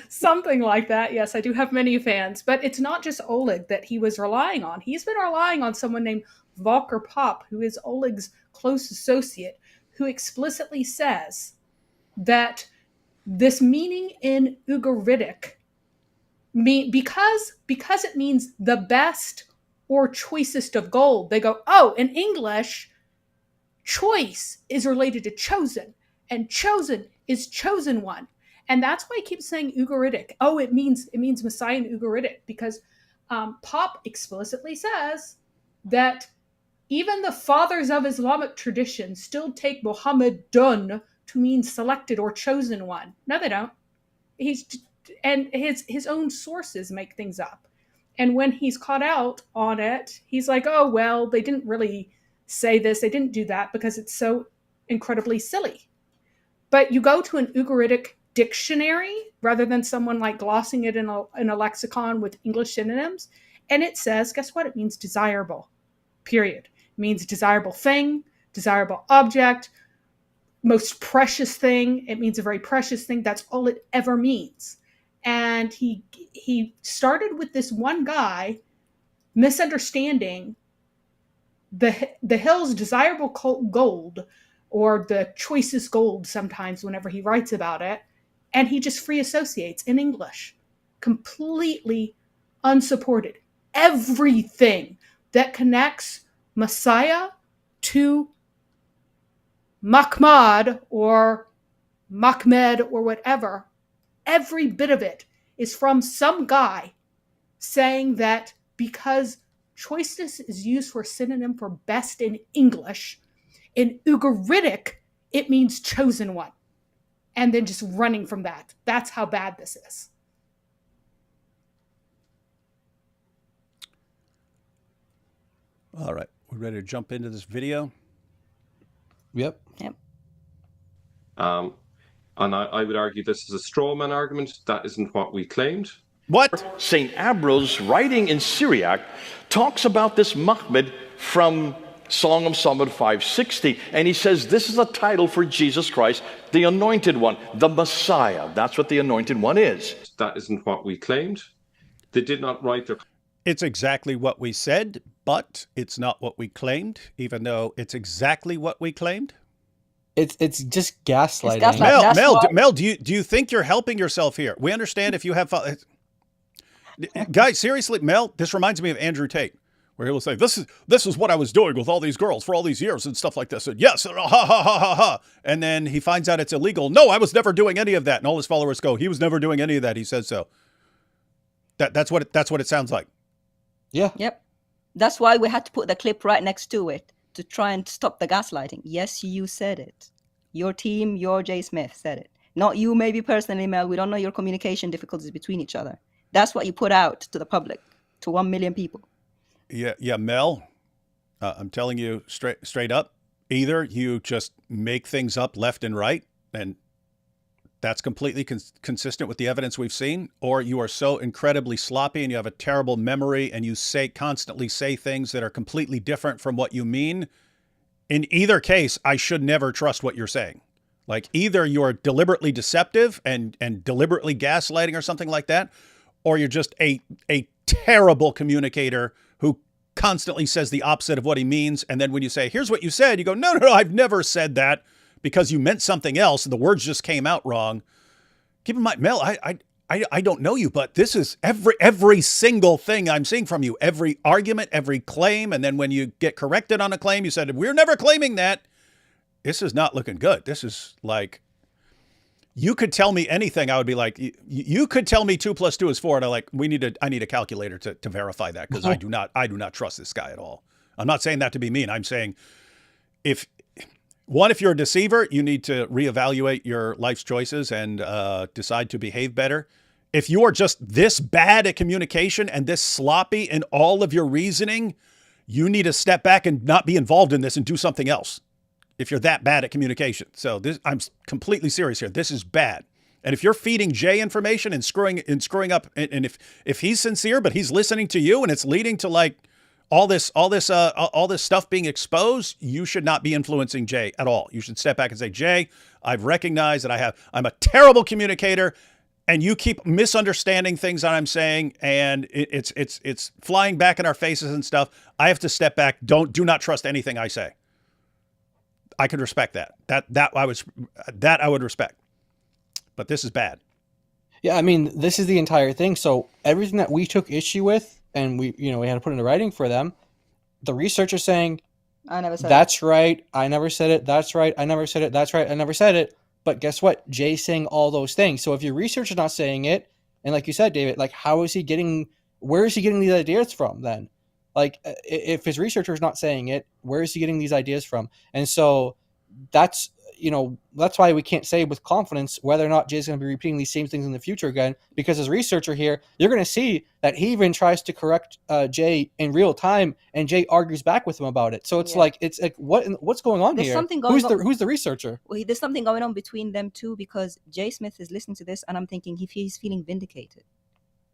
Something like that. Yes, I do have many fans, but it's not just Oleg that he was relying on. He's been relying on someone named Volker Pop, who is Oleg's close associate, who explicitly says that this meaning in Ugaritic, because it means the best or choicest of gold, they go, oh, in English, choice is related to chosen, and chosen is chosen one. And that's why I keep saying Ugaritic. Oh, it means Messiah in Ugaritic, because Pop explicitly says that even the fathers of Islamic tradition still take Muhammadun to mean selected or chosen one. No, they don't. And his own sources make things up. And when he's caught out on it, he's like, oh, well, they didn't really say this. They didn't do that because it's so incredibly silly. But you go to an Ugaritic dictionary rather than someone like glossing it in a lexicon with English synonyms, and it says, guess what? It means desirable, period. It means desirable thing, desirable object, most precious thing. It means a very precious thing. That's all it ever means. And he started with this one guy misunderstanding the hill's desirable gold, or the choicest gold sometimes whenever he writes about it, and he just free associates in English, completely unsupported. Everything that connects Messiah to Mahmud or Mahmed or whatever, every bit of it is from some guy saying that because choicest is used for a synonym for best in English, in Ugaritic, it means chosen one. And then just running from that. That's how bad this is. All right. We ready to jump into this video? Yep. And I would argue this is a Strawman argument. That isn't what we claimed. What? St. Ambrose, writing in Syriac, talks about this Mahmud from Song of Solomon 560, and he says this is a title for Jesus Christ, the Anointed One, the Messiah. That's what the Anointed One is. That isn't what we claimed. They did not write their... It's exactly what we said, but it's not what we claimed, even though it's exactly what we claimed. It's just gaslighting. It's gaslighting. Mel, do you think you're helping yourself here? We understand if you have... Guys, seriously, Mel, this reminds me of Andrew Tate, where he will say, this is what I was doing with all these girls for all these years and stuff like this. And yes, ha, ha, ha, ha, ha. And then he finds out it's illegal. No, I was never doing any of that. And all his followers go, he was never doing any of that. He says so. That's what it sounds like. Yeah. Yep. That's why we had to put the clip right next to it to try and stop the gaslighting. Yes, you said it. Your team, your Jay Smith said it. Not you, maybe personally, Mel. We don't know your communication difficulties between each other. That's what you put out to the public, to 1 million people. Yeah, Mel, I'm telling you straight up, either you just make things up left and right, and that's completely consistent with the evidence we've seen, or you are so incredibly sloppy and you have a terrible memory and you constantly say things that are completely different from what you mean. In either case, I should never trust what you're saying. Like, either you're deliberately deceptive and deliberately gaslighting or something like that, or you're just a terrible communicator who constantly says the opposite of what he means. And then when you say, here's what you said, you go, no, I've never said that, because you meant something else and the words just came out wrong. Keep in mind, Mel, I don't know you, but this is every single thing I'm seeing from you, every argument, every claim. And then when you get corrected on a claim, you said, we're never claiming that. This is not looking good. This is like, you could tell me anything. I would be like, you could tell me 2 + 2 is 4. And I need a calculator to verify that, because I do not trust this guy at all. I'm not saying that to be mean. I'm saying if you're a deceiver, you need to reevaluate your life's choices and decide to behave better. If you are just this bad at communication and this sloppy in all of your reasoning, you need to step back and not be involved in this and do something else. If you're that bad at communication. So I'm completely serious here. This is bad. And if you're feeding Jay information and screwing up, and if he's sincere, but he's listening to you and it's leading to like all this stuff being exposed, you should not be influencing Jay at all. You should step back and say, Jay, I've recognized that I'm a terrible communicator, and you keep misunderstanding things that I'm saying, and it's flying back in our faces and stuff. I have to step back. Do not trust anything I say. I could respect that. That I would respect. But this is bad. Yeah, I mean, this is the entire thing. So everything that we took issue with, and we had to put into writing for them, the researcher saying, I never said that's right, I never said it, that's right, I never said it, that's right, I never said it. But guess what? Jay's saying all those things. So if your researcher's not saying it, and like you said, David, like where is he getting these ideas from then? Like if his researcher is not saying it, where is he getting these ideas from? And so that's why we can't say with confidence whether or not Jay's going to be repeating these same things in the future again, because as a researcher here, you're going to see that he even tries to correct Jay in real time, and Jay argues back with him about it. So it's like what's going on here? Who's the researcher? Well, there's something going on between them two, because Jay Smith is listening to this, and I'm thinking he's feeling vindicated.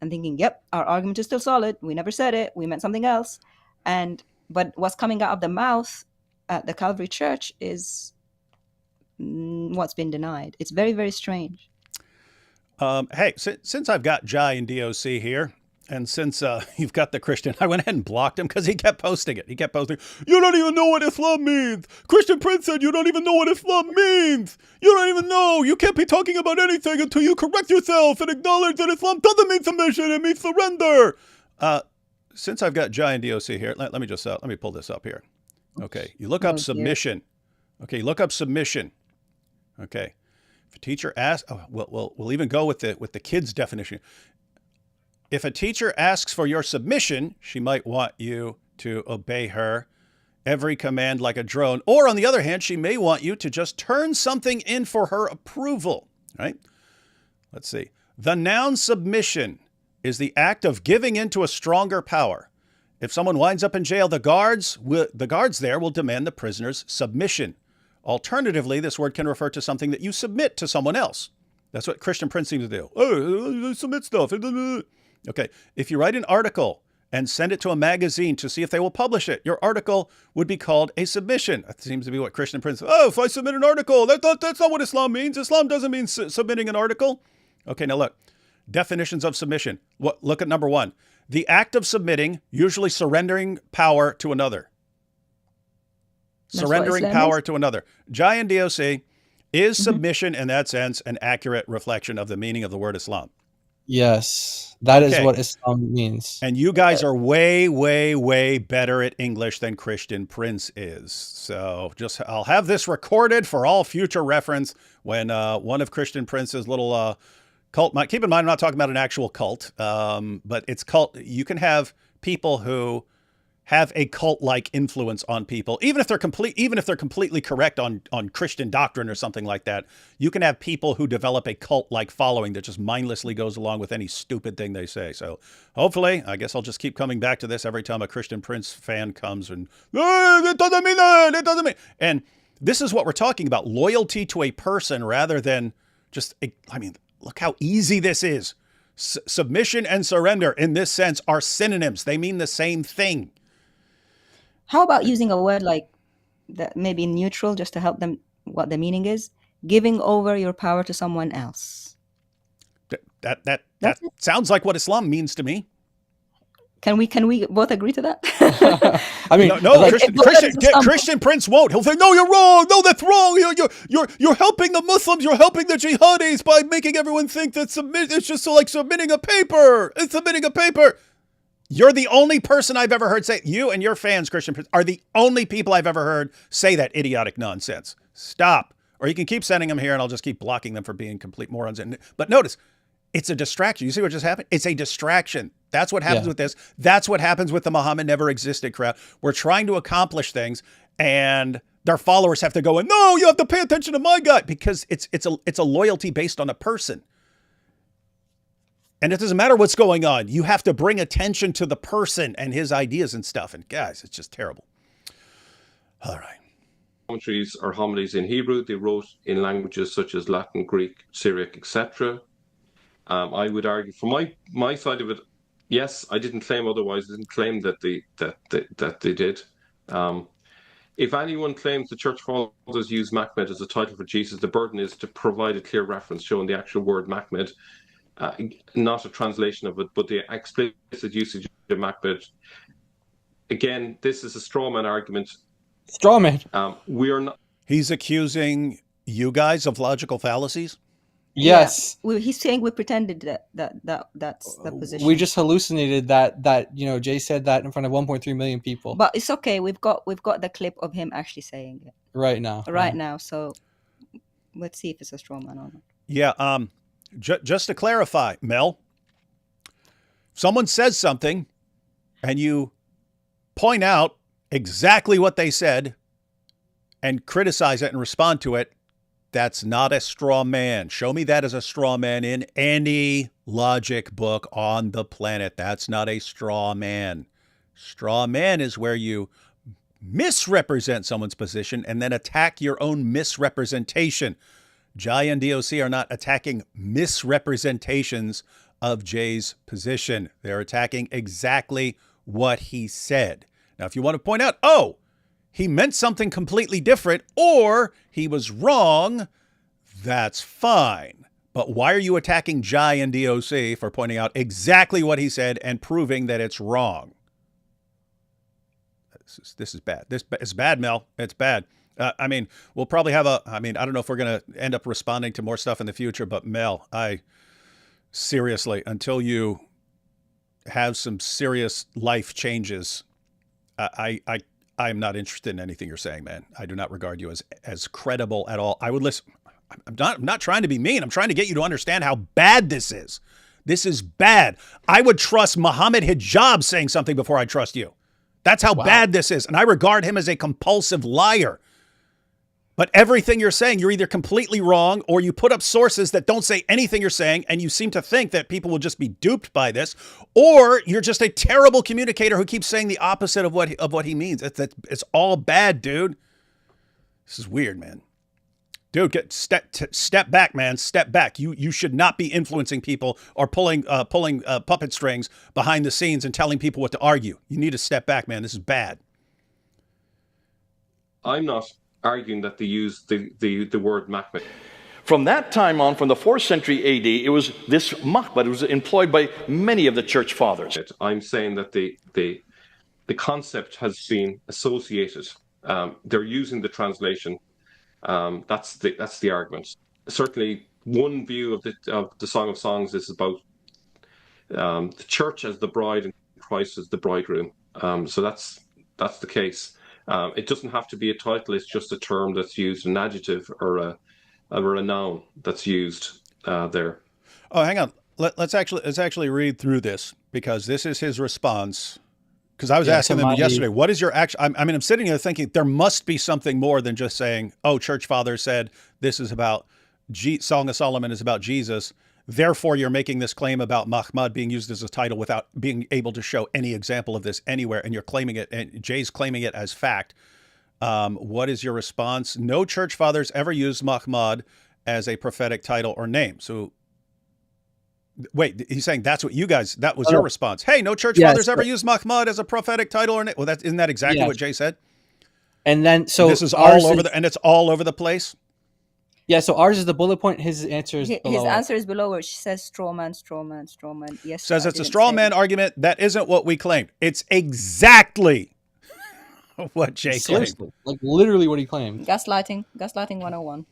I'm thinking, yep, our argument is still solid. We never said it. We meant something else. But what's coming out of the mouth at the Calvary Church is what's been denied. It's very, very strange. Hey, since I've got Jai and DOC here, and since you've got the Christian, I went ahead and blocked him because he kept posting it. He kept posting, you don't even know what Islam means. Christian Prince said you don't even know what Islam means. You don't even know. You can't be talking about anything until you correct yourself and acknowledge that Islam doesn't mean submission, it means surrender. Since I've got Jai and DOC here, let me just let me pull this up here. Okay, you look up submission. Okay, look up submission. Okay, if a teacher asks, we'll even go with the kids' definition. If a teacher asks for your submission, she might want you to obey her every command like a drone. Or on the other hand, she may want you to just turn something in for her approval, right? Let's see. The noun submission is the act of giving in to a stronger power. If someone winds up in jail, the guards there will demand the prisoner's submission. Alternatively, this word can refer to something that you submit to someone else. That's what Christian Prince seems to do. Oh, submit stuff. Okay, if you write an article and send it to a magazine to see if they will publish it, your article would be called a submission. That seems to be what Christian Prince. Oh, if I submit an article, that's not what Islam means. Islam doesn't mean submitting an article. Okay, now look. Definitions of submission. Look at number 1. The act of submitting, usually surrendering power to another. Surrendering power to another. Jai and DOC, is submission in that sense an accurate reflection of the meaning of the word Islam? Yes, that is what Islam means. And you guys are way, way, way better at English than Christian Prince is. So I'll have this recorded for all future reference when one of Christian Prince's little cult. Keep in mind, I'm not talking about an actual cult, but it's cult. You can have people who have a cult-like influence on people, even if they're completely correct on Christian doctrine or something like that. You can have people who develop a cult-like following that just mindlessly goes along with any stupid thing they say. So hopefully, I guess I'll just keep coming back to this every time a Christian Prince fan comes and it doesn't mean that. It doesn't mean. And this is what we're talking about: loyalty to a person rather than just. Look how easy this is. Submission and surrender, in this sense, are synonyms. They mean the same thing. How about using a word like that, maybe neutral, just to help them what the meaning is? Giving over your power to someone else. That sounds like what Islam means to me. Can we both agree to that? I mean, No, like, Christian Prince won't. He'll say, "No, you're wrong. No, that's wrong. You're helping the Muslims. You're helping the jihadis by making everyone think that it's just like submitting a paper. It's submitting a paper." You're the only person I've ever heard say. You and your fans, Christian Prince, are the only people I've ever heard say that idiotic nonsense. Stop. Or you can keep sending them here, and I'll just keep blocking them for being complete morons. But notice, it's a distraction. You see what just happened? It's a distraction. That's what happens with this. That's what happens with the Muhammad never existed crowd. We're trying to accomplish things, and their followers have to go, and no, you have to pay attention to my guy, because it's a loyalty based on a person. And it doesn't matter what's going on. You have to bring attention to the person and his ideas and stuff. And guys, it's just terrible. All right. Commentaries or homilies in Hebrew. They wrote in languages such as Latin, Greek, Syriac, etc. I would argue, from my side of it, yes, I didn't claim otherwise. I didn't claim that they did. If anyone claims the church fathers use Mahmud as a title for Jesus, the burden is to provide a clear reference showing the actual word Mahmud, not a translation of it, but the explicit usage of Mahmud. Again, this is a strawman argument. Strawman. We are not. He's accusing you guys of logical fallacies? Yes. Yeah. He's saying we pretended that's the position. We just hallucinated that Jay said that in front of 1.3 million people. But it's okay. We've got the clip of him actually saying it right now. Now. So let's see if it's a straw man or not. Yeah. Just to clarify, Mel, someone says something and you point out exactly what they said and criticize it and respond to it, that's not a straw man. Show me that as a straw man in any logic book on the planet. That's not a straw man. Straw man is where you misrepresent someone's position and then attack your own misrepresentation. Jai and DOC are not attacking misrepresentations of Jay's position. They're attacking exactly what he said. Now, if you want to point out, oh, he meant something completely different, or he was wrong, that's fine. But why are you attacking Jai and DOC for pointing out exactly what he said and proving that it's wrong? This is bad. This is bad, Mel. It's bad. I mean, we'll probably have I don't know if we're going to end up responding to more stuff in the future, but Mel, seriously, until you have some serious life changes, I'm not interested in anything you're saying, man. I do not regard you as credible at all. I would listen. I'm not trying to be mean. I'm trying to get you to understand how bad this is. This is bad. I would trust Muhammad Hijab saying something before I trust you. That's how bad this is. And I regard him as a compulsive liar. But everything you're saying, you're either completely wrong or you put up sources that don't say anything you're saying, and you seem to think that people will just be duped by this, or you're just a terrible communicator who keeps saying the opposite of what he means. It's all bad, dude. This is weird, man. Dude, step back, man. Step back. You should not be influencing people or pulling puppet strings behind the scenes and telling people what to argue. You need to step back, man. This is bad. I'm not arguing that they used the word Mahmud. From that time on, from the 4th century AD, it was this Mahmud was employed by many of the church fathers. I'm saying that the concept has been associated. They're using the translation. That's the argument. Certainly, one view of the Song of Songs is about the church as the bride and Christ as the bridegroom. So that's the case. It doesn't have to be a title. It's just a term that's used, an adjective or a noun that's used there. Oh, hang on. Let's actually read through this, because this is his response. Because I was asking them yesterday, what is your actual? I'm sitting here thinking there must be something more than just saying, "Oh, church fathers said this is about Song of Solomon is about Jesus. Therefore, you're making this claim about Mahmud being used as a title without being able to show any example of this anywhere, and you're claiming it, and Jay's claiming it as fact." What is your response? No church fathers ever used Mahmud as a prophetic title or name. So, wait, he's saying that was your response. Hey, no church fathers ever used Mahmud as a prophetic title or name. Well, isn't that exactly what Jay said? And then, so this is all over and it's all over the place. Yeah, so ours is the bullet point. His answer is His below it. answer is below, which says strawman, strawman, strawman. Yes, Says I it's a didn't straw say. man argument. That isn't what we claimed. It's exactly what Jay claimed. Seriously, like literally what he claimed. Gaslighting 101.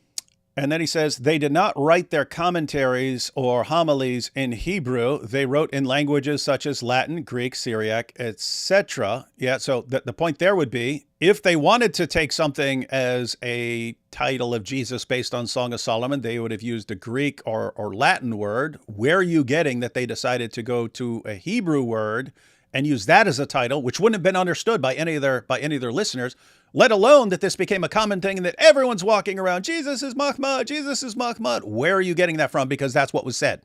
And then he says they did not write their commentaries or homilies in Hebrew. They wrote in languages such as Latin, Greek, Syriac, etc. Yeah, so the point there would be, if they wanted to take something as a title of Jesus based on Song of Solomon, they would have used a Greek or Latin word. Where are you getting that they decided to go to a Hebrew word and use that as a title, which wouldn't have been understood by any of their listeners? Let alone that this became a common thing and that everyone's walking around, Jesus is Mahmud, Jesus is Mahmud. Where are you getting that from? Because that's what was said.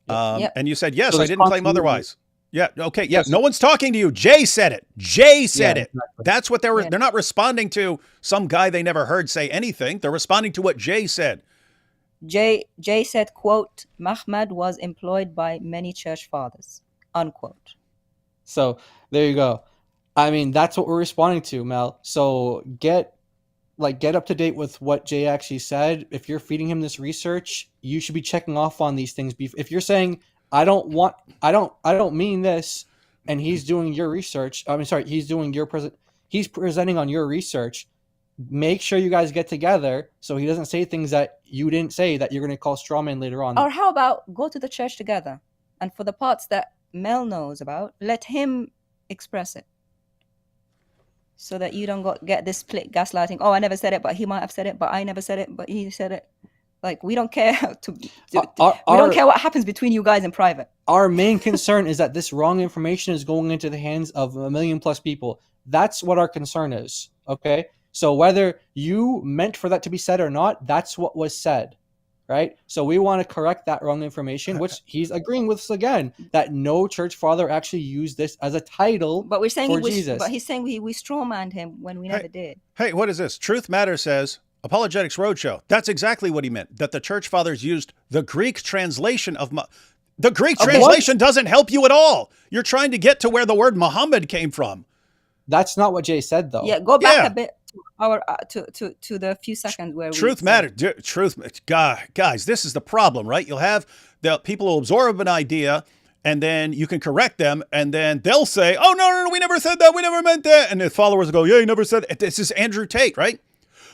Yep. And you said, yes, So I didn't claim continuity. otherwise. Yeah, okay, yeah, Yes. no one's talking to you. Jay said it. Jay said Yeah, it. exactly. That's what Yeah. they're not responding to some guy they never heard say anything. They're responding to what Jay said. Jay said, quote, Mahmud was employed by many church fathers, unquote. So there you go. I mean, that's what we're responding to, Mel. So get up to date with what Jay actually said. If you're feeding him this research, you should be checking off on these things. If you're saying, I don't mean this, and he's doing your research. I mean, sorry, he's doing he's presenting on your research. Make sure you guys get together so he doesn't say things that you didn't say that you're going to call strawman later on. Or how about go to the church together, and for the parts that Mel knows about, let him express it, so that you don't get this split gaslighting. Oh, I never said it, but he might have said it, but I never said it, but he said it. Like, we don't care we don't care what happens between you guys in private. Our main concern is that this wrong information is going into the hands of 1 million plus people. That's what our concern is. Okay. So whether you meant for that to be said or not, that's what was said. Right. So we want to correct that wrong information, which he's agreeing with us again, that no church father actually used this as a title. But we're saying for Jesus. But he's saying we strawmanned him when we never did. Hey, what is this? Truth Matter says, Apologetics Roadshow. That's exactly what he meant, that the church fathers used the Greek translation of the Greek translation doesn't help you at all. You're trying to get to where the word Muhammad came from. That's not what Jay said, though. Yeah, go back a bit to our to the few seconds where Truth Matter. Guys, this is the problem, right? You'll have the people who absorb an idea, and then you can correct them, and then they'll say, oh, no, we never said that. We never meant that. And the followers will go, yeah, you never said it. This is Andrew Tate, right?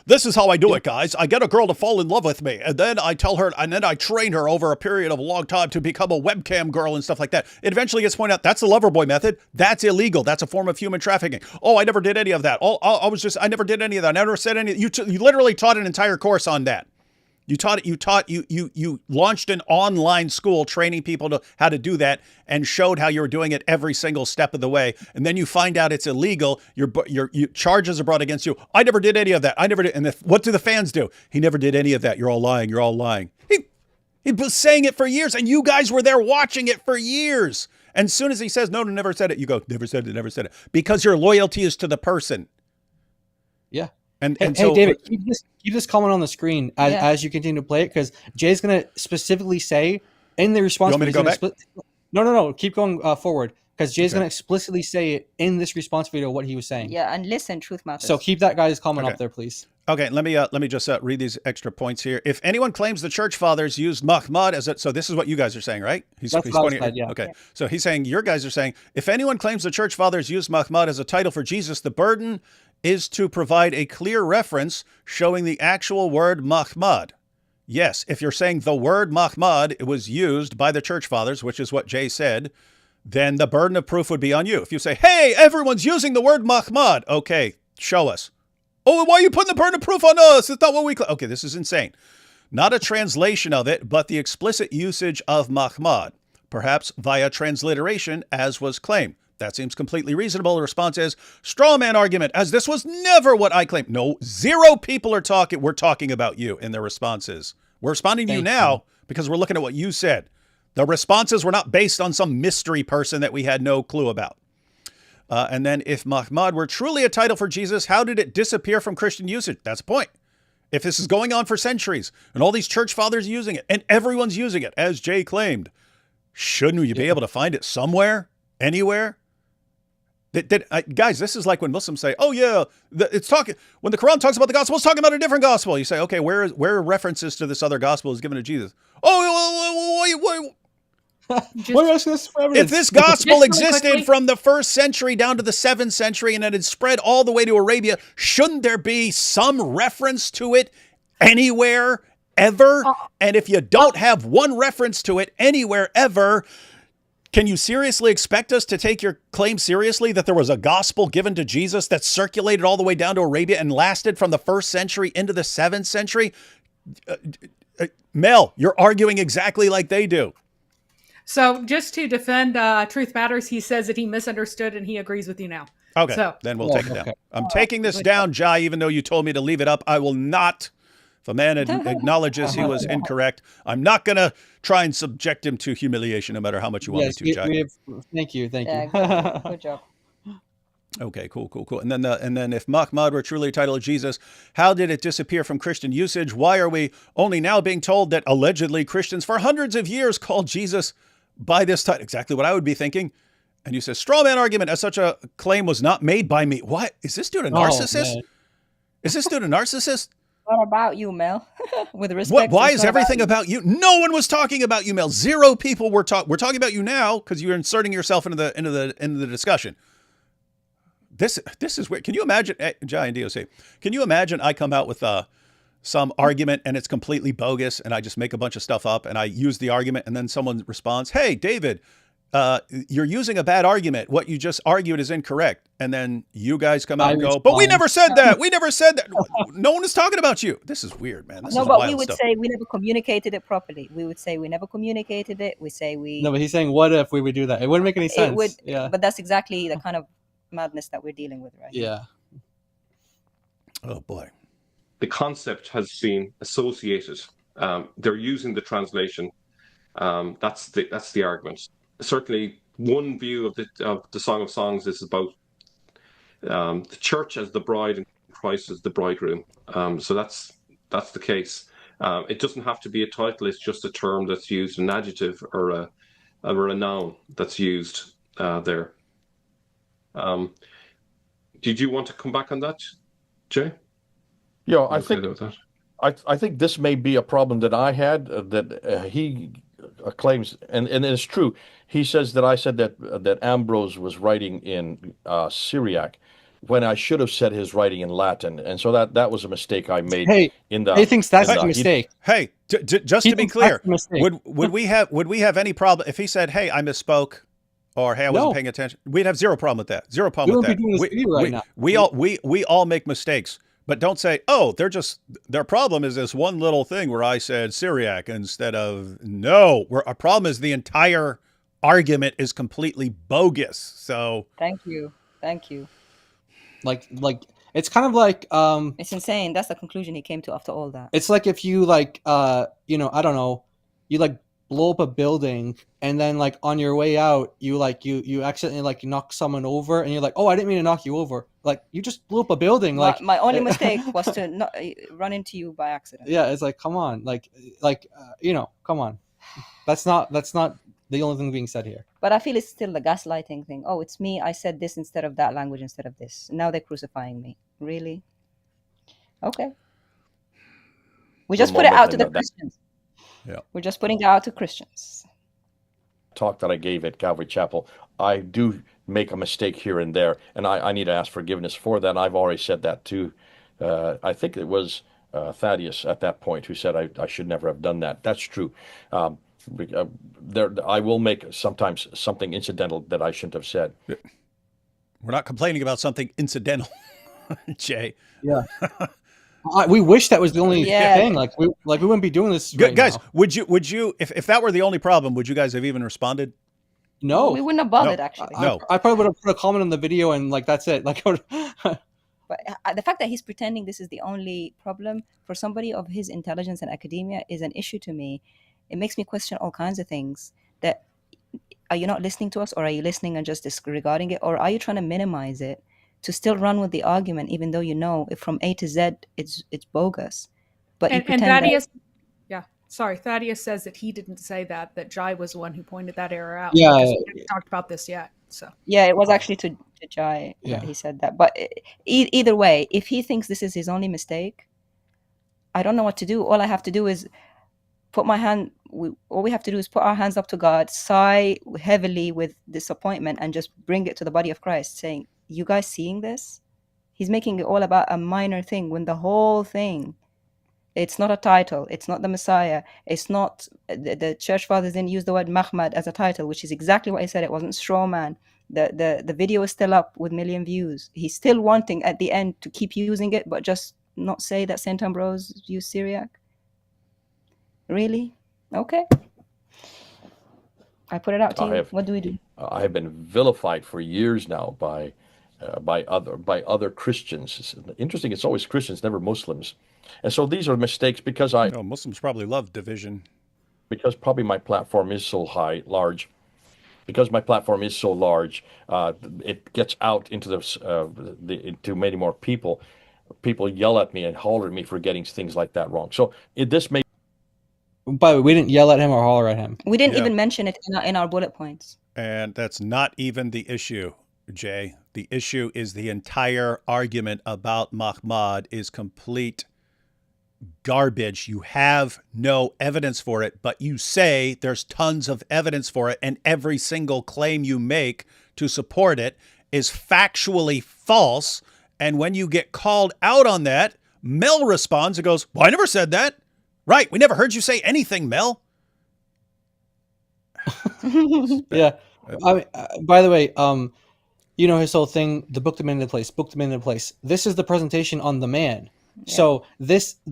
This is how I do it, guys. I get a girl to fall in love with me, and then I tell her, and then I train her over a period of a long time to become a webcam girl and stuff like that. It eventually gets pointed out, that's the lover boy method. That's illegal. That's a form of human trafficking. Oh, I never did any of that. I never did any of that. I never said any. You literally taught an entire course on that. You launched an online school training people to how to do that and showed how you were doing it every single step of the way. And then you find out it's illegal. Your charges are brought against you. I never did any of that. I never did. And what do the fans do? He never did any of that. You're all lying. You're all lying. He was saying it for years, and you guys were there watching it for years. And as soon as he says, no, never said it, you go, never said it. Because your loyalty is to the person. Yeah. And hey, so, David, keep this comment on the screen as you continue to play it, because Jay's going to specifically say in the response. You want me to go back? No. Keep going forward, because Jay's going to explicitly say it in this response video what he was saying. Yeah, and listen, Truth Matters. So keep that guy's comment up there, please. Okay, let me just read these extra points here. If anyone claims the church fathers used Mahmud as so this is what you guys are saying, right? He's pointing. Yeah. Okay, so he's saying your guys are saying if anyone claims the church fathers used Mahmud as a title for Jesus, the burden is to provide a clear reference showing the actual word Mahmud. Yes, if you're saying the word Mahmud was used by the church fathers, which is what Jay said, then the burden of proof would be on you. If you say, hey, everyone's using the word Mahmud, okay, show us. Oh, why are you putting the burden of proof on us? It's not what we... Okay, this is insane. Not a translation of it, but the explicit usage of Mahmud, perhaps via transliteration, as was claimed. That seems completely reasonable. The response is, straw man argument, as this was never what I claimed. No, 0 people are talking. We're talking about you in their responses. We're responding to you now because we're looking at what you said. The responses were not based on some mystery person that we had no clue about. And then if Mahmud were truly a title for Jesus, how did it disappear from Christian usage? That's the point. If this is going on for centuries and all these church fathers using it and everyone's using it, as Jay claimed, shouldn't you be able to find it somewhere, anywhere? Guys, this is like when Muslims say, "Oh yeah, it's talking when the Quran talks about the gospel, it's talking about a different gospel." You say, "Okay, where are references to this other gospel is given to Jesus?" Oh, Why are you asking this for if evidence? this gospel Just really existed quickly- from the 1st century down to the 7th century and it had spread all the way to Arabia, shouldn't there be some reference to it anywhere ever? And if you don't have one reference to it anywhere ever, can you seriously expect us to take your claim seriously that there was a gospel given to Jesus that circulated all the way down to Arabia and lasted from the 1st century into the 7th century? Mel, you're arguing exactly like they do. So just to defend Truth Matters, he says that he misunderstood and he agrees with you now. Okay, So then we'll Yeah, take it down. okay. I'm taking this down, Jai, even though you told me to leave it up. I will not. If a man acknowledges he was incorrect, I'm not going to try and subject him to humiliation no matter how much you want Yes, me to, Jai. thank you. Yeah, good job. Okay, cool. And then if Mahmud were truly a title of Jesus, how did it disappear from Christian usage? Why are we only now being told that allegedly Christians for hundreds of years called Jesus by this title? Exactly what I would be thinking. And you said, Strawman argument as such a claim was not made by me. What? Is this dude a narcissist? man. Is this dude a narcissist? What about you, Mel? With respect. Why it's is not everything about about you? No one was talking about you, Mel. Zero people were talking. We're talking about you now because you're inserting yourself into the discussion. This is weird. Can you imagine, Jai and DOC? Can you imagine I come out with some argument and it's completely bogus and I just make a bunch of stuff up and I use the argument and then someone responds, "Hey, David, you're using a bad argument. What you just argued is incorrect." And then you guys come out and go, "But we never said that. We never said that." No one is talking about you. This is weird, man. This No, is but wild we would stuff. say we never communicated it properly. We would say we never communicated it. We say we. No, but he's saying, what if we would do that? It wouldn't make any sense. It would. Yeah. But that's exactly the kind of madness that we're dealing with right now. Yeah. Oh boy. The concept has been associated. They're using the translation. That's the argument. Certainly, one view of the Song of Songs is about the church as the bride and Christ as the bridegroom. So that's the case. It doesn't have to be a title. It's just a term that's used, an adjective or a noun that's used there. Did you want to come back on that, Jay? Yeah, I think this may be a problem that I had that he claims, and it's true. He says that I said that Ambrose was writing in Syriac when I should have said his writing in Latin, and so that was a mistake I made. Hey, he thinks that's a mistake. Hey, just He to be thinks clear, that's a mistake. would we have any problem if he said, "Hey, I misspoke," or "Hey, I wasn't No. paying attention"? We'd have zero problem with that. Zero We problem with wouldn't that. be doing this video right now. We all make mistakes, but don't say, "Oh, their problem is this one little thing where I said Syriac instead of." No, our problem is the entire argument is completely bogus. So Thank you. Like it's kind of like It's insane. That's the conclusion he came to after all that. it's like if you like I don't know, you like blow up a building and then like on your way out you accidentally like knock someone over and you're like, "Oh, I didn't mean to knock you over." Like you just blew up a building. Like My only mistake was to not run into you by accident. yeah, it's like, come on, come on. That's not the only thing being said here. But I feel it's still the gaslighting thing. Oh, it's me. I said this instead of that language instead of this. Now they're crucifying me. Really? Okay. We just put it out to the Christians. Yeah. We're just putting it out to Christians. Talk that I gave at Calvary Chapel, I do make a mistake here and there, and I need to ask forgiveness for that. And I've already said that to, I think it was Thaddeus at that point who said I should never have done that. That's true. I will make sometimes something incidental that I shouldn't have said. we're not complaining about something incidental, Jay. Yeah. We wish that was the only Yeah. thing. Like we wouldn't be doing this right Guys, now. would you if that were the only problem, would you guys have even responded? No. We wouldn't have bothered, actually. No. I probably would have put a comment on the video and like that's it. Like But the fact that he's pretending this is the only problem for somebody of his intelligence and academia is an issue to me. It makes me question all kinds of things. That are you not listening to us, or are you listening and just disregarding it, or are you trying to minimize it to still run with the argument, even though you know if from A to Z it's bogus? But you And pretend Thaddeus, Thaddeus says that he didn't say that Jai was the one who pointed that error out. Yeah. because we haven't talked about this yet. So Yeah, it was actually to Jai Yeah. that he said that. But either way, if he thinks this is his only mistake, I don't know what to do. All I have to do is put my hand. All we have to do is put our hands up to God, sigh heavily with disappointment, and just bring it to the body of Christ, saying, "You guys seeing this? He's making it all about a minor thing when the whole thing. It's not a title. It's not the Messiah. It's not the church fathers didn't use the word Mahmud as a title, which is exactly what he said. It wasn't Strawman. The video is still up with million views. He's still wanting at the end to keep using it, but just not say that Saint Ambrose used Syriac. Really? Okay. I put it out to I you. have What do we do? I have been vilified for years now by other Christians. It's interesting. It's always Christians, never Muslims, and so these are mistakes because Muslims probably love division. because probably my platform is so large. Because my platform is so large, it gets out into into many more people. People yell at me and holler at me for getting things like that wrong. So this may By the way, we didn't yell at him or holler at him. We didn't Yeah. even mention it in our bullet points. And that's not even the issue, Jay. The issue is the entire argument about Mahmud is complete garbage. You have no evidence for it, but you say there's tons of evidence for it, and every single claim you make to support it is factually false. And when you get called out on that, Mel responds and goes, "Well, I never said that." Right. We never heard you say anything, Mel. Yeah. I mean, by the way, you know his whole thing, the book them into place, book them into place. This is the presentation on the man. Yeah. So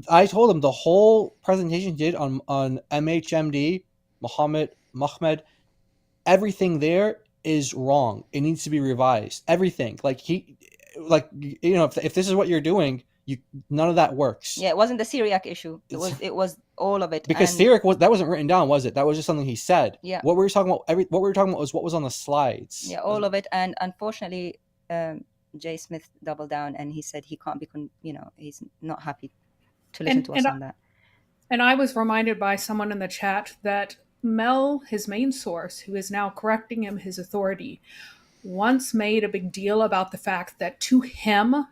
I told him the whole presentation he did on MHMD, Mahmud, everything there is wrong. It needs to be revised. Everything. If this is what you're doing, none of that works. Yeah, it wasn't the Syriac issue. It was all of it. Because And Syriac that wasn't written down, was it? That was just something he said. Yeah. What we were talking about was what was on the slides. yeah, all of it. And unfortunately, Jay Smith doubled down and he said he can't be, he's not happy to listen to us on that. And I was reminded by someone in the chat that Mel, his main source, who is now correcting him, his authority, once made a big deal about the fact that to him,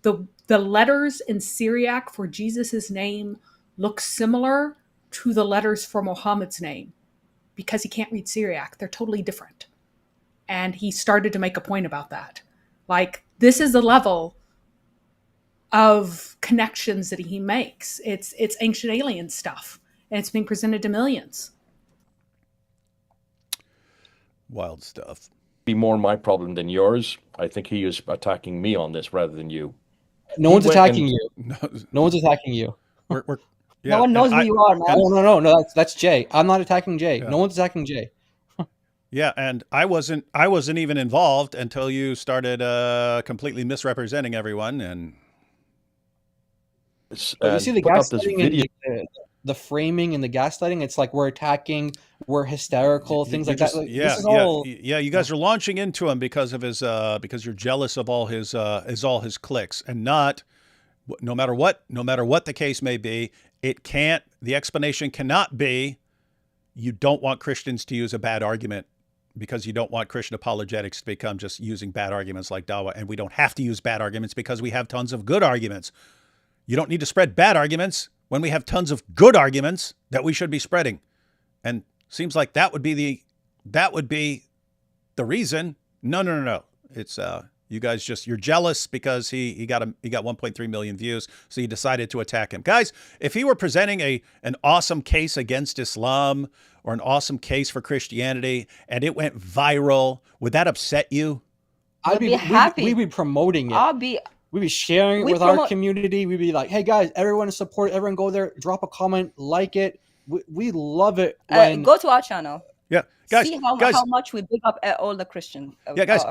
the letters in Syriac for Jesus's name look similar to the letters for Muhammad's name because he can't read Syriac. They're totally different. And he started to make a point about that. Like, this is the level of connections that he makes. It's ancient alien stuff, and it's being presented to millions. Wild stuff. be more my problem than yours. I think he is attacking me on this rather than you. No one's went attacking and- you. No one's attacking you. We're yeah, No one knows and who you are, man. No. That's Jay. I'm not attacking Jay. Yeah. No one's attacking Jay. Yeah, and I wasn't even involved until you started completely misrepresenting everyone. And But you see the put up this gaslighting video. and the framing and the gaslighting. It's like we're attacking, we're hysterical, things like that. Like, yeah, this is all. You guys are launching into him because of his because you're jealous of all his clicks, and not no matter what the case may be. The explanation cannot be you don't want Christians to use a bad argument because you don't want Christian apologetics to become just using bad arguments like Dawa, and we don't have to use bad arguments because we have tons of good arguments. You don't need to spread bad arguments when we have tons of good arguments that we should be spreading. And seems like that would be the reason. No. It's you guys you're jealous because he got 1.3 million views, so you decided to attack him. Guys, if he were presenting an awesome case against Islam or an awesome case for Christianity and it went viral, would that upset you? I'd be happy. We'd be promoting it. We'd be sharing it with our community. We'd be like, hey guys, everyone support it. Everyone go there, drop a comment, like it. We love it when go to our channel. Yeah, guys, see how much we big up all the Christian. Yeah, guys.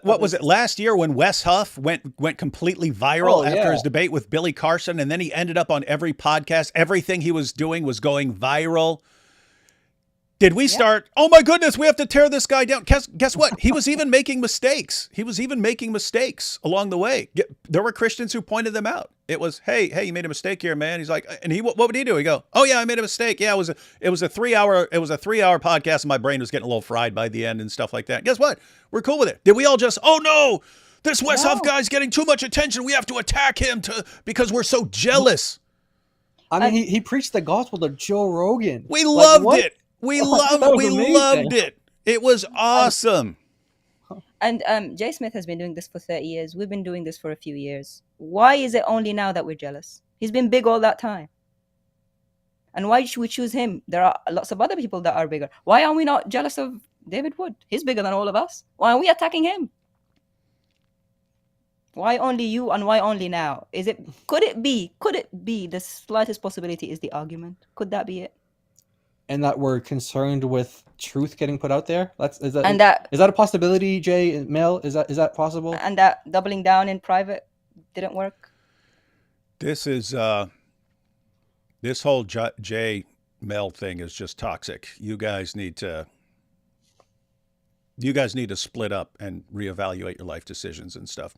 What was it last year when Wes Huff went completely viral after his debate with Billy Carson, and then he ended up on every podcast. Everything he was doing was going viral. Did we start, oh my goodness, we have to tear this guy down? Guess what? He was even making mistakes. He was even making mistakes along the way. There were Christians who pointed them out. It was, hey, you made a mistake here, man. He's like, and what would he do? He go, oh yeah, I made a mistake. Yeah, it was a 3-hour podcast, and my brain was getting a little fried by the end and stuff like that. Guess what? We're cool with it. Did we all just, oh no, this Westhoff guy's getting too much attention. We have to attack him because we're so jealous. I mean, he preached the gospel to Joe Rogan. We loved it. We loved amazing. it. It was awesome. And Jay Smith has been doing this for 30 years. We've been doing this for a few years. Why is it only now that we're jealous? He's been big all that time. And why should we choose him? There are lots of other people that are bigger. Why are we not jealous of David Wood? He's bigger than all of us. Why are we attacking him? Why only you and why only now? Could it be the slightest possibility is the argument? Could that be it? And that we're concerned with truth getting put out there. Is that a possibility, Jay and Mel? Is that possible? And that doubling down in private didn't work. This is this whole Jay Mel thing is just toxic. You guys need to split up and reevaluate your life decisions and stuff.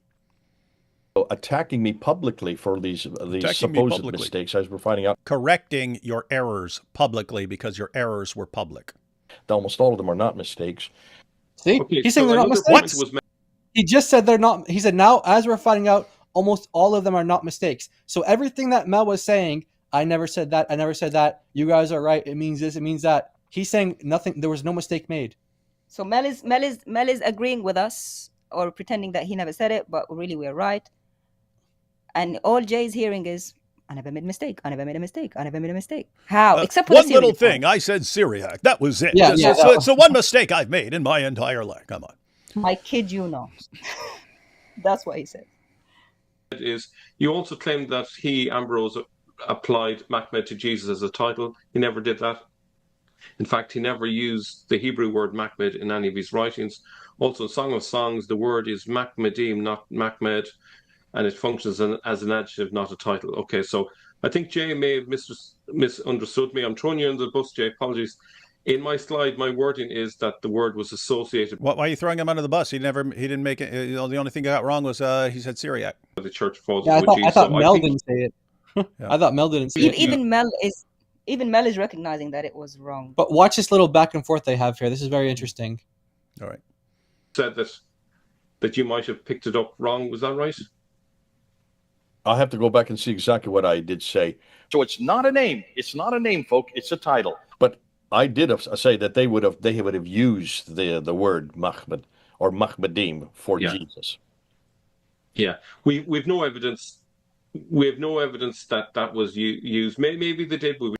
Attacking me publicly for these supposed mistakes, as we're finding out. Correcting your errors publicly because your errors were public. Almost all of them are not mistakes. See, he's saying they're not mistakes. He just said they're not. He said now, as we're finding out, almost all of them are not mistakes. So everything that Mel was saying, I never said that. I never said that. You guys are right. It means this. It means that. He's saying nothing. There was no mistake made. So Mel is agreeing with us or pretending that he never said it, but really we're right. And all Jay's hearing is, I never made a mistake. I never made a mistake. I never made a mistake. How? Except for one little thing. I said Syriac. That was it. It's the one mistake I've made in my entire life. Come on. I kid you not. That's what he said. It is. You also claimed that Ambrose, applied Mahmud to Jesus as a title. He never did that. In fact, he never used the Hebrew word Mahmud in any of his writings. Also, in Song of Songs, the word is Mahmudim, not Mahmud. And it functions as an adjective, not a title. Okay, so I think Jay may have misunderstood me. I'm throwing you under the bus, Jay. Apologies. In my slide, my wording is that the word was associated. Why are you throwing him under the bus? He didn't make it. The only thing I got wrong was he said Syriac. The church falls. Yeah, I thought Mel didn't say it. I thought Mel didn't say it. Even Mel is recognizing that it was wrong. But watch this little back and forth they have here. This is very interesting. All right. Said that you might have picked it up wrong. Was that right? I'll have to go back and see exactly what I did say. So it's not a name. It's not a name, folk. It's a title. But I did say that they would have used the word Mahmud or Mahmudim for Jesus. Yeah, we've no evidence. We have no evidence that was used. Maybe they did. You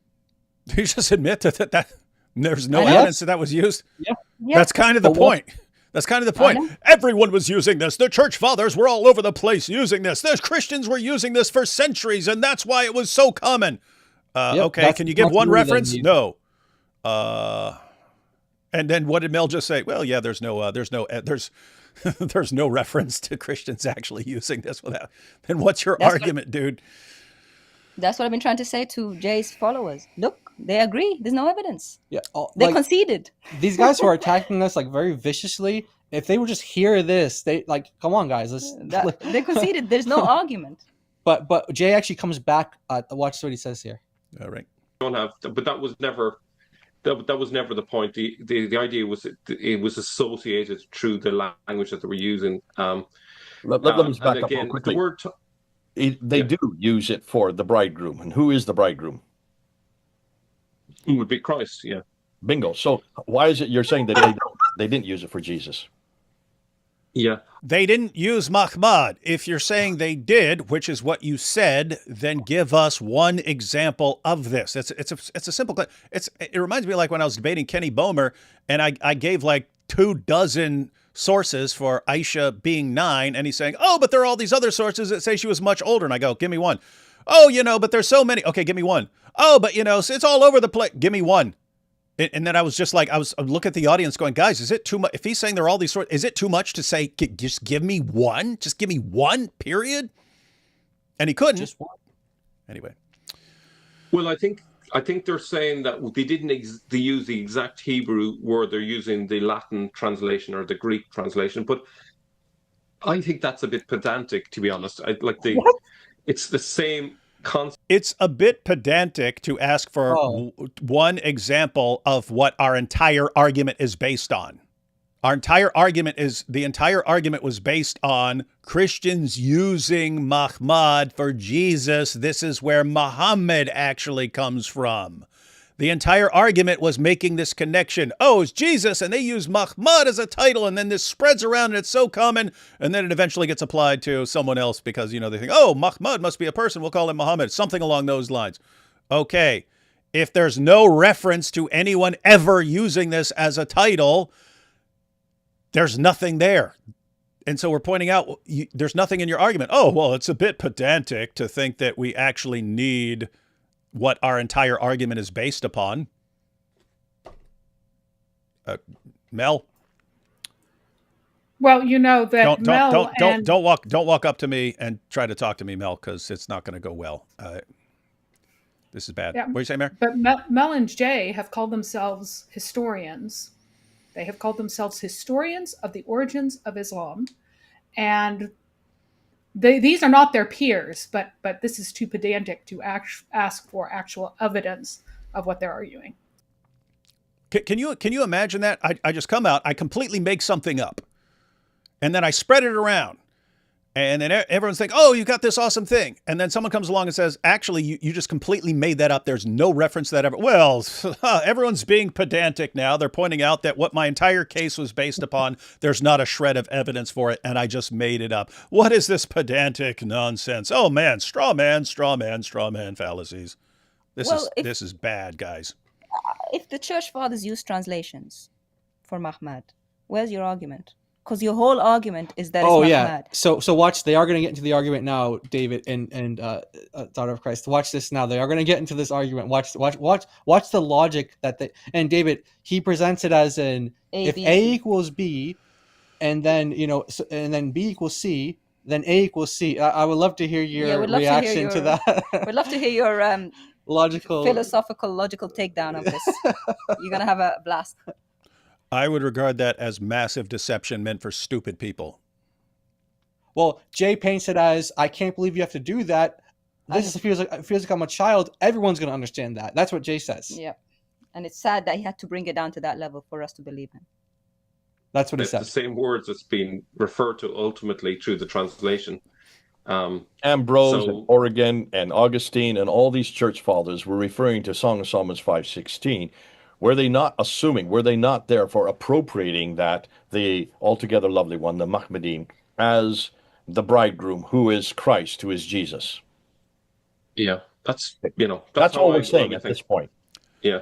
just admit that there's no evidence that was used. Yeah. That's kind of the point. That's kind of the point. Everyone was using this. The church fathers were all over the place using this. The Christians were using this for centuries, and that's why it was so common. Okay, can you give one reference? No. And then what did Mel just say? Well, yeah, there's no reference to Christians actually using this without. Then what's your argument, dude? That's what I've been trying to say to Jay's followers. Look, they agree. There's no evidence. Yeah, they conceded. These guys who are attacking us very viciously, if they would just hear this, they come on, guys. They conceded. There's no argument. But Jay actually comes back. Watch what he says here. All right. Don't have, but that was never. That was never the point. The idea was it was associated through the language that they were using. Let me back up real quickly. They do use it for the bridegroom. And who is the bridegroom? It would be Christ, yeah. Bingo. So why is it you're saying that they didn't use it for Jesus? Yeah. They didn't use Mahmud. If you're saying they did, which is what you said, then give us one example of this. It's a simple. It reminds me like when I was debating Kenny Bomer, and I gave 24 sources for Aisha being 9, and he's saying, oh, but there are all these other sources that say she was much older, and I go, give me one. Oh, but there's so many. Okay, give me one. Oh, but it's all over the place. Give me one. And then I was just I was looking at the audience going, guys, is it too much? If he's saying there are all these sorts, is it too much to say, just give me one? Just give me one, period? And he couldn't. Just one. Anyway. Well, I think I think they're saying that they didn't they use the exact Hebrew word. They're using the Latin translation or the Greek translation. But I think that's a bit pedantic, to be honest. What? It's the same concept. It's a bit pedantic to ask for Oh. one example of what our entire argument is based on. The entire argument was based on Christians using Mahmud for Jesus. This is where Muhammad actually comes from. The entire argument was making this connection. Oh, it's Jesus, and they use Mahmud as a title, and then this spreads around, and it's so common, and then it eventually gets applied to someone else because, they think, oh, Mahmud must be a person, we'll call him Muhammad, something along those lines. Okay, if there's no reference to anyone ever using this as a title, there's nothing there. And so we're pointing out there's nothing in your argument. Oh, well, it's a bit pedantic to think that we actually need what our entire argument is based upon. Mel? Well, you know that don't walk up to me and try to talk to me, Mel, because it's not going to go well. This is bad. Yeah, What do you say, Mary? But Mel and Jay have called themselves historians. They have called themselves historians of the origins of Islam, and these are not their peers. But this is too pedantic to ask for actual evidence of what they're arguing. Can you imagine that? I just come out, I completely make something up, and then I spread it around. And then everyone's thinking, oh, you got this awesome thing. And then someone comes along and says, actually, you just completely made that up. There's no reference to that ever. Well, everyone's being pedantic now. They're pointing out that what my entire case was based upon, there's not a shred of evidence for it, and I just made it up. What is this pedantic nonsense? Oh, man, strawman fallacies. This is bad, guys. If the church fathers use translations for Mahmud, where's your argument? Because your whole argument is that it's Mahmud. Yeah. So watch. They are going to get into the argument now, David and daughter of Christ. Watch this now. They are going to get into this argument. Watch the logic that they and David. He presents it as if A equals B, and then and then B equals C, then A equals C. I would love to hear your reaction to that. We'd love to hear your logical, philosophical, logical takedown of this. You're gonna have a blast. I would regard that as massive deception meant for stupid people. Well, Jay paints it as, I can't believe you have to do that. This feels like I'm a child. Everyone's going to understand that. That's what Jay says. Yeah. And it's sad that he had to bring it down to that level for us to believe him. That's what he said. The same words that's been referred to ultimately through the translation. Ambrose and Origen and Augustine and all these church fathers were referring to Song of Solomon 5:16. Were they not assuming, were they not therefore appropriating that, the altogether lovely one, the Mahmudim, as the bridegroom, who is Christ, who is Jesus? Yeah, that's all we're saying at this point. Yeah.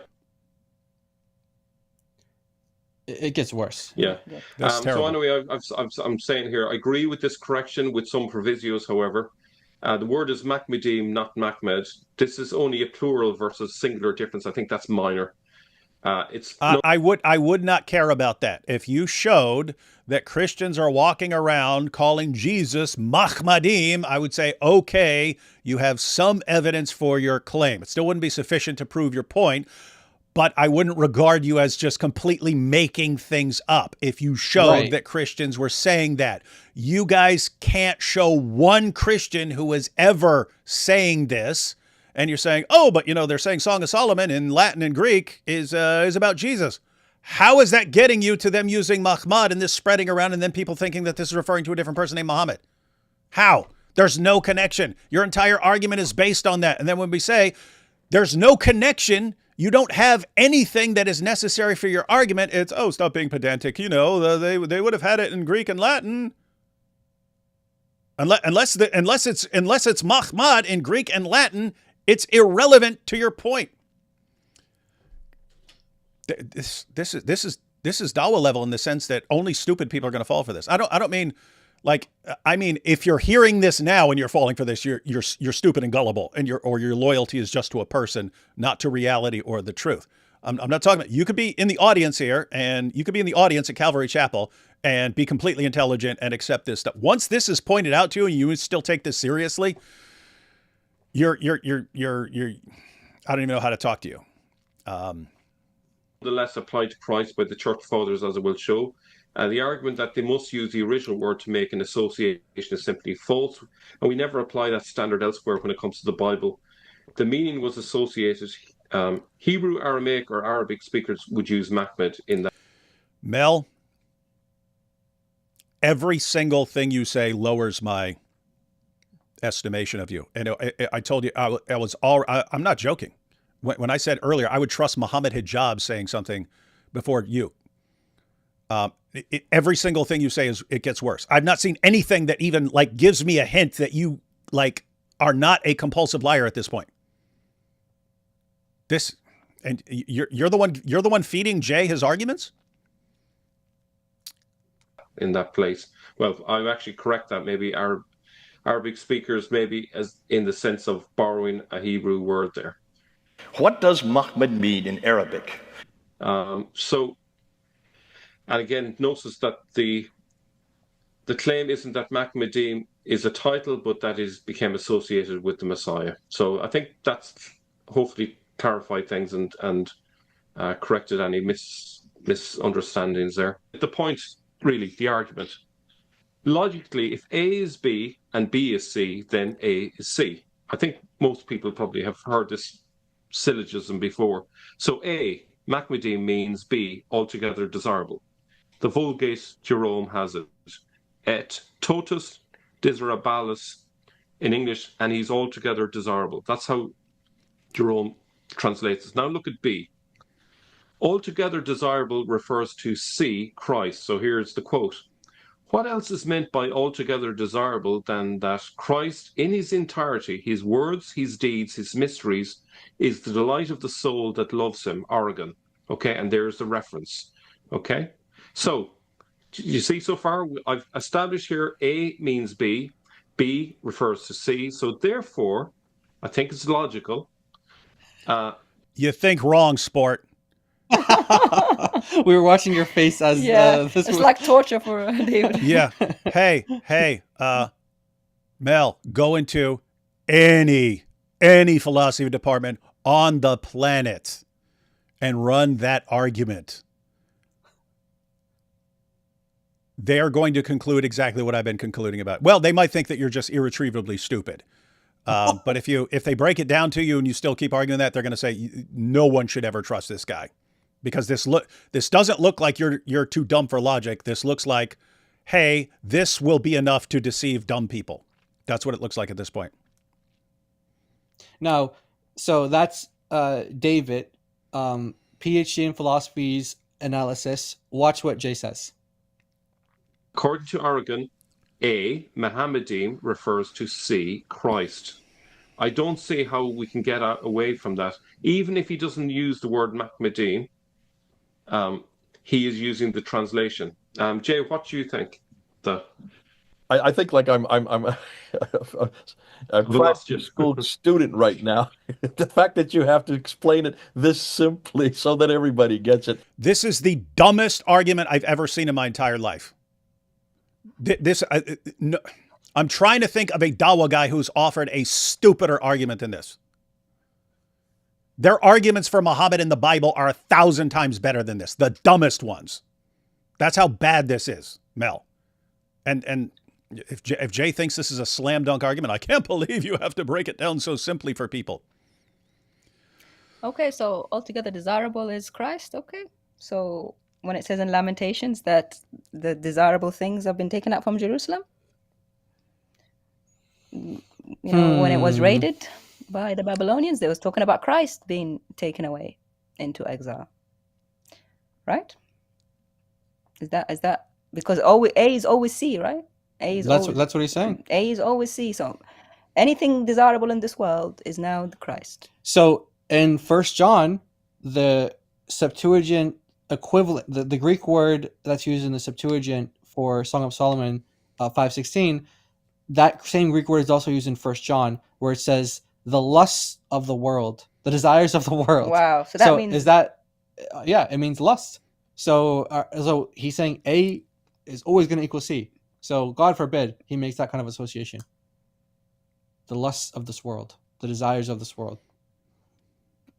It gets worse. Yeah. That's terrible. So anyway, I'm saying here, I agree with this correction with some provisos, however. The word is Mahmudim, not Mahmed. This is only a plural versus singular difference. I think that's minor. I would not care about that. If you showed that Christians are walking around calling Jesus Mahmudim, I would say, okay, you have some evidence for your claim. It still wouldn't be sufficient to prove your point, but I wouldn't regard you as just completely making things up. If you showed that Christians were saying that, you guys can't show one Christian who was ever saying this. And you're saying, oh, but they're saying Song of Solomon in Latin and Greek is about Jesus. How is that getting you to them using Mahmud and this spreading around and then people thinking that this is referring to a different person named Muhammad? How? There's no connection. Your entire argument is based on that. And then when we say there's no connection, you don't have anything that is necessary for your argument. It's, oh, stop being pedantic. They would have had it in Greek and Latin. Unless it's Mahmud in Greek and Latin, it's irrelevant to your point. This is Dawa level in the sense that only stupid people are going to fall for this. I don't mean if you're hearing this now and you're falling for this, you're stupid and gullible, and your loyalty is just to a person, not to reality or the truth. I'm not talking about, you could be in the audience here, and you could be in the audience at Calvary Chapel and be completely intelligent and accept this stuff. Once this is pointed out to you and you still take this seriously, you're I don't even know how to talk to you. Nonetheless applied to Christ by the church fathers, as it will show. The argument that they must use the original word to make an association is simply false, and we never apply that standard elsewhere when it comes to the Bible. The meaning was associated. Hebrew, Aramaic, or Arabic speakers would use Mahmud in that. Mel, every single thing you say lowers my estimation of you. And I told you, I'm not joking. When I said earlier, I would trust Muhammad Hijab saying something before you. Every single thing you say it gets worse. I've not seen anything that even like gives me a hint that you like are not a compulsive liar at this point. And you're the one feeding Jay his arguments in that place. Well, I would actually correct that. Maybe Arabic speakers, maybe as in the sense of borrowing a Hebrew word there. What does Mahmud mean in Arabic? And again, notice that the claim isn't that Mahmudim is a title, but that became associated with the Messiah. So I think that's hopefully clarified things and corrected any misunderstandings there. The point, really, the argument. Logically, if A is B and B is C, then A is C. I think most people probably have heard this syllogism before. So A, Mahmudim, means B, altogether desirable. The Vulgate Jerome has it. Et totus desirabilis in English, and he's altogether desirable. That's how Jerome translates it. Now look at B. Altogether desirable refers to C, Christ. So here's the quote. What else is meant by altogether desirable than that Christ in his entirety, his words, his deeds, his mysteries, is the delight of the soul that loves him, Oregon. Okay, and there's the reference. Okay, so you see so far, I've established here A means B, B refers to C, so therefore, I think it's logical. You think wrong, sport. We were watching your face as this it's was like torture for David. Yeah. Hey, Mel, go into any philosophy department on the planet and run that argument. They are going to conclude exactly what I've been concluding about. Well, they might think that you're just irretrievably stupid. But if they break it down to you and you still keep arguing that, they're going to say no one should ever trust this guy, because this doesn't look like you're too dumb for logic. This looks like, hey, this will be enough to deceive dumb people. That's what it looks like at this point. Now, so that's David, PhD in philosophy's analysis. Watch what Jay says. According to Oregon, A, Mohammedim, refers to C, Christ. I don't see how we can get away from that. Even if he doesn't use the word Mahmudim, he is using the translation. Jay, what do you think? I think like I'm a graduate school student right now. The fact that you have to explain it this simply so that everybody gets it. This is the dumbest argument I've ever seen in my entire life. I'm trying to think of a Dawa guy who's offered a stupider argument than this. Their arguments for Muhammad in the Bible are 1,000 times better than this. The dumbest ones. That's how bad this is, Mel. And if Jay thinks this is a slam dunk argument, I can't believe you have to break it down so simply for people. Okay, so altogether desirable is Christ. Okay, so when it says in Lamentations that the desirable things have been taken out from Jerusalem, when it was raided by the Babylonians, they was talking about Christ being taken away into exile, right? Is that because A is always C, right? That's what he's saying. A is always C. So anything desirable in this world is now the Christ. So in 1 John, the Septuagint equivalent, the Greek word that's used in the Septuagint for Song of Solomon 5:16, that same Greek word is also used in 1 John, where it says the lusts of the world, the desires of the world. Wow. So that means... is that, it means lust. So he's saying A is always going to equal C. So God forbid he makes that kind of association. The lusts of this world, the desires of this world.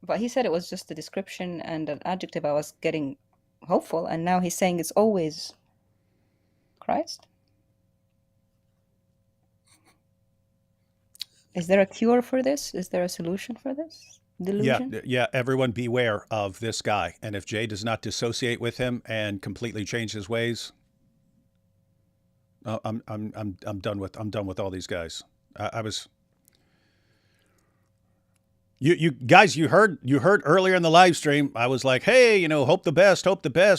But he said it was just a description and an adjective. I was getting hopeful, and now he's saying it's always Christ. Is there a cure for this? Is there a solution for this delusion? Yeah. Everyone beware of this guy. And if Jay does not dissociate with him and completely change his ways, I'm done with all these guys. I was. You guys, you heard earlier in the live stream, I was like, hey, hope the best,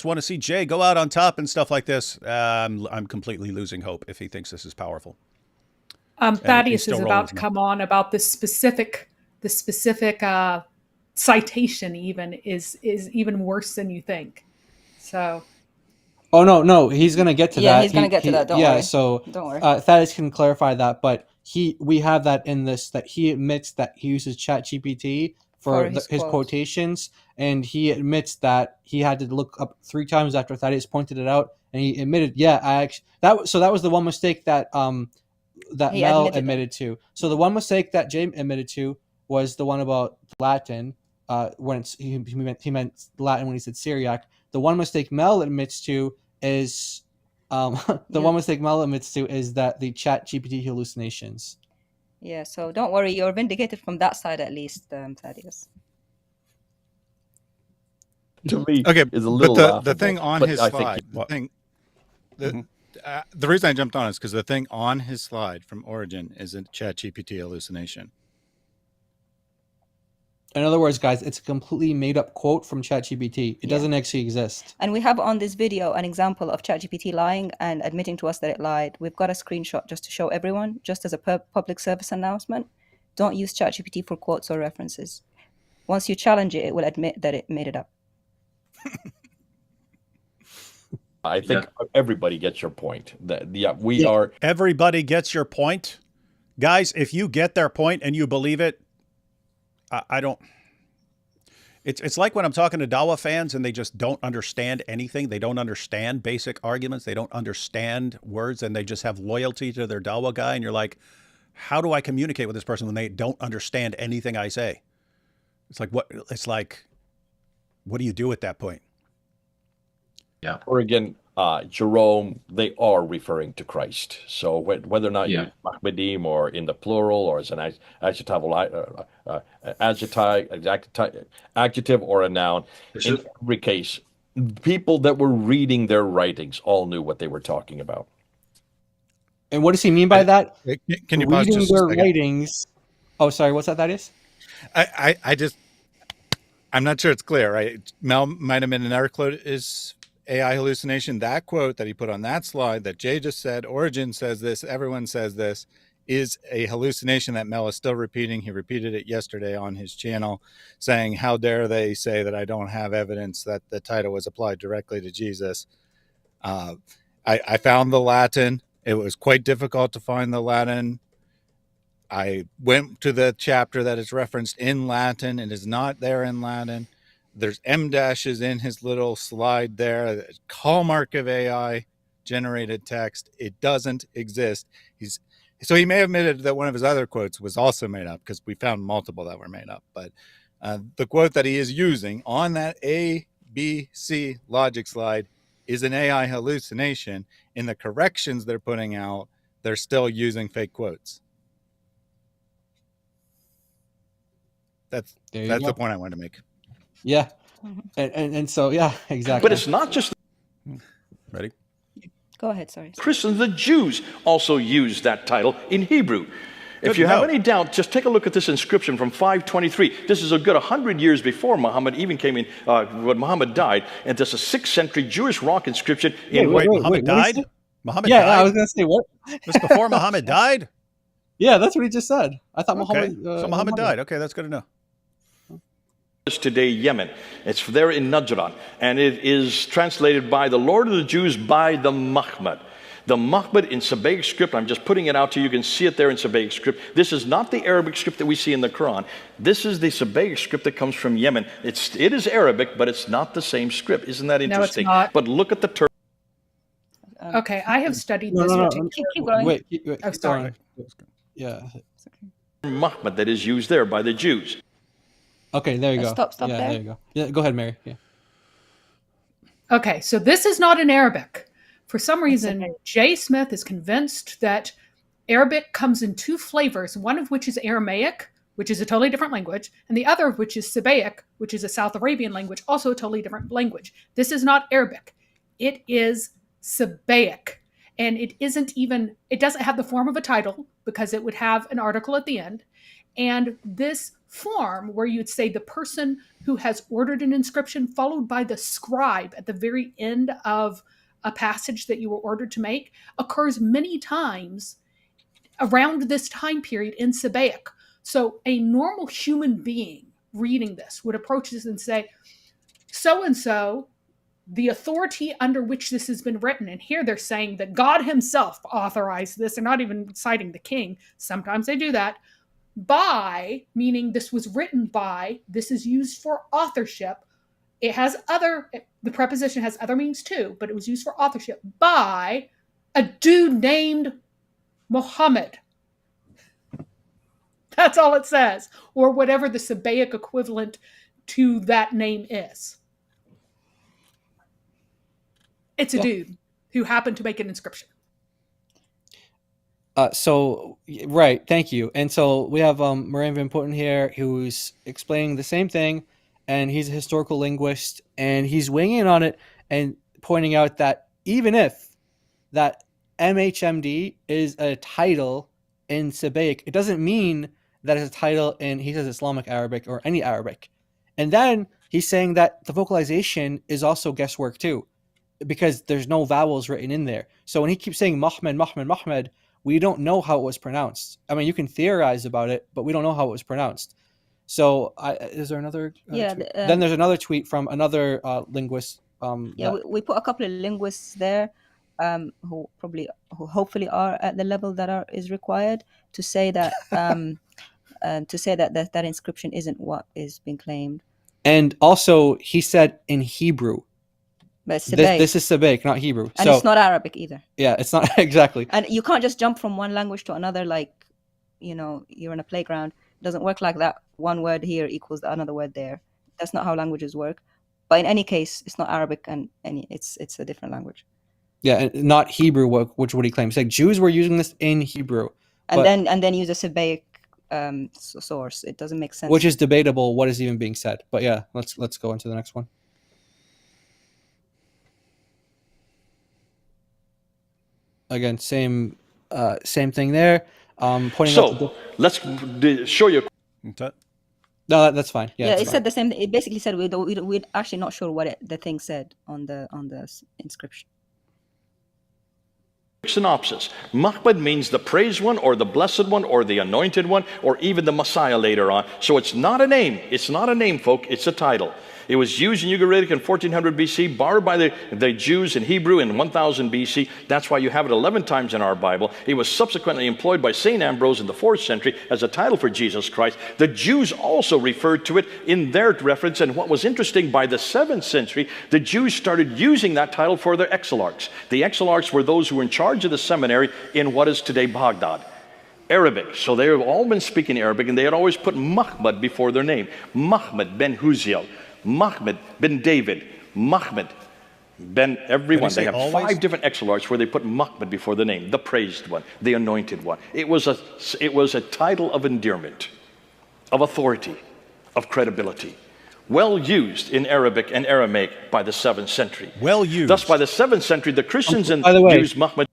want to see Jay go out on top and stuff like this. I'm completely losing hope if he thinks this is powerful. Thaddeus is about to come on about the specific citation even is even worse than you think. So. Oh no, he's gonna get to that. Yeah, he's gonna get to that. Don't worry. So don't worry. Thaddeus can clarify that, but we have that in this, that he admits that he uses ChatGPT for his quotations, and he admits that he had to look up 3 times after Thaddeus pointed it out, and he admitted, that was the one mistake that Mel admitted to. So the one mistake that Jay admitted to was the one about Latin, when he meant Latin when he said Syriac. The one mistake Mel admits to is that the ChatGPT hallucinations. Yeah, so don't worry, you're vindicated from that side at least, Thaddeus. To me, okay, is a little but the thing on his slide, the reason I jumped on is because the thing on his slide from Origin is a ChatGPT hallucination. In other words, guys, it's a completely made-up quote from ChatGPT. It doesn't actually exist. And we have on this video an example of ChatGPT lying and admitting to us that it lied. We've got a screenshot just to show everyone, just as a public service announcement. Don't use ChatGPT for quotes or references. Once you challenge it, it will admit that it made it up. I think everybody gets your point. Everybody gets your point. Guys, if you get their point and you believe it, I don't. It's like when I'm talking to Dawa fans and they just don't understand anything. They don't understand basic arguments. They don't understand words, and they just have loyalty to their Dawa guy. And you're like, how do I communicate with this person when they don't understand anything I say? It's like, what do you do at that point? Yeah. Or again, Jerome, they are referring to Christ. So whether or not you use Mahmadim or in the plural or as an adjective or a noun, in every case, people that were reading their writings all knew what they were talking about. And what does he mean by that? Can you pause reading just a their second? writings? Oh, sorry. What's that is? I'm not sure it's clear, right? Mel might have made an error quote is AI hallucination. That quote that he put on that slide that Jay just said, Origin says this, everyone says this, is a hallucination that Mel is still repeating. He repeated it yesterday on his channel, saying, how dare they say that I don't have evidence that the title was applied directly to Jesus. I found the Latin. It was quite difficult to find the Latin. I went to the chapter that is referenced in Latin. It is not there in Latin. There's M dashes in his little slide there. Hallmark of AI generated text. It doesn't exist. So he may have admitted that one of his other quotes was also made up, because we found multiple that were made up. But the quote that he is using on that A, B, C logic slide is an AI hallucination. In the corrections they're putting out, they're still using fake quotes. That's the point I wanted to make. Yeah. And so, yeah, exactly. But it's not just Ready? Go ahead, sorry. Christians, the Jews also use that title in Hebrew. If you have any doubt, just take a look at this inscription from 523. This is a good 100 years before Muhammad even came in, when Muhammad died. And this is a 6th century Jewish rock inscription. Muhammad died? Muhammad died? I was going to say, what? Just before Muhammad died? Yeah, that's what he just said. I thought Muhammad... so Muhammad died. Okay, that's good to know. Today, Yemen. It's there in Najran. And it is translated by the Lord of the Jews by the Mahmud. The Mahmud in Sabbaic script, I'm just putting it out to you. You can see it there in Sabbaic script. This is not the Arabic script that we see in the Quran. This is the Sabbaic script that comes from Yemen. It is Arabic, but it's not the same script. Isn't that interesting? No, it's not. But look at the term. Okay, I have studied this. Keep going. Wait. Oh, sorry. Yeah. Mahmud that is used there by the Jews. Okay, there you go. Stop yeah, there. there you go. Yeah, go ahead, Mary. Yeah. Okay, so this is not in Arabic. For some reason, Jay Smith is convinced that Arabic comes in two flavors, one of which is Aramaic, which is a totally different language, and the other of which is Sabaic, which is a South Arabian language, also a totally different language. This is not Arabic. It is Sabaic. And it doesn't have the form of a title because it would have an article at the end. And this form where you'd say the person who has ordered an inscription followed by the scribe at the very end of a passage that you were ordered to make occurs many times around this time period in Sabaic. So a normal human being reading this would approach this and say, so-and-so, the authority under which this has been written, and here they're saying that God himself authorized this. They're not even citing the king. Sometimes they do that. By, meaning this was written by, this is used for authorship. It has the preposition has other meanings too, but it was used for authorship by a dude named Muhammad. That's all it says, or whatever the Sabaic equivalent to that name is. It's a dude who happened to make an inscription. Right, thank you. And so we have Moran Van Putten here, who's explaining the same thing, and he's a historical linguist, and he's weighing in on it and pointing out that even if that MHMD is a title in Sabaic, it doesn't mean that it's a title in, he says, Islamic Arabic or any Arabic. And then he's saying that the vocalization is also guesswork too, because there's no vowels written in there. So when he keeps saying Mahmud, we don't know how it was pronounced. I mean, you can theorize about it, but we don't know how it was pronounced. So is there another tweet? Then there's another tweet from another linguist. We put a couple of linguists there who hopefully are at the level that is required to say that that inscription isn't what is being claimed. And also, he said in Hebrew. But this is Sabaic, not Hebrew. And it's not Arabic either. Yeah, it's not exactly. And you can't just jump from one language to another like, you're in a playground. It doesn't work like that. One word here equals another word there. That's not how languages work. But in any case, it's not Arabic, and it's a different language. Yeah, not Hebrew, which would he claim? It's like Jews were using this in Hebrew. And then use a Sabaic source. It doesn't make sense. Which is debatable what is even being said. But yeah, let's go into the next one. Again, same thing there. Pointing out let's show you. No, that's fine. Yeah, it said the same. It basically said we're actually not sure what the thing said on the inscription. Synopsis. Mahmud means the praised one, or the blessed one, or the anointed one, or even the Messiah later on. So it's not a name. It's not a name, folk. It's a title. It was used in Ugaritic in 1400 BC, borrowed by the Jews in Hebrew in 1000 BC. That's why you have it 11 times in our Bible. It was subsequently employed by St. Ambrose in the 4th century as a title for Jesus Christ. The Jews also referred to it in their reference. And what was interesting, by the 7th century, the Jews started using that title for their exilarchs. The exilarchs were those who were in charge of the seminary in what is today Baghdad. Arabic. So they have all been speaking Arabic, and they had always put Mahmud before their name. Mahmud ben Huziel. Mahmud bin David, Mahmud ben everyone. They have always 5 different exilarchs where they put Mahmud before the name, the praised one, the anointed one. It was a title of endearment, of authority, of credibility. Well used in Arabic and Aramaic by the 7th century. Well used. Thus, by the 7th century, the Christians used Mahmud.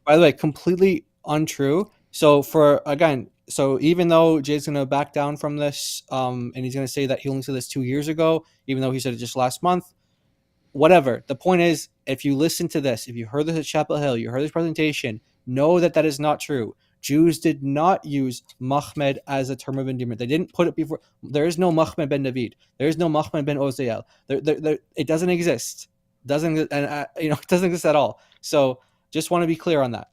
By the way, completely untrue. So even though Jay's going to back down from this, and he's going to say that he only said this 2 years ago, even though he said it just last month, whatever. The point is, if you listen to this, if you heard this at Chapel Hill, you heard this presentation, know that is not true. Jews did not use Mahmud as a term of endearment. They didn't put it before. There is no Mahmud ben David. There is no Mahmud ben Oziel. It doesn't exist. It doesn't exist at all. So just want to be clear on that.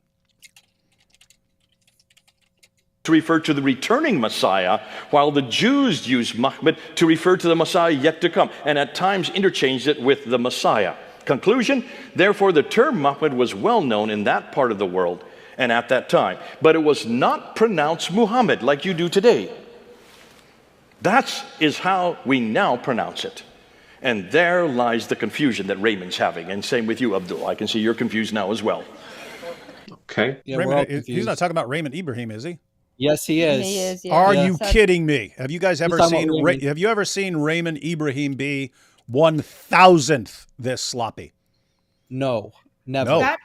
To refer to the returning Messiah, while the Jews used Mahmud to refer to the Messiah yet to come, and at times interchanged it with the Messiah. Conclusion, therefore the term Mahmud was well known in that part of the world and at that time, but it was not pronounced Muhammad like you do today. That is how we now pronounce it. And there lies the confusion that Raymond's having. And same with you, Abdul. I can see you're confused now as well. Okay. Yeah, we're all Raymond, confused. he's not talking about Raymond Ibrahim, is he? Yes, he is. He is. Yeah. Are Yeah. you kidding me? Have you guys ever talking seen? about Raymond. Have you ever seen Raymond Ibrahim be 1,000th this sloppy? No, never. No.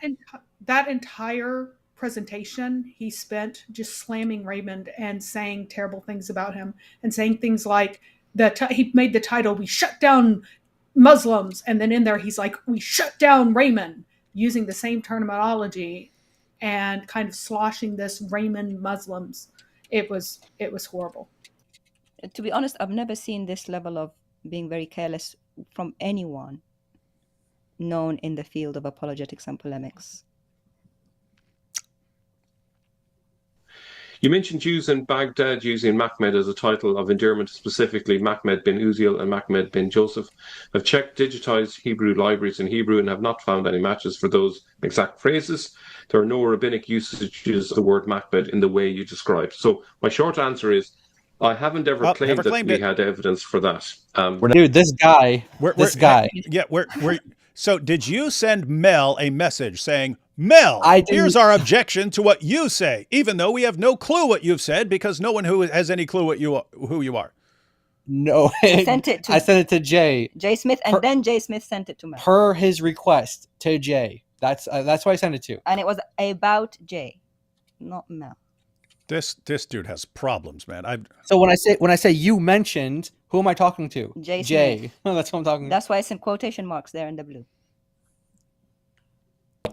That entire presentation he spent just slamming Raymond and saying terrible things about him and saying things like that. He made the title "We Shut Down Muslims," and then in there he's like, "We shut down Raymond," using the same terminology and kind of sloshing this Raymond Muslims. It was horrible. To be honest, I've never seen this level of being very careless from anyone known in the field of apologetics and polemics. You mentioned Jews in Baghdad using Mahmud as a title of endearment, specifically Mahmud bin Uziel and Mahmud bin Joseph. I've checked digitized Hebrew libraries in Hebrew and have not found any matches for those exact phrases. There are no rabbinic usages of the word Mahmud in the way you described. So my short answer is, I haven't ever claimed that we had evidence for that. Dude, this guy. Yeah, so did you send Mel a message saying, Mel, I didn't- here's our objection to what you say, even though we have no clue what you've said because no one who has any clue who you are? No, I sent it to Jay. Jay Smith, and then Jay Smith sent it to Mel. Per his request to Jay. That's why I sent it to. And it was about Jay, not Mel. This dude has problems, man. So when I say you mentioned, who am I talking to? Jay Jay. That's what I'm talking. That's why I sent quotation marks there in the blue.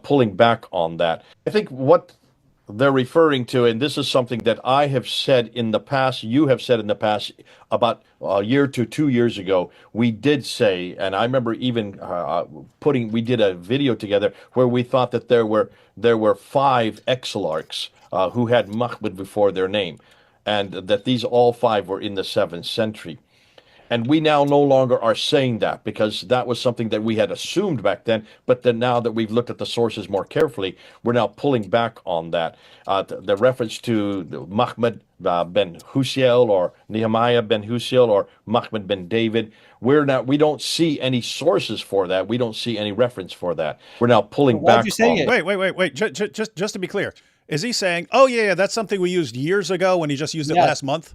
Pulling back on that, I think what they're referring to, and this is something that I have said in the past, you have said in the past, about a year to 2 years ago, we did say, and I remember even we did a video together where we thought that there were 5 exilarchs who had Mahmud before their name, and that these all 5 were in the 7th century. And we now no longer are saying that because that was something that we had assumed back then. But then now that we've looked at the sources more carefully, we're now pulling back on that. The reference to Mahmud ben Husiel or Nehemiah ben Husiel or Mahmud ben David, we don't see any sources for that. We don't see any reference for that. We're now pulling back. Wait. Just to be clear, is he saying, oh, yeah, that's something we used years ago when he just used it last month?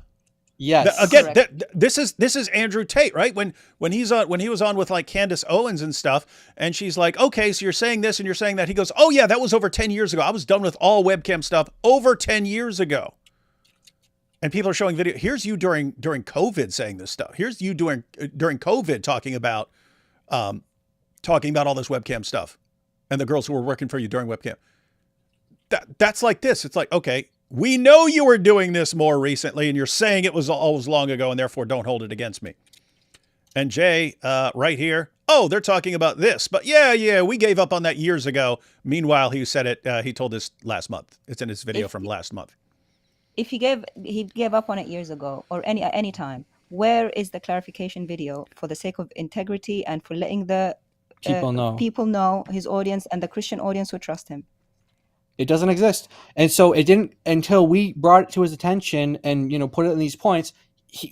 Yes. Again, this is Andrew Tate, right? When he was on with like Candace Owens and stuff, and she's like, okay, so you're saying this and you're saying that. He goes, oh yeah, that was over 10 years ago. I was done with all webcam stuff over 10 years ago. And people are showing video. Here's you during COVID saying this stuff. Here's you during COVID talking about all this webcam stuff, and the girls who were working for you during webcam. That's like this. It's like, okay, we know you were doing this more recently and you're saying it was always long ago and therefore don't hold it against me. And Jay, right here, oh, they're talking about this, but yeah, we gave up on that years ago. Meanwhile, he said it, he told this last month. It's in his video from last month. If he gave up on it years ago or any time, where is the clarification video for the sake of integrity and for letting the people know, his audience and the Christian audience who trust him? It doesn't exist. And so it didn't until we brought it to his attention and, put it in these points.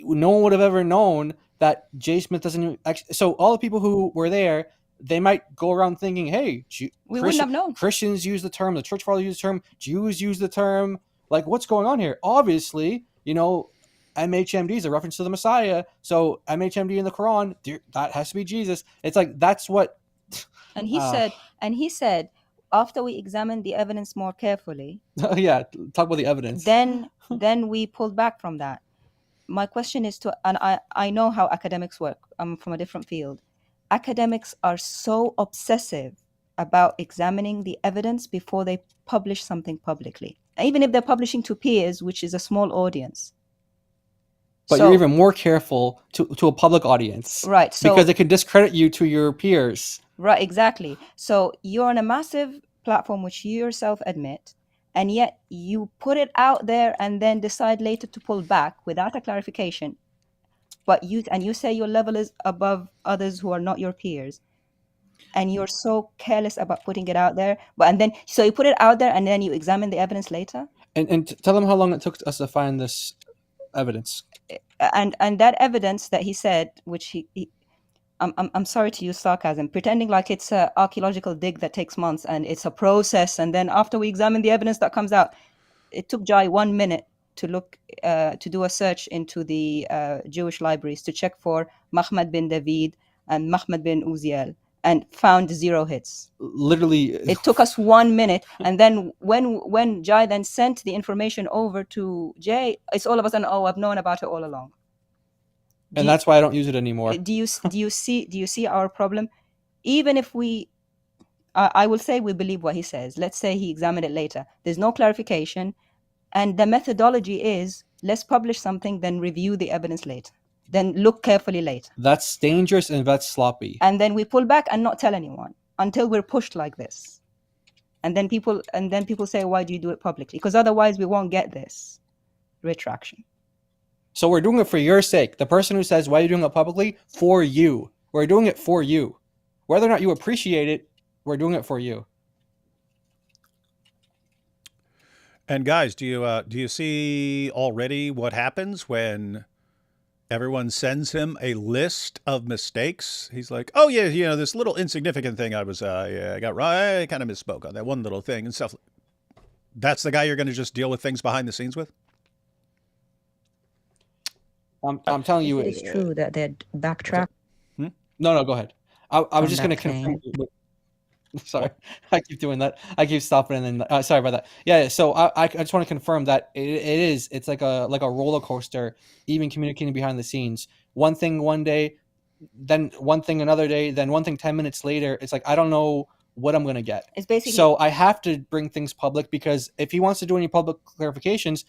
No one would have ever known that Jay Smith doesn't actually. So all the people who were there, they might go around thinking, hey, we wouldn't have known. Christians use the term, the church fathers use the term, Jews use the term. Like, what's going on here? Obviously, MHMD is a reference to the Messiah. So MHMD in the Quran, that has to be Jesus. It's like, that's what. And he said, after we examined the evidence more carefully, yeah, talk about the evidence. Then we pulled back from that. My question is and I know how academics work. I'm from a different field. Academics are so obsessive about examining the evidence before they publish something publicly, even if they're publishing to peers, which is a small audience. But you're even more careful to a public audience, right? Because it can discredit you to your peers. Right, exactly. So you're on a massive platform, which you yourself admit, and yet you put it out there and then decide later to pull back without a clarification. But you say your level is above others who are not your peers, and you're so careless about putting it out there. So you put it out there and then you examine the evidence later. And tell them how long it took us to find this evidence. And that evidence that he said, which I'm sorry to use sarcasm, pretending like it's an archaeological dig that takes months and it's a process, and then after we examine the evidence that comes out, it took Jai 1 minute to look to do a search into the Jewish libraries to check for Mahmud bin David and Mahmud bin Uziel, and found 0 hits. Literally, It took us 1 minute, and then when Jai then sent the information over to Jay, it's all of a sudden, oh, I've known about it all along. and that's why I don't use it anymore. Do you see our problem? Even if I will say we believe what he says. Let's say he examined it later. There's no clarification, and the methodology is let's publish something, then review the evidence later, then look carefully later. That's dangerous and that's sloppy. And then we pull back and not tell anyone until we're pushed like this. And then people say, why do you do it publicly? Because otherwise we won't get this retraction. So we're doing it for your sake. The person who says, why are you doing it publicly? For you. We're doing it for you. Whether or not you appreciate it, we're doing it for you. And guys, do you see already what happens when everyone sends him a list of mistakes? He's like, oh yeah, this little insignificant thing I got right. I kind of misspoke on that one little thing and stuff. That's the guy you're going to just deal with things behind the scenes with? I'm telling you, It's true that they'd backtrack. No, go ahead. I was just going to confirm. Sorry, I keep doing that. I keep stopping and then sorry about that. Yeah, so I just want to confirm that it's like a roller coaster, even communicating behind the scenes. One thing one day, then one thing another day, then one thing 10 minutes later. It's like I don't know what I'm gonna get. It's basically so I have to bring things public, because if he wants to do any public clarifications,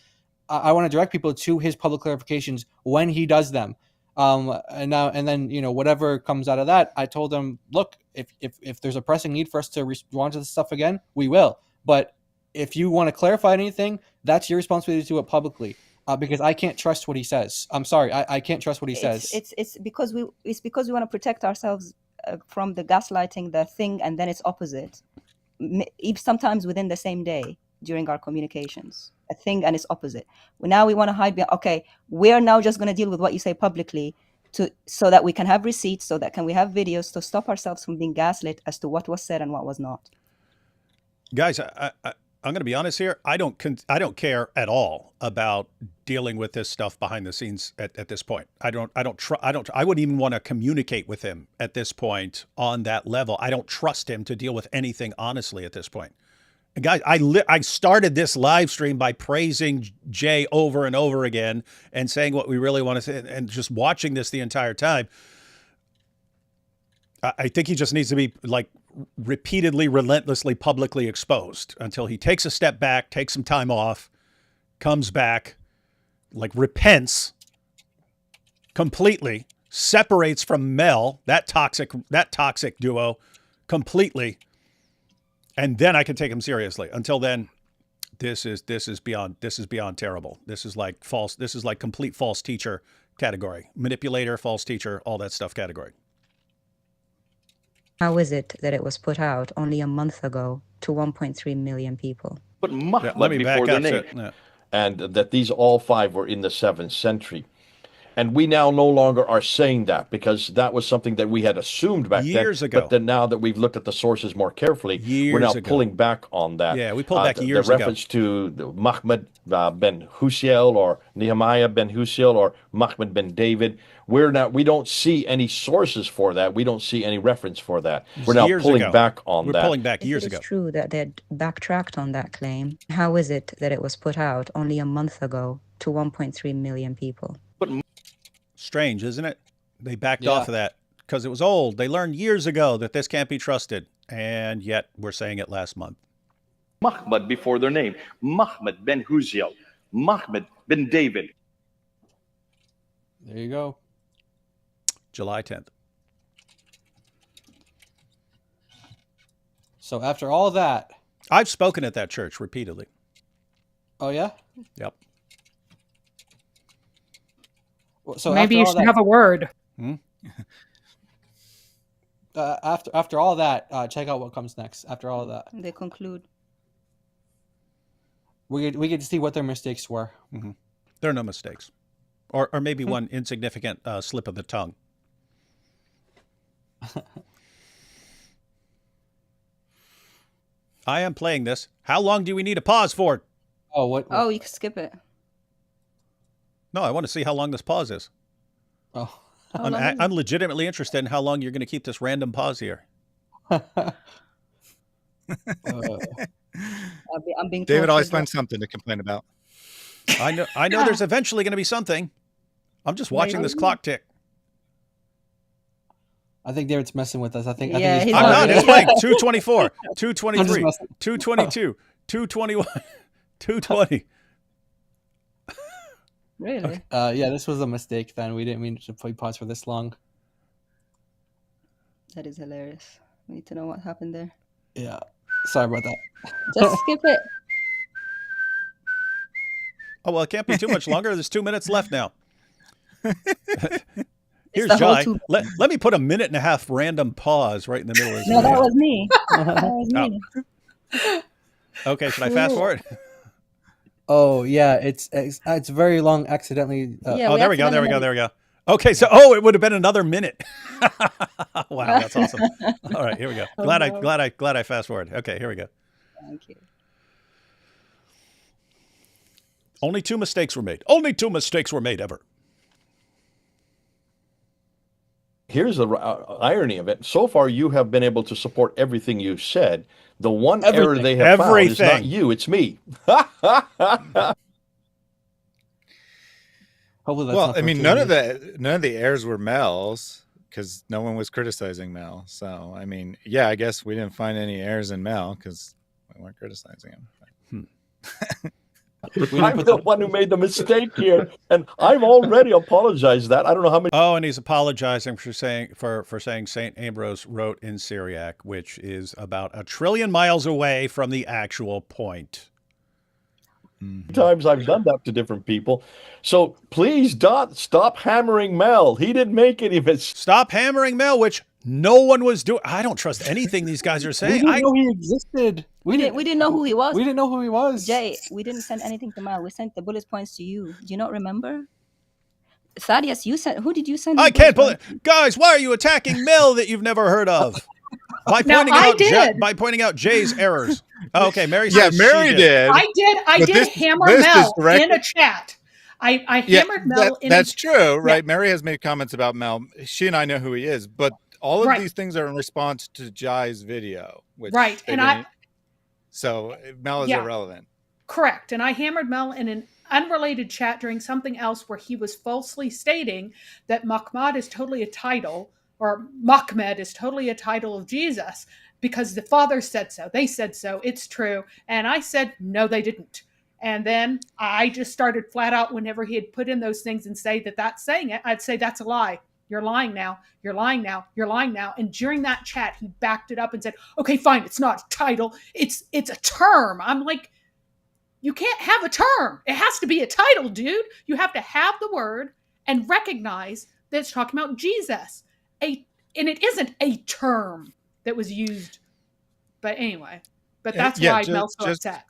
I want to direct people to his public clarifications when he does them. And then whatever comes out of that, I told him, look, if there's a pressing need for us to respond to this stuff again, we will. But if you want to clarify anything, that's your responsibility to do it publicly, because I can't trust what he says. I'm sorry, I can't trust what he says. It's because we want to protect ourselves from the gaslighting, the thing, and then its opposite. Sometimes within the same day during our communications, a thing and its opposite. Now we want to hide behind, okay, we're now just going to deal with what you say publicly so that we can have receipts, so that we have videos to stop ourselves from being gaslit as to what was said and what was not. Guys, I'm going to be honest here. I don't care at all about dealing with this stuff behind the scenes at this point. I wouldn't even want to communicate with him at this point on that level. I don't trust him to deal with anything honestly at this point. And guys, I started this live stream by praising Jay over and over again and saying what we really want to say, and just watching this the entire time. I think he just needs to be repeatedly, relentlessly, publicly exposed until he takes a step back, takes some time off, comes back, repents completely, separates from Mel, that toxic duo, completely. And then I can take him seriously. Until then, this is beyond terrible. This is like false. This is like complete false teacher category, manipulator, false teacher, all that stuff category. How is it that it was put out only a month ago to 1.3 million people? But Mahmud Let me before back the up. name. And that these all 5 were in the 7th century. And we now no longer are saying that, because that was something that we had assumed back Years then. ago. But then now that we've looked at the sources more carefully, we're now pulling back on that. Yeah, we pulled back years ago. The reference to Mahmud ben Husiel or Nehemiah ben Husiel or Mahmud ben David, we don't see any sources for that. We don't see any reference for that. We're now pulling back on that. We're pulling back years ago. It's true that they'd backtracked on that claim. How is it that it was put out only a month ago to 1.3 million people? Strange, isn't it? They backed off of that because it was old. They learned years ago that this can't be trusted, and yet we're saying it last month. Mahmud before their name. Mahmud ben Husiel. Mahmud ben David. There you go. July 10th. So after all that, I've spoken at that church repeatedly. Oh yeah? Yep. So maybe you should have a word. After all that, check out what comes next. After all of that, They conclude. we get to see what their mistakes were. There are no mistakes. or maybe one insignificant slip of the tongue. I am playing this. How long do we need a pause for? Oh, what? Oh, you can skip it. No, I want to see how long this pause is. Oh. I'm legitimately interested in how long you're going to keep this random pause here. I'm being David always tortured. finds something to complain about. I know there's eventually going to be something. I'm just watching this clock tick. I think David's messing with us. I think Yeah, he's he's I'm not. already- It's playing 224, 223, messing. 222, 221, 220. Really? Yeah, this was a mistake then. We didn't mean to play pause for this long. That is hilarious. We need to know what happened there. Yeah. Sorry about that. Just skip it. Oh, well, it can't be too much longer. There's 2 minutes left now. Here's the whole Jai. 2 Let me put a 1.5 random pause right in the middle of this No, that video. was me. That was me. Okay, should I fast forward? Oh yeah, it's very long. Accidentally. Yeah, Oh, there we go. accidentally- There we go. Okay, so it would have been another minute. Wow, that's awesome. All right, here we go. Oh, Glad no. I fast forward. Okay, here we go. Thank you. Only 2 mistakes were made. Only 2 mistakes were made ever. Here's the irony of it. So far, you have been able to support everything you've said. The one error Everything. they have found is not Everything. you, it's me. Hopefully that's Well, not I for mean, too none long. of the errors were Mel's because no one was criticizing Mel. So, I mean, yeah, I guess we didn't find any errors in Mel because we weren't criticizing him. I'm the one who made the mistake here, and I've already apologized that. I don't know how many. Oh, and he's apologizing for saying Saint Ambrose wrote in Syriac, which is about 1 trillion miles away from the actual point. Times I've done that to different people. So please stop hammering Mel. He didn't make any mistakes. Stop hammering Mel, which no one was doing. I don't trust anything these guys are We saying. didn't know he existed. We didn't know who he was. We didn't know who he was. Jay, we didn't send anything to Mal. We sent the bullet points to you. Do you not remember? Thaddeus, you sent. Who did you send? I the can't bullet believe, guys. Why are you attacking Mel that you've never heard of? By Now, pointing I out did. by pointing out Jay's errors. Oh, okay, Mary. Yeah, says she Mary did. I But did this- hammer this is Mel direct- in a chat. I Yeah, hammered Mel in that's a true, right? Mary has made comments about Mel. She and I know who he is, but all of Right. these things are in response to Jai's video, which Right, they and I- didn't- so Mel is Yeah. irrelevant. Correct. And I hammered Mel in an unrelated chat during something else where he was falsely stating that Mahmud is totally a title, or Mahmed is totally a title of Jesus because the father said so. They said so. It's true. And I said, no, they didn't. And then I just started flat out whenever he had put in those things and say that that's saying it, I'd say that's a lie. You're lying now. You're lying now. You're lying now. And during that chat, he backed it up and said, okay, fine. It's not a title. It's a term. I'm like, you can't have a term. It has to be a title, dude. You have to have the word and recognize that it's talking about Jesus. And it isn't a term that was used. But anyway, that's Yeah, why ju- Mel's so just- upset.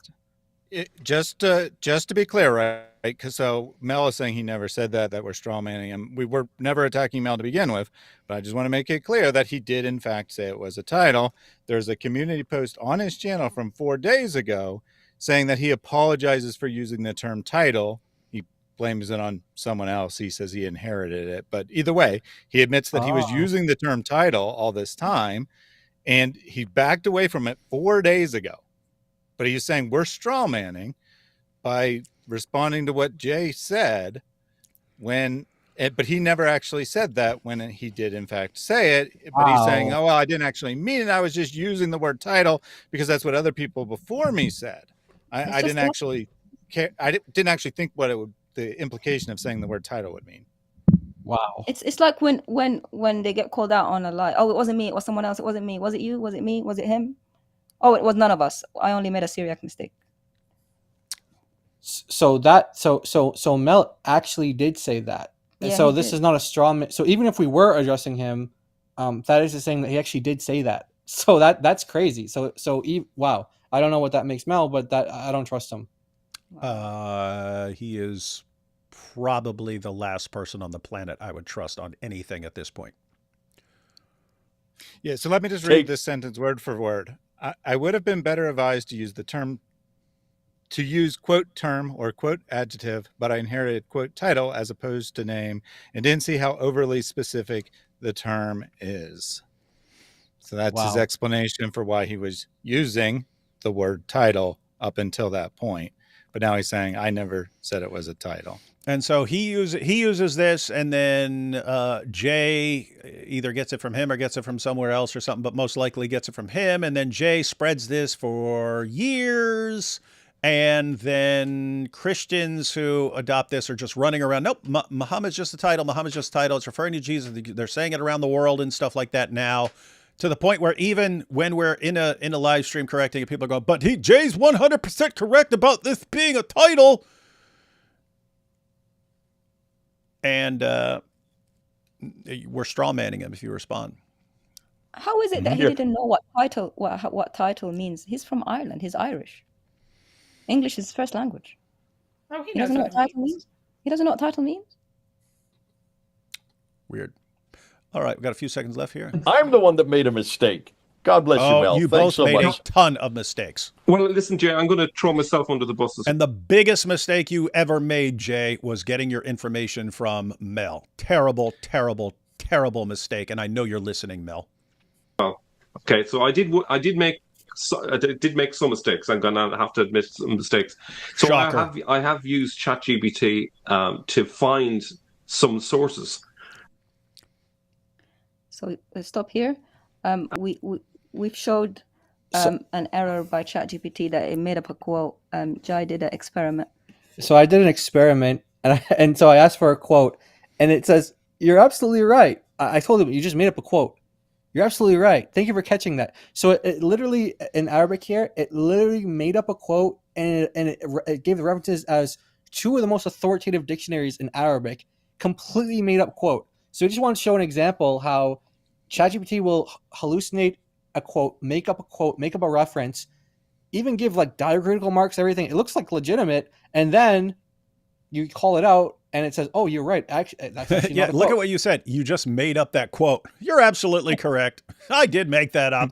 Just to be clear, right? Because so Mel is saying he never said that we're strawmanning him. We were never attacking Mel to begin with, but I just want to make it clear that he did in fact say it was a title. There's a community post on his channel from 4 days ago saying that he apologizes for using the term title. He blames it on someone else. He says he inherited it, but either way, he admits that he was using the term title all this time, and he backed away from it 4 days ago. But he's saying we're strawmanning by responding to what Jay said but he never actually said that when he did in fact say it. But he's saying, oh, well, I didn't actually mean it. I was just using the word title because that's what other people before me said. I didn't actually care. I didn't actually think what the implication of saying the word title would mean. Wow. It's like when they get called out on a lie. Oh, it wasn't me. It was someone else. It wasn't me. Was it you? Was it me? Was it him? Oh, it was none of us. I only made a Syriac mistake. So Mel actually did say that. And Yeah, so he this did. is not a straw man. So even if we were addressing him, that is saying that he actually did say that. So that's crazy. Wow. I don't know what that makes Mel, but that I don't trust him. He is probably the last person on the planet I would trust on anything at this point. Yeah, so let me just read this sentence word for word. I would have been better advised to use quote term or quote adjective, but I inherited quote title as opposed to name and didn't see how overly specific the term is. So that's his explanation for why he was using the word title up until that point. But now he's saying, I never said it was a title. And so he uses this, and then Jay either gets it from him or gets it from somewhere else or something, but most likely gets it from him. And then Jay spreads this for years. And then Christians who adopt this are just running around. Nope, Muhammad's just a title. Muhammad's just a title. It's referring to Jesus. They're saying it around the world and stuff like that now, to the point where even when we're in a live stream correcting it, people are going, but Jay's 100% correct about this being a title. And we're strawmanning him if you respond. How is it that he didn't know what title means? He's from Ireland. He's Irish. English is his first language. Oh, He doesn't know what title means. He doesn't know what title means. Weird. All right, we've got a few seconds left here. I'm the one that made a mistake. God bless you, Mel. You Thanks both so made much. a ton of mistakes. Well, listen, Jay, I'm going to throw myself under the bus. And the biggest mistake you ever made, Jay, was getting your information from Mel. Terrible, terrible, terrible mistake. And I know you're listening, Mel. Oh, okay. So I did make some mistakes. I'm going to have to admit some mistakes. So Shocker. I have used ChatGPT to find some sources. So stop here. We've showed an error by ChatGPT that it made up a quote. Jai did an experiment. So I did an experiment, and so I asked for a quote, and it says, "You're absolutely right." I told him, "You just made up a quote. You're absolutely right. Thank you for catching that." So it literally, in Arabic here, it literally made up a quote, and it gave the references as two of the most authoritative dictionaries in Arabic, completely made up quote. So I just want to show an example how ChatGPT will hallucinate a quote, make up a reference, even give like diacritical marks, everything. It looks like legitimate, and then you call it out, and it says, "Oh, you're right. Actually, that's actually yeah, not a look quote." at what you said. You just made up that quote. You're absolutely correct. I did make that up.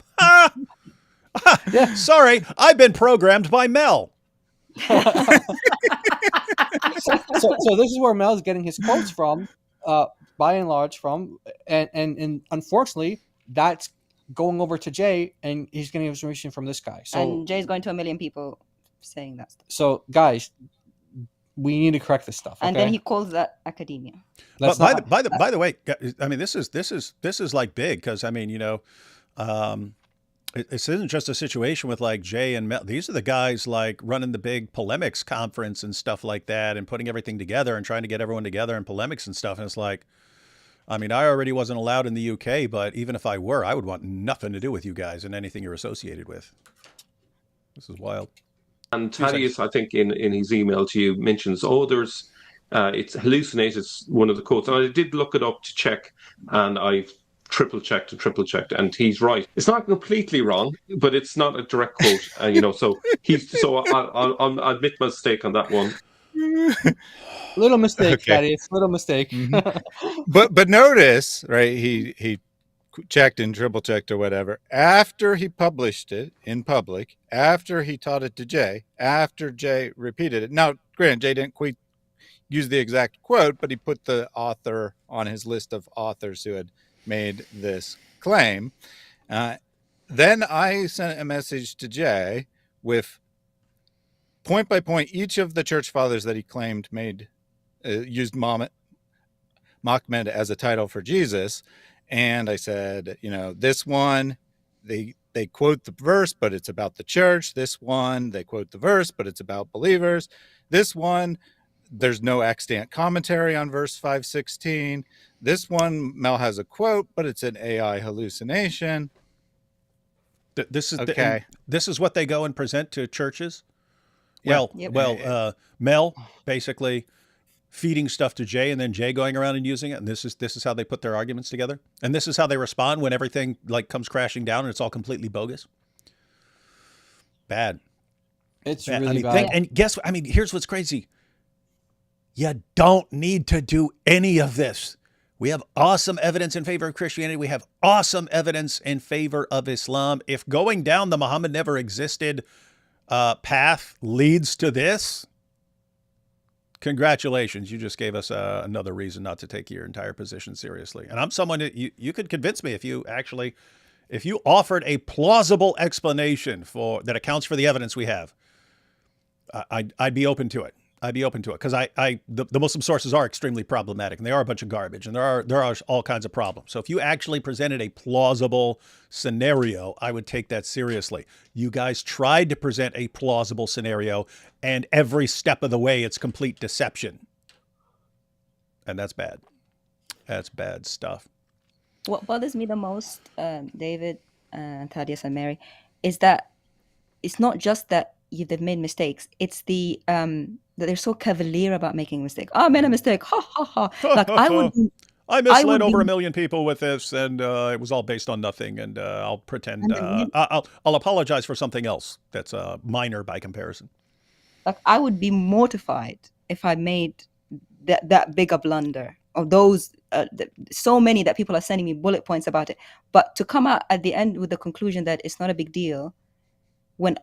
Yeah. Sorry, I've been programmed by Mel. So this is where Mel's getting his quotes from, by and large from, and unfortunately, that's going over to Jay, and he's getting information from this guy. So And Jay's going to 1 million people saying that stuff. So guys, we need to correct this stuff. And then he calls that academia. But by the way, I mean, this is like big, because I mean, you know, this isn't just a situation with like Jay and Mel. These are the guys like running the big polemics conference and stuff like that, and putting everything together and trying to get everyone together in polemics and stuff. And it's like, I mean, I already wasn't allowed in the UK, but even if I were, I would want nothing to do with you guys and anything you're associated with. This is wild. And Thaddeus, I think in his email to you, mentions, it's hallucinated one of the quotes. And I did look it up to check, and I've triple checked, and he's right. It's not completely wrong, but it's not a direct quote. You know, so I'll admit my mistake on that one. Little mistake, Okay. Thaddeus. Little mistake. But notice, right? He checked and triple checked or whatever after he published it in public, after he taught it to Jay, after Jay repeated it. Now, granted, Jay didn't quite use the exact quote, but he put the author on his list of authors who had made this claim. Then I sent a message to Jay with point by point each of the church fathers that he claimed used Mahmud as a title for Jesus. And I said, you know, this one, they quote the verse, but it's about the church. This one, they quote the verse, but it's about believers. This one, there's no extant commentary on verse 516. This one, Mel has a quote, but it's an AI hallucination. This is okay. This is what they go and present to churches. Yeah. Well, Mel basically feeding stuff to Jay, and then Jay going around and using it. And this is how they put their arguments together. And this is how they respond when everything like comes crashing down and it's all completely bogus. Bad. It's bad. really I mean, bad. and guess what? I mean, here's what's crazy. You don't need to do any of this. We have awesome evidence in favor of Christianity. We have awesome evidence in favor of Islam. If going down the Muhammad never existed path leads to this, congratulations. You just gave us another reason not to take your entire position seriously. And I'm someone that you could convince me if you offered a plausible explanation that accounts for the evidence we have. I'd be open to it. I'd be open to it because the Muslim sources are extremely problematic and they are a bunch of garbage and there are all kinds of problems. So if you actually presented a plausible scenario, I would take that seriously. You guys tried to present a plausible scenario and every step of the way it's complete deception. And that's bad. That's bad stuff. What bothers me the most, David, Thaddeus, and Mary, is that it's not just that they've made mistakes. It's that they're so cavalier about making mistakes. Oh, I made a mistake. Ha ha ha. Like I misled over 1 million people with this, and it was all based on nothing. And I'll pretend I'll apologize for something else that's minor by comparison. Like I would be mortified if I made that big a blunder. Of those, so many that people are sending me bullet points about it. But to come out at the end with the conclusion that it's not a big deal, when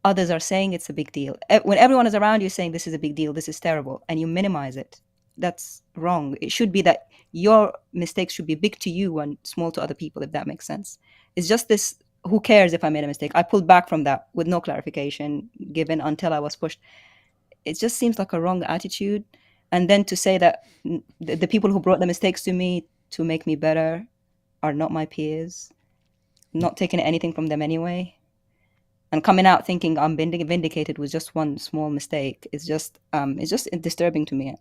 others are saying it's a big deal, when everyone is around you saying this is a big deal, this is terrible, and you minimize it, that's wrong. It should be that your mistakes should be big to you and small to other people, if that makes sense. It's just this, who cares if I made a mistake? I pulled back from that with no clarification given until I was pushed. It just seems like a wrong attitude. And then to say that the people who brought the mistakes to me to make me better are not my peers, not taking anything from them anyway, and coming out thinking I'm vindicated with just one small mistake, it's just disturbing to me.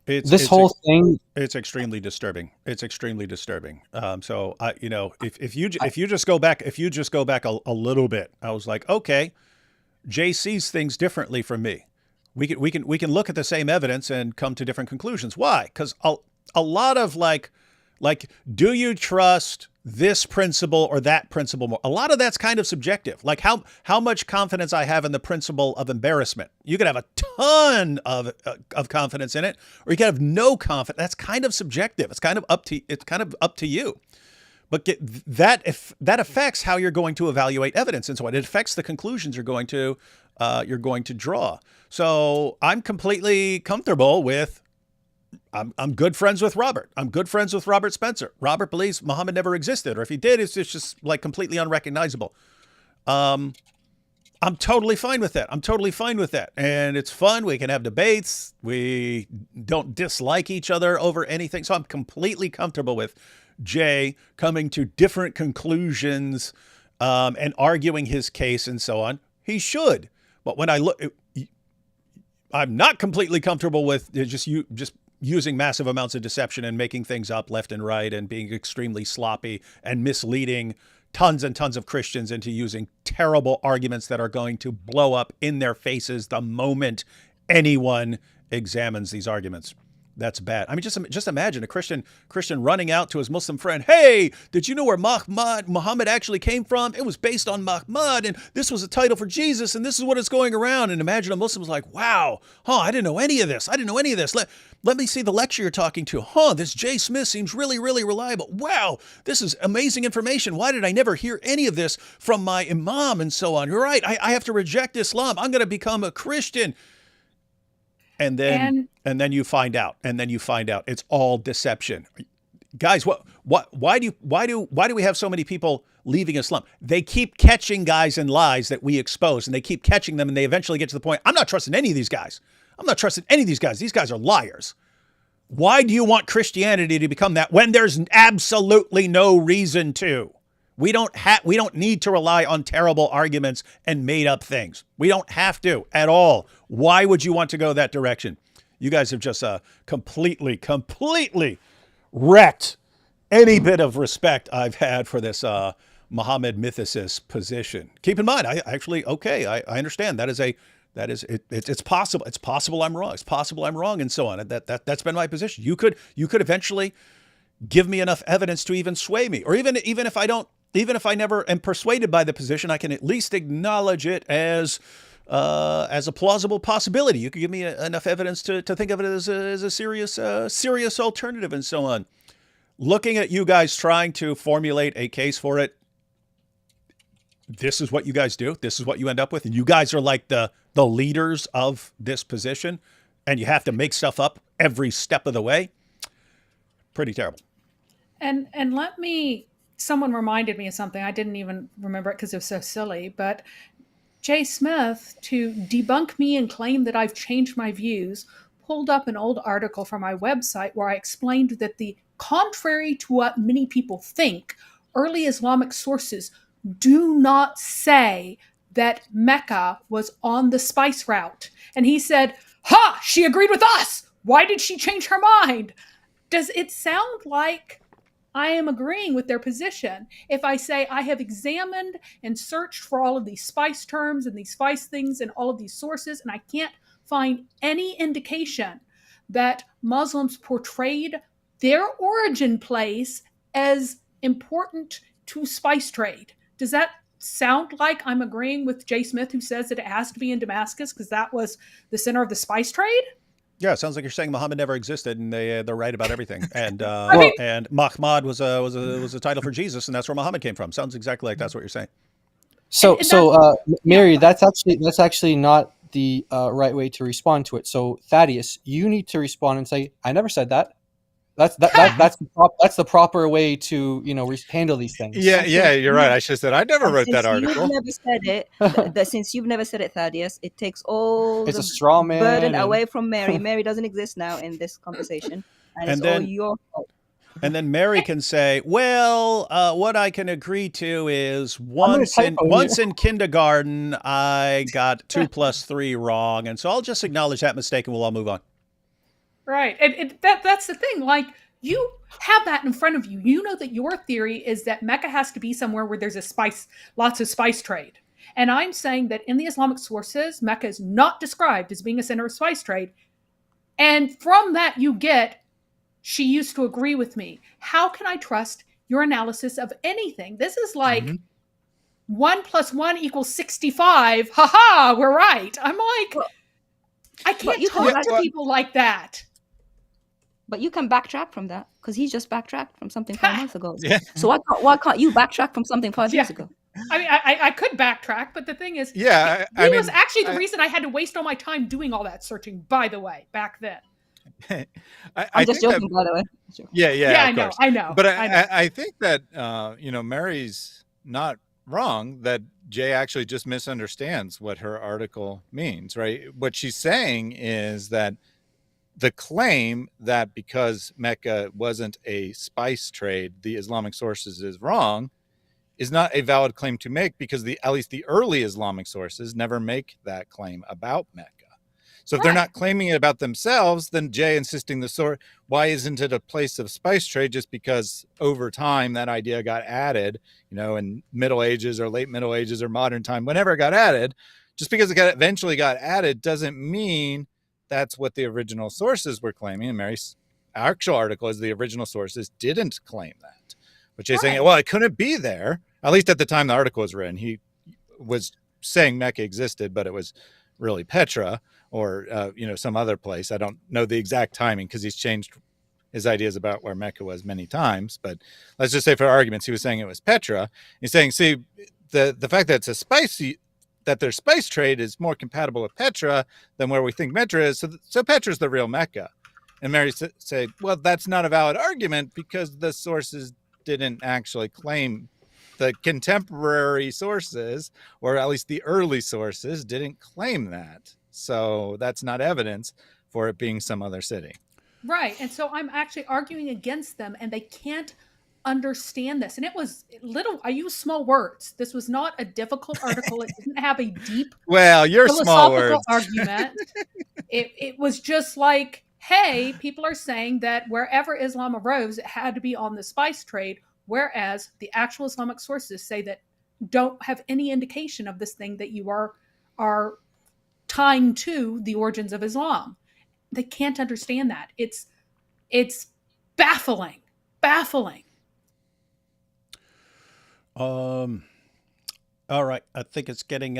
This whole thing, it's extremely disturbing. It's extremely disturbing. So if you just go back a little bit, I was like, okay, Jay sees things differently from me. We can look at the same evidence and come to different conclusions. Why? Because a lot of like, do you trust this principle or that principle more? A lot of that's kind of subjective. Like how much confidence I have in the principle of embarrassment. You could have a ton of confidence in it, or you could have no confidence. That's kind of subjective. It's kind of up to you. But that affects how you're going to evaluate evidence, and so it affects the conclusions you're going to draw. So I'm completely comfortable with. I'm good friends with Robert. I'm good friends with Robert Spencer. Robert believes Muhammad never existed, or if he did, it's just like completely unrecognizable. I'm totally fine with that. And it's fun. We can have debates. We don't dislike each other over anything. So I'm completely comfortable with Jay coming to different conclusions and arguing his case and so on. He should. But when I look, I'm not completely comfortable with just using massive amounts of deception and making things up left and right and being extremely sloppy and misleading tons and tons of Christians into using terrible arguments that are going to blow up in their faces the moment anyone examines these arguments. That's bad. I mean, just imagine a Christian running out to his Muslim friend. Hey, did you know where Muhammad actually came from? It was based on Mahmud, and this was a title for Jesus, and this is what it's going around. And imagine a Muslim's like, wow, I didn't know any of this. Let me see the lecture you're talking to. This Jay Smith seems really, really reliable. Wow, this is amazing information. Why did I never hear any of this from my imam and so on? You're right. I have to reject Islam. I'm going to become a Christian. And then you find out. It's all deception. Guys, why do we have so many people leaving Islam? They keep catching guys in lies that we expose, and they keep catching them, and they eventually get to the point, I'm not trusting any of these guys. These guys are liars. Why do you want Christianity to become that when there's absolutely no reason to? We don't need to rely on terrible arguments and made up things. We don't have to at all. Why would you want to go that direction? You guys have just completely wrecked any bit of respect I've had for this Muhammad mythicist position. Keep in mind, I understand it's possible. It's possible I'm wrong. It's possible I'm wrong, and so on. That's been my position. You could eventually give me enough evidence to even sway me, or even if I never am persuaded by the position, I can at least acknowledge it as as a plausible possibility. You could give me enough evidence to think of it as a serious alternative and so on. Looking at you guys trying to formulate a case for it, this is what you guys do. This is what you end up with. And you guys are like the leaders of this position, and you have to make stuff up every step of the way. Pretty terrible. And someone reminded me of something. I didn't even remember it because it was so silly, but Jay Smith, to debunk me and claim that I've changed my views, pulled up an old article from my website where I explained that contrary to what many people think, early Islamic sources do not say that Mecca was on the spice route. And he said, "Ha! She agreed with us! Why did she change her mind?" Does it sound like I am agreeing with their position if I say I have examined and searched for all of these spice terms and these spice things and all of these sources, and I can't find any indication that Muslims portrayed their origin place as important to spice trade? Does that sound like I'm agreeing with Jay Smith, who says that it has to be in Damascus because that was the center of the spice trade? Yeah, it sounds like you're saying Muhammad never existed, and they're right about everything. And mean- and Mahmud was a title for Jesus, and that's where Muhammad came from. Sounds exactly like that's what you're saying. So, And Mary, yeah. that's actually not the right way to respond to it. So, Thaddeus, you need to respond and say, "I never said that." That's the proper way to handle these things. Yeah, you're right. I should have said I never wrote that article. You've never said it, since you've never said it, Thaddeus, it takes all It's the a straw man burden and- away from Mary. Mary doesn't exist now in this conversation, and it's then- all your fault. And then Mary can say, "Well, what I can agree to is gonna typo once in kindergarten I got 2 + 3 wrong, and so I'll just acknowledge that mistake and we'll all move on." Right. And that's the thing. Like, you have that in front of you. You know that your theory is that Mecca has to be somewhere where there's lots of spice trade. And I'm saying that in the Islamic sources, Mecca is not described as being a center of spice trade. And from that, you get, she used to agree with me. How can I trust your analysis of anything? This is like 1 + 1 = 65. Ha ha, we're right. I'm like, I can't you talk can't- to people like that. But you can backtrack from that because he just backtracked from something 5 months ago. Yeah. So why can't you backtrack from something 5 years ago? I mean, I could backtrack, but the thing is, Yeah, he was actually the reason I had to waste all my time doing all that searching, by the way, back then. I'm just joking, by the way. Yeah, I of know, course. I know. But I know. I think that Mary's not wrong, that Jay actually just misunderstands what her article means, right? What she's saying is that the claim that because Mecca wasn't a spice trade, the Islamic sources is wrong, is not a valid claim to make, because at least the early Islamic sources never make that claim about Mecca. So if they're not claiming it about themselves, then Jay insisting why isn't it a place of spice trade, just because over time that idea got added, in Middle Ages or late Middle Ages or modern time, whenever it got added, just because it eventually got added doesn't mean that's what the original sources were claiming. And Mary's actual article is the original sources didn't claim that. But Jay's saying, well, it couldn't be there. At least at the time the article was written, he was saying Mecca existed, but it was really Petra or, some other place. I don't know the exact timing because he's changed his ideas about where Mecca was many times. But let's just say for arguments, he was saying it was Petra. He's saying, see, the fact that it's that their spice trade is more compatible with Petra than where we think Petra is. So Petra's the real Mecca. And Mary said, well, that's not a valid argument because the sources didn't actually claim, the contemporary sources, or at least the early sources, didn't claim that. So that's not evidence for it being some other city. Right. And so I'm actually arguing against them, and they can't understand this. And it was I use small words. This was not a difficult article. It didn't have a deep your small philosophical words argument. It was just like, hey, people are saying that wherever Islam arose, it had to be on the spice trade, whereas the actual Islamic sources say that don't have any indication of this thing that you are tying to the origins of Islam. They can't understand that. It's baffling. All right. I think it's getting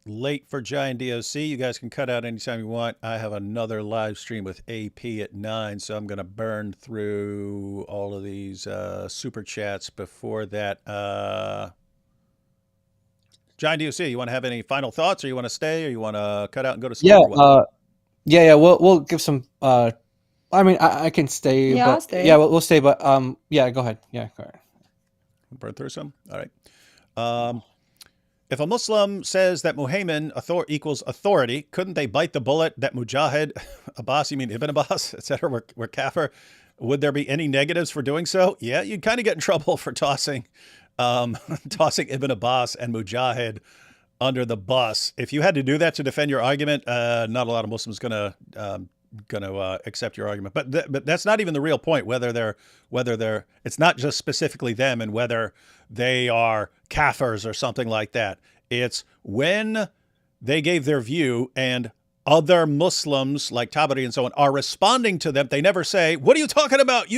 late for Giant DOC. You guys can cut out anytime you want. I have another live stream with AP at 9, so I'm going to burn through all of these super chats before that. Giant DOC, you want to have any final thoughts, or you want to stay, or you want to cut out and go to sleep? Yeah, or what? yeah. We'll give some. I mean, I can stay, Yeah, but I'll stay. yeah, we'll stay. But yeah, go ahead. Yeah, go ahead. Burn through some. All right. If a Muslim says that Muhammad equals authority, couldn't they bite the bullet that Mujahid, Abbas, you mean Ibn Abbas, etc., were kafir? Would there be any negatives for doing so? Yeah, you'd kind of get in trouble for tossing Ibn Abbas and Mujahid under the bus. If you had to do that to defend your argument, not a lot of Muslims gonna accept your argument. But that's not even the real point. Whether they're it's not just specifically them and whether they are kafirs or something like that. It's when they gave their view and other Muslims like Tabari and so on are responding to them. They never say, "What are you talking about?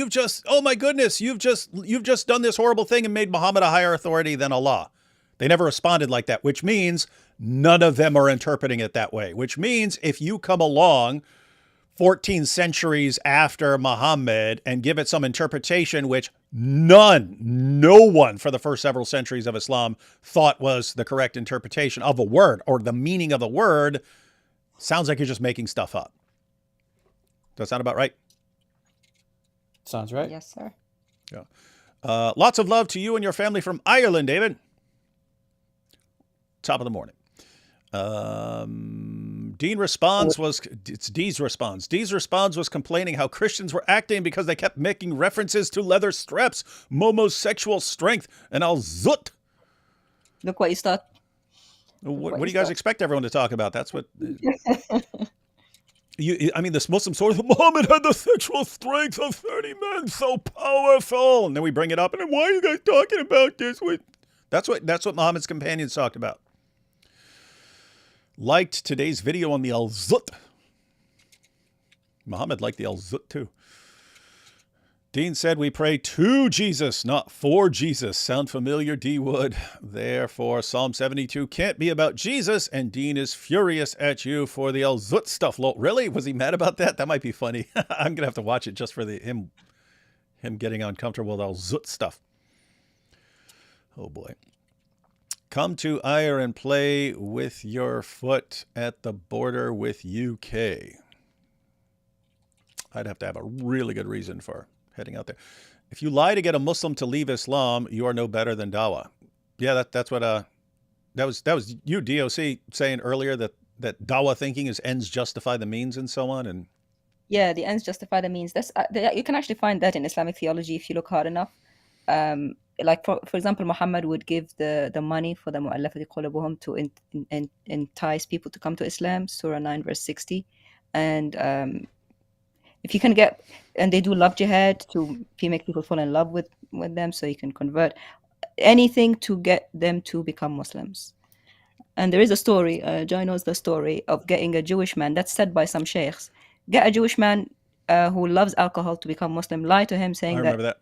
Oh my goodness, you've just done this horrible thing and made Muhammad a higher authority than Allah." They never responded like that, which means none of them are interpreting it that way, which means if you come along 14 centuries after Muhammad and give it some interpretation which no one for the first several centuries of Islam thought was the correct interpretation of a word or the meaning of a word, sounds like you're just making stuff up. Does that sound about right? Sounds right. Yes, sir. Yeah. Lots of love to you and your family from Ireland, David. Top of the morning. Dean responds was, it's Dee's response. Dee's response was complaining how Christians were acting because they kept making references to leather straps, Momo's sexual strength, and al-zut. Look what you start. What do you guys expect everyone to talk about? That's what... I mean, this Muslim source, Muhammad had the sexual strength of 30 men, so powerful. And then we bring it up, and then why are you guys talking about this? That's what Muhammad's companions talked about. Liked today's video on the al-zut. Muhammad liked the al-zut too. Dean said we pray to Jesus, not for Jesus. Sound familiar, D. Wood? Therefore, Psalm 72 can't be about Jesus, and Dean is furious at you for the al-zut stuff. Really? Was he mad about that? That might be funny. I'm going to have to watch it just for him getting uncomfortable with al-zut stuff. Oh, boy. Come to Ayr and play with your foot at the border with UK. I'd have to have a really good reason for heading out there. If you lie to get a Muslim to leave Islam, you are no better than Dawa. Yeah, that's what that was you, DOC, saying earlier that Dawa thinking is ends justify the means and so on. And yeah, the ends justify the means. That's you can actually find that in Islamic theology if you look hard enough. Like for example, Muhammad would give the money for the mu'allafati qulubuhum to entice people to come to Islam, Surah 9 verse 60, and if you can get, and they do love jihad to make people fall in love with them, so you can convert anything to get them to become Muslims. And there is a story, Joy knows the story of getting a Jewish man, that's said by some sheikhs, get a Jewish man who loves alcohol to become Muslim, lie to him saying I remember that.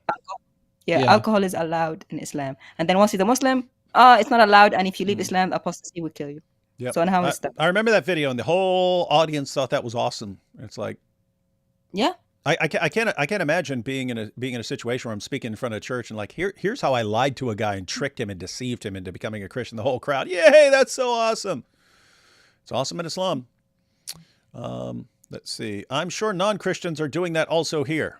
Alcohol is allowed in Islam. And then once he's a Muslim, it's not allowed. And if you leave Islam, apostasy will kill you. Yep. So, and how is that? I remember that video, and the whole audience thought that was awesome. It's like, yeah, I can't imagine being in a situation where I'm speaking in front of a church and like, here's how I lied to a guy and tricked him and deceived him into becoming a Christian. The whole crowd, yay, that's so awesome. It's awesome in Islam. Let's see. I'm sure non-Christians are doing that also here.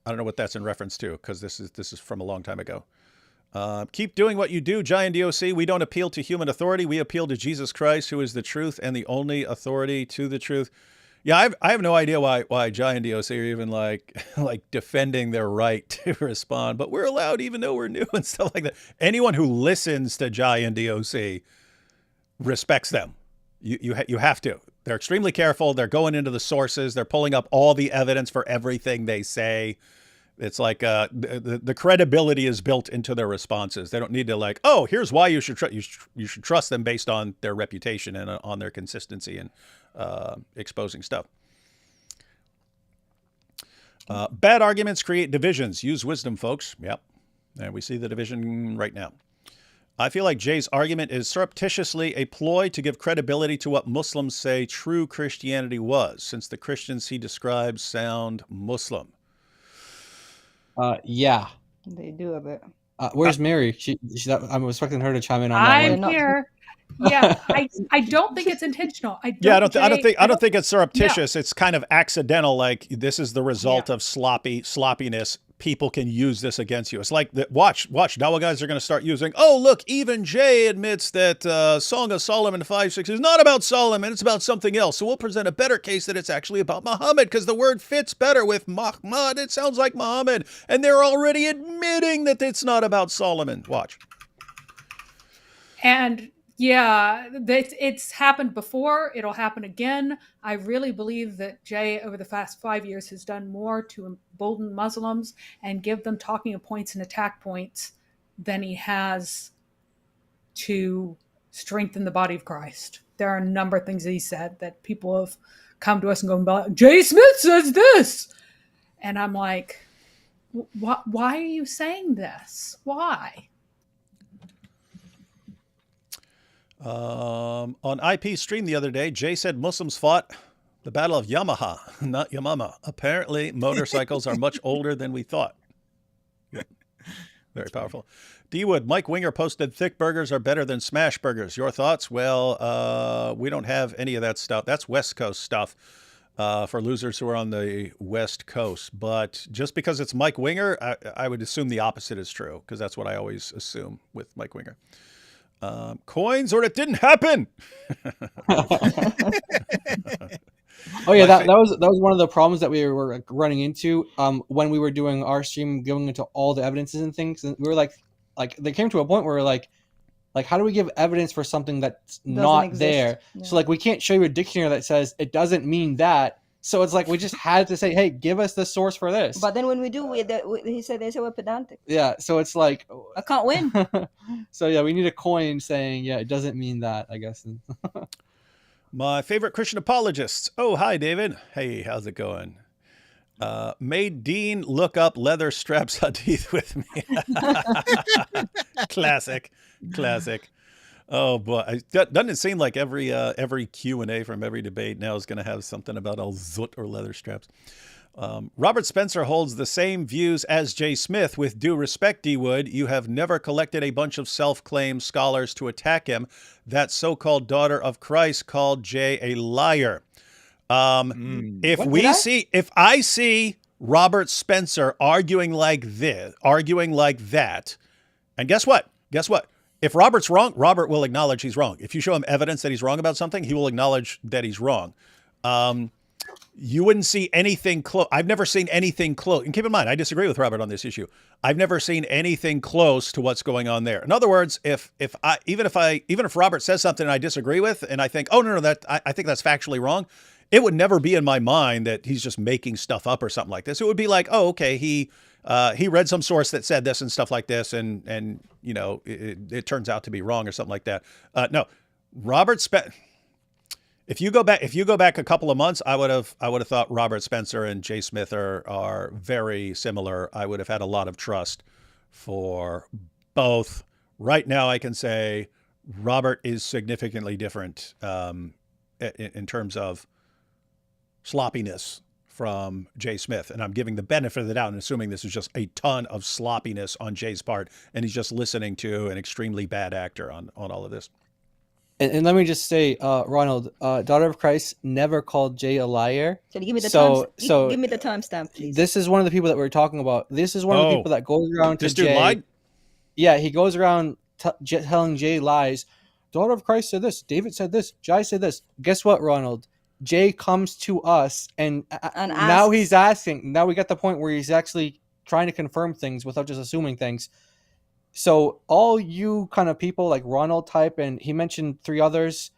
I don't know what that's in reference to, because this is from a long time ago. Keep doing what you do, Giant DOC. We don't appeal to human authority. We appeal to Jesus Christ, who is the truth and the only authority to the truth. Yeah, I have no idea why Giant DOC are even like defending their right to respond, but we're allowed even though we're new and stuff like that. Anyone who listens to Giant DOC respects them. You have to. They're extremely careful. They're going into the sources. They're pulling up all the evidence for everything they say. It's like the credibility is built into their responses. They don't need to like, oh, here's why you should trust them based on their reputation and on their consistency and exposing stuff. Bad arguments create divisions. Use wisdom, folks. Yep. And we see the division right now. I feel like Jay's argument is surreptitiously a ploy to give credibility to what Muslims say true Christianity was, since the Christians he describes sound Muslim. Yeah. They do a bit. Where's Mary? I'm expecting her to chime in on that I'm one. not- here. Yeah, I don't think it's intentional. I don't think it's surreptitious. It's kind of accidental. Like, this is the result of sloppiness. People can use this against you. It's like watch. Now guys are going to start using. Oh, look, even Jay admits that Song of Solomon 5:6 is not about Solomon. It's about something else. So we'll present a better case that it's actually about Muhammad, because the word fits better with Mahmud. It sounds like Muhammad, and they're already admitting that it's not about Solomon. Watch. And yeah, it's happened before. It'll happen again. I really believe that Jay, over the past 5 years, has done more to embolden Muslims and give them talking points and attack points than he has to strengthen the body of Christ. There are a number of things that he said that people have come to us and go, Jay Smith says this. And I'm like, why are you saying this? Why? On IP stream the other day, Jay said Muslims fought the Battle of Yamaha, not Yamama. Apparently, motorcycles are much older than we thought. Yeah. Very powerful. D-Wood, Mike Winger posted thick burgers are better than smash burgers. Your thoughts? Well, we don't have any of that stuff. That's West Coast stuff for losers who are on the West Coast. But just because it's Mike Winger, I would assume the opposite is true, because that's what I always assume with Mike Winger. Coins, or it didn't happen. Oh yeah, that was one of the problems that we were running into when we were doing our stream, going into all the evidences and things. And we were like they came to a point where we're like how do we give evidence for something that's not exist. there? Yeah. So like we can't show you a dictionary that says it doesn't mean that. So it's like we just had to say, hey, give us the source for this. But then when we do, they say we're pedantic. Yeah, so it's like I can't win. So yeah, we need a coin saying it doesn't mean that, I guess. My favorite Christian apologists. Oh, hi, David. Hey, how's it going? Made Dean look up leather straps hadith with me. Classic. Oh boy, doesn't it seem like every Q&A from every debate now is going to have something about al-zut or leather straps? Robert Spencer holds the same views as Jay Smith. With due respect, D. Wood, you have never collected a bunch of self-claimed scholars to attack him. That so-called daughter of Christ called Jay a liar. If I see Robert Spencer arguing like that, and guess what? If Robert's wrong, Robert will acknowledge he's wrong. If you show him evidence that he's wrong about something, he will acknowledge that he's wrong. You wouldn't see anything close. I've never seen anything close. And keep in mind, I disagree with Robert on this issue. I've never seen anything close to what's going on there. In other words, even if Robert says something I disagree with, and I think, oh no, I think that's factually wrong, it would never be in my mind that he's just making stuff up or something like this. It would be like, oh, okay, he read some source that said this and stuff like this, and you know, it turns out to be wrong or something like that. No, Robert Spencer. If you go back a couple of months, I would have thought Robert Spencer and Jay Smith are very similar. I would have had a lot of trust for both. Right now, I can say Robert is significantly different in terms of sloppiness from Jay Smith, and I'm giving the benefit of the doubt and assuming this is just a ton of sloppiness on Jay's part, and he's just listening to an extremely bad actor on all of this. And let me just say, Ronald, daughter of Christ never called Jay a liar. So give me the give me the timestamp, please. This is one of the people that we're talking about. This is one of the people that goes around to this Jay. Dude lied? Yeah, he goes around telling Jay lies. Daughter of Christ said this. David said this. Jai said this. Guess what, Ronald? Jay comes to us and now he's asking. Now we got the point where he's actually trying to confirm things without just assuming things. So all you kind of people like Ronald type, and he mentioned 3 others.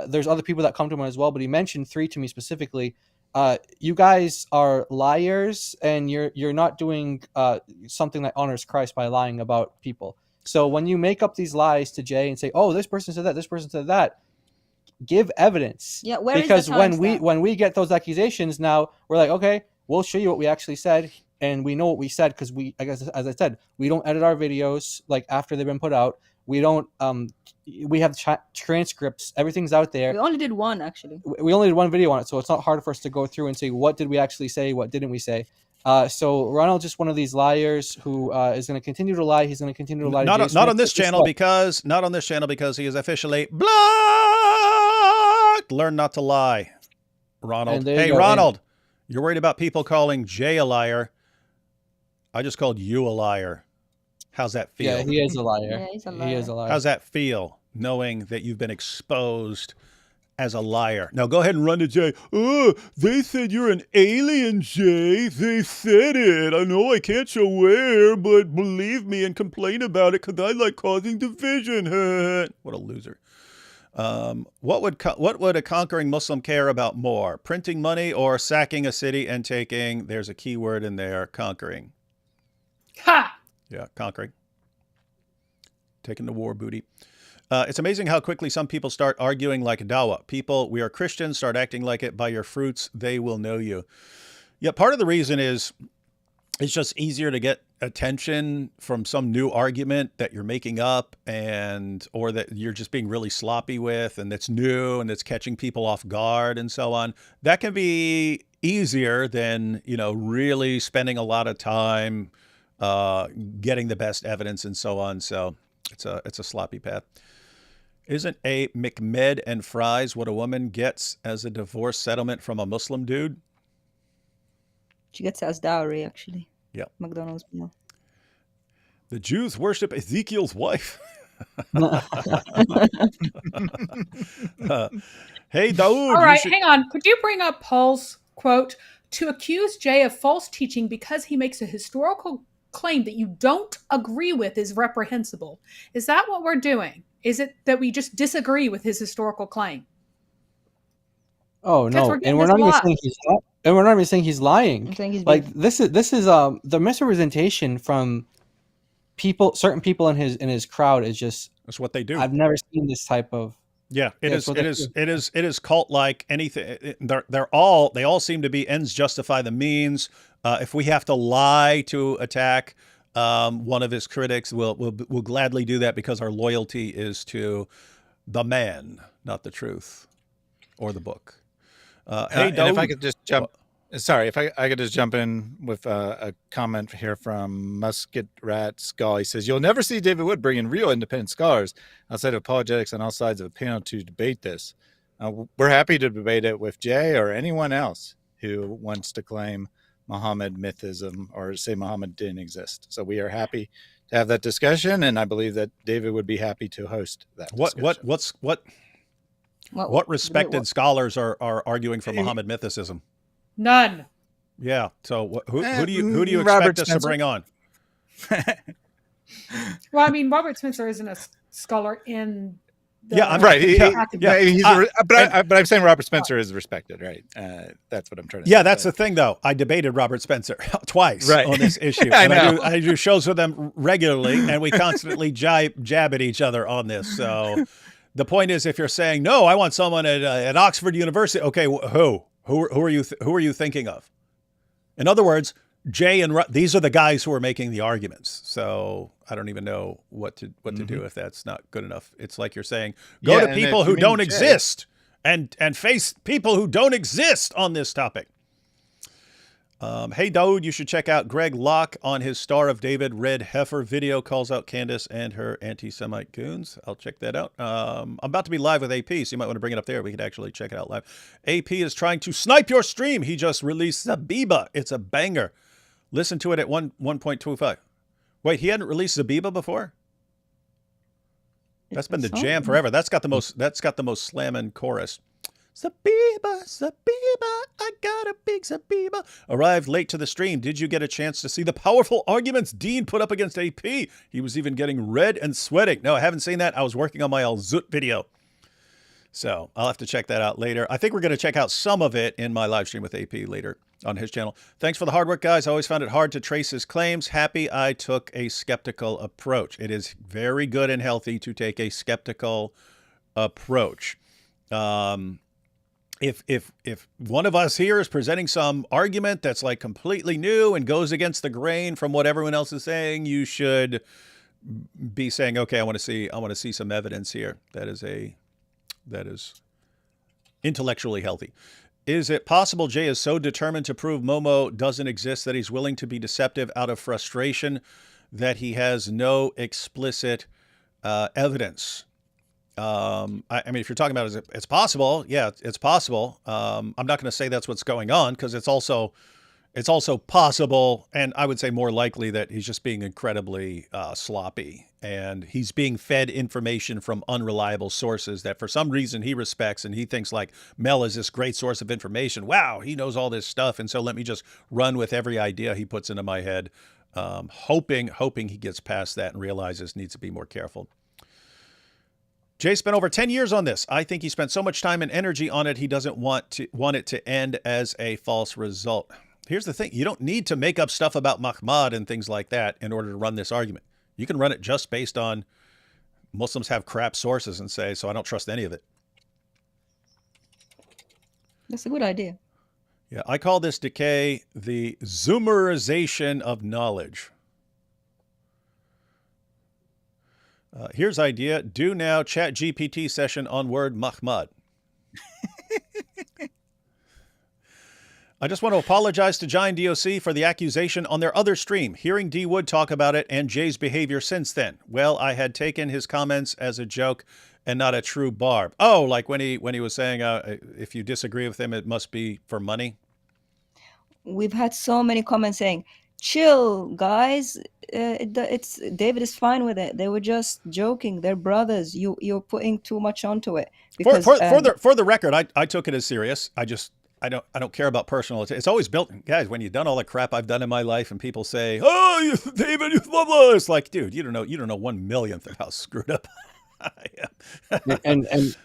There's other people that come to him as well, but he mentioned 3 to me specifically. You guys are liars, and you're not doing something that honors Christ by lying about people. So when you make up these lies to Jay and say, "Oh, this person said that, this person said that," give evidence. Yeah, where because is the when we get those accusations, now we're like, okay, we'll show you what we actually said. And we know what we said because as I said, we don't edit our videos like after they've been put out. We don't. We have transcripts. Everything's out there. We only did one, actually. We only did one video on it, so it's not hard for us to go through and say what did we actually say, what didn't we say. So Ronald's just one of these liars who is going to continue to lie. He's going to continue to lie. Not on this channel because he is officially blocked. Learn not to lie, Ronald. Hey, Ronald, you're worried about people calling Jay a liar. I just called you a liar. How's that feel? Yeah, he is a liar. Yeah, he's a liar. He is a liar. How's that feel, knowing that you've been exposed as a liar? Now go ahead and run to Jay. Oh, they said you're an alien, Jay. They said it. I know I can't show where, but believe me and complain about it because I like causing division. What a loser. What would a conquering Muslim care about more? Printing money or sacking a city and taking, there's a key word in there, conquering. Ha! Yeah, conquering. Taking the war booty. It's amazing how quickly some people start arguing like Dawa. People, we are Christians, start acting like it. By your fruits, they will know you. Yeah, part of the reason is it's just easier to get attention from some new argument that you're making up or that you're just being really sloppy with and that's new and that's catching people off guard and so on. That can be easier than, really spending a lot of time getting the best evidence and so on. So it's a sloppy path. Isn't a McMed and fries what a woman gets as a divorce settlement from a Muslim dude? She gets it as dowry, actually. Yeah. McDonald's meal. The Jews worship Ezekiel's wife. Hey, Daoud. All right, hang on. Could you bring up Paul's quote? To accuse Jay of false teaching because he makes a historical claim that you don't agree with is reprehensible. Is that what we're doing? Is it that we just disagree with his historical claim? Oh no, and we're not even saying he's lying. And we're not even saying he's lying. I'm saying he's like this is the misrepresentation from certain people in his crowd is just that's what they do. I've never seen this type of It is cult like anything. They all seem to be ends justify the means. If we have to lie to attack one of his critics, we'll gladly do that because our loyalty is to the man, not the truth or the book. Hey, and if I could just jump, if I could just jump in with a comment here from Musket Rat Skull. He says, "You'll never see David Wood bring in real independent scholars outside of apologetics on all sides of a panel to debate this. We're happy to debate it with Jay or anyone else who wants to claim Muhammad mythism or say Muhammad didn't exist. So we are happy to have that discussion, and I believe that David would be happy to host that discussion. What respected scholars are arguing for Muhammad mythicism? None. Yeah. So who do you expect us to bring on? Well, I mean, Robert Spencer isn't a scholar in. I'm right. But I'm saying Robert Spencer is respected, right? That's what I'm trying to say. Yeah, that's the thing, though. I debated Robert Spencer twice on this issue. I do shows with them regularly, and we constantly jab at each other on this. So the point is, if you're saying no, I want someone at Oxford University. Okay, who are you thinking of? In other words, Jay and these are the guys who are making the arguments. So I don't even know what to do if that's not good enough. It's like you're saying, go to people who don't exist and face people who don't exist on this topic. Hey, Daoud, you should check out Greg Locke on his Star of David Red Heifer video, calls out Candace and her anti-Semite goons. I'll check that out. I'm about to be live with AP, so you might want to bring it up there. We could actually check it out live. AP is trying to snipe your stream. He just released Zabiba. It's a banger. Listen to it at 1.25. Wait, he hadn't released Zabiba before? That's been the jam forever. That's got the most slamming chorus. Zabiba, Zabiba, I got a big Zabiba. Arrived late to the stream. Did you get a chance to see the powerful arguments Dean put up against AP? He was even getting red and sweating. No, I haven't seen that. I was working on my Al-Zut video. So I'll have to check that out later. I think we're going to check out some of it in my live stream with AP later on his channel. Thanks for the hard work, guys. I always found it hard to trace his claims. Happy I took a skeptical approach. It is very good and healthy to take a skeptical approach. If one of us here is presenting some argument that's like completely new and goes against the grain from what everyone else is saying, you should be saying, okay, I want to see some evidence here. That is intellectually healthy. Is it possible Jay is so determined to prove Momo doesn't exist that he's willing to be deceptive out of frustration, that he has no explicit evidence? I mean, if you're talking about it's possible, yeah, it's possible. I'm not going to say that's what's going on, because it's also possible, and I would say more likely, that he's just being incredibly sloppy, and he's being fed information from unreliable sources that for some reason he respects, and he thinks like Mel is this great source of information. Wow, he knows all this stuff, and so let me just run with every idea he puts into my head, hoping he gets past that and realizes needs to be more careful. Jay spent over 10 years on this. I think he spent so much time and energy on it, he doesn't want it to end as a false result. Here's the thing. You don't need to make up stuff about Mahmud and things like that in order to run this argument. You can run it just based on Muslims have crap sources and say, so I don't trust any of it. That's a good idea. Yeah, I call this decay the Zoomerization of knowledge. Here's idea. Do now chat GPT session on word Mahmud. I just want to apologize to Giant DOC for the accusation on their other stream. Hearing D Wood talk about it and Jay's behavior since then. Well, I had taken his comments as a joke and not a true barb. Oh, like when he was saying if you disagree with him, it must be for money. We've had so many comments saying, "Chill, guys. It's David is fine with it. They were just joking. They're brothers. You're putting too much onto it." Because, for the record, I took it as serious. I don't care about personal. It's always built, guys. When you've done all the crap I've done in my life, and people say, "Oh, David, you love us," it's like, dude, you don't know 1/millionth of how screwed up I am. and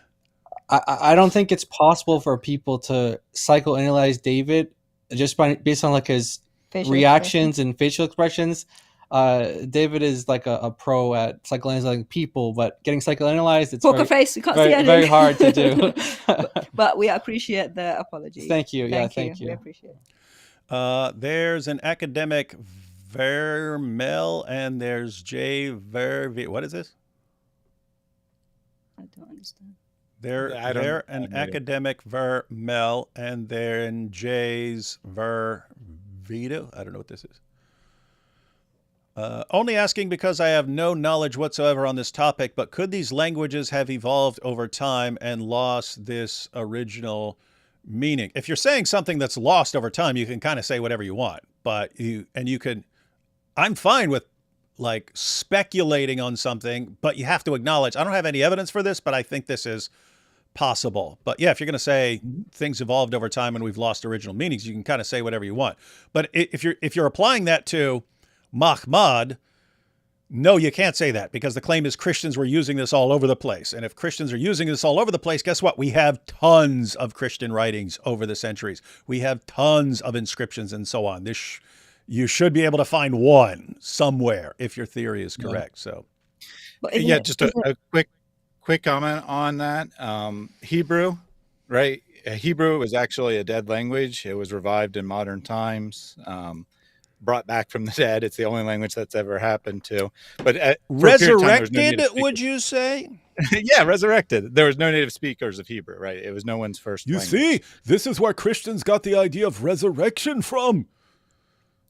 I don't think it's possible for people to psychoanalyze David just based on like his facial reactions and facial expressions. David is like a pro at psychoanalyzing people, but getting psychoanalyzed, it's poker face. You can't see very, anything. very hard to do. But we appreciate the apology. Thank you. Thank you. We appreciate it. There's an academic Vermel and there's J Verve. What is this? I don't understand. They're an academic Vermel and then J's Vervito. I don't know what this is. Only asking because I have no knowledge whatsoever on this topic, but could these languages have evolved over time and lost this original meaning? If you're saying something that's lost over time, you can kind of say whatever you want, but I'm fine with like speculating on something, but you have to acknowledge, I don't have any evidence for this, but I think this is possible. But yeah, if you're going to say things evolved over time and we've lost original meanings, you can kind of say whatever you want. But if you're applying that to Mahmud, no, you can't say that, because the claim is Christians were using this all over the place. And if Christians are using this all over the place, guess what? We have tons of Christian writings over the centuries. We have tons of inscriptions and so on. You should be able to find one somewhere if your theory is correct. So, yeah, just a quick comment on that. Hebrew, right? Hebrew was actually a dead language. It was revived in modern times. Brought back from the dead. It's the only language that's ever happened to. But resurrected, would you say? Yeah, resurrected. There was no native speakers of Hebrew, right? It was no one's first language. See, this is where Christians got the idea of resurrection from.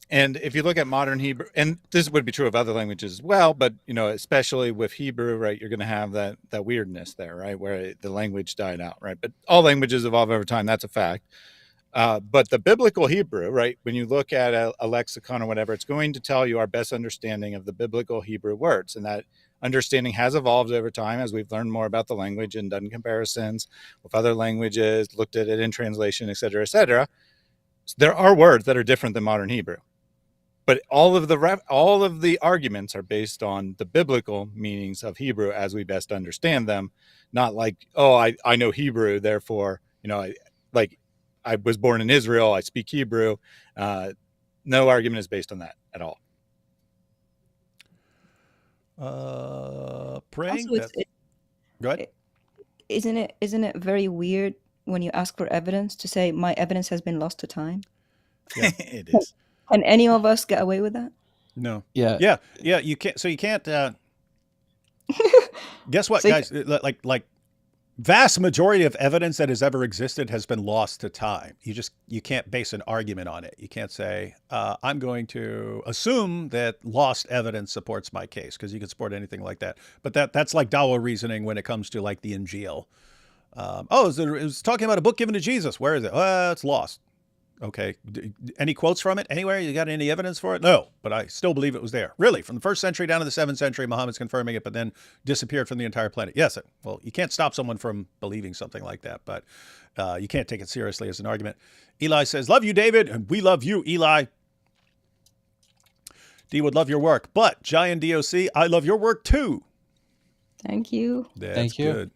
And if you look at modern Hebrew, and this would be true of other languages as well, but especially with Hebrew, right, you're going to have that weirdness there, right, where the language died out, right? But all languages evolve over time. That's a fact. But the biblical Hebrew, right, when you look at a lexicon or whatever, it's going to tell you our best understanding of the biblical Hebrew words. And that understanding has evolved over time as we've learned more about the language and done comparisons with other languages, looked at it in translation, et cetera, et cetera. So there are words that are different than modern Hebrew. But all of the arguments are based on the biblical meanings of Hebrew as we best understand them, not like, oh, I know Hebrew, therefore, I was born in Israel, I speak Hebrew. No argument is based on that at all. Praying. Also, Go ahead. Isn't it very weird when you ask for evidence to say my evidence has been lost to time? Yeah, it is. Can any of us get away with that? No. Yeah. Yeah. You can't. So you can't. Guess what, So guys? Like vast majority of evidence that has ever existed has been lost to time. You can't base an argument on it. You can't say I'm going to assume that lost evidence supports my case, because you can support anything like that. But that's like Dawa reasoning when it comes to like the Injil. It was talking about a book given to Jesus. Where is it? It's lost. Okay. Any quotes from it anywhere? You got any evidence for it? No, but I still believe it was there. Really? From the 1st century down to the 7th century, Muhammad's confirming it, but then disappeared from the entire planet. Yes. Well, you can't stop someone from believing something like that, but you can't take it seriously as an argument. Eli says, love you, David, and we love you, Eli. D would love your work, but Giant DOC, I love your work too. Thank you. That's Thank you. good.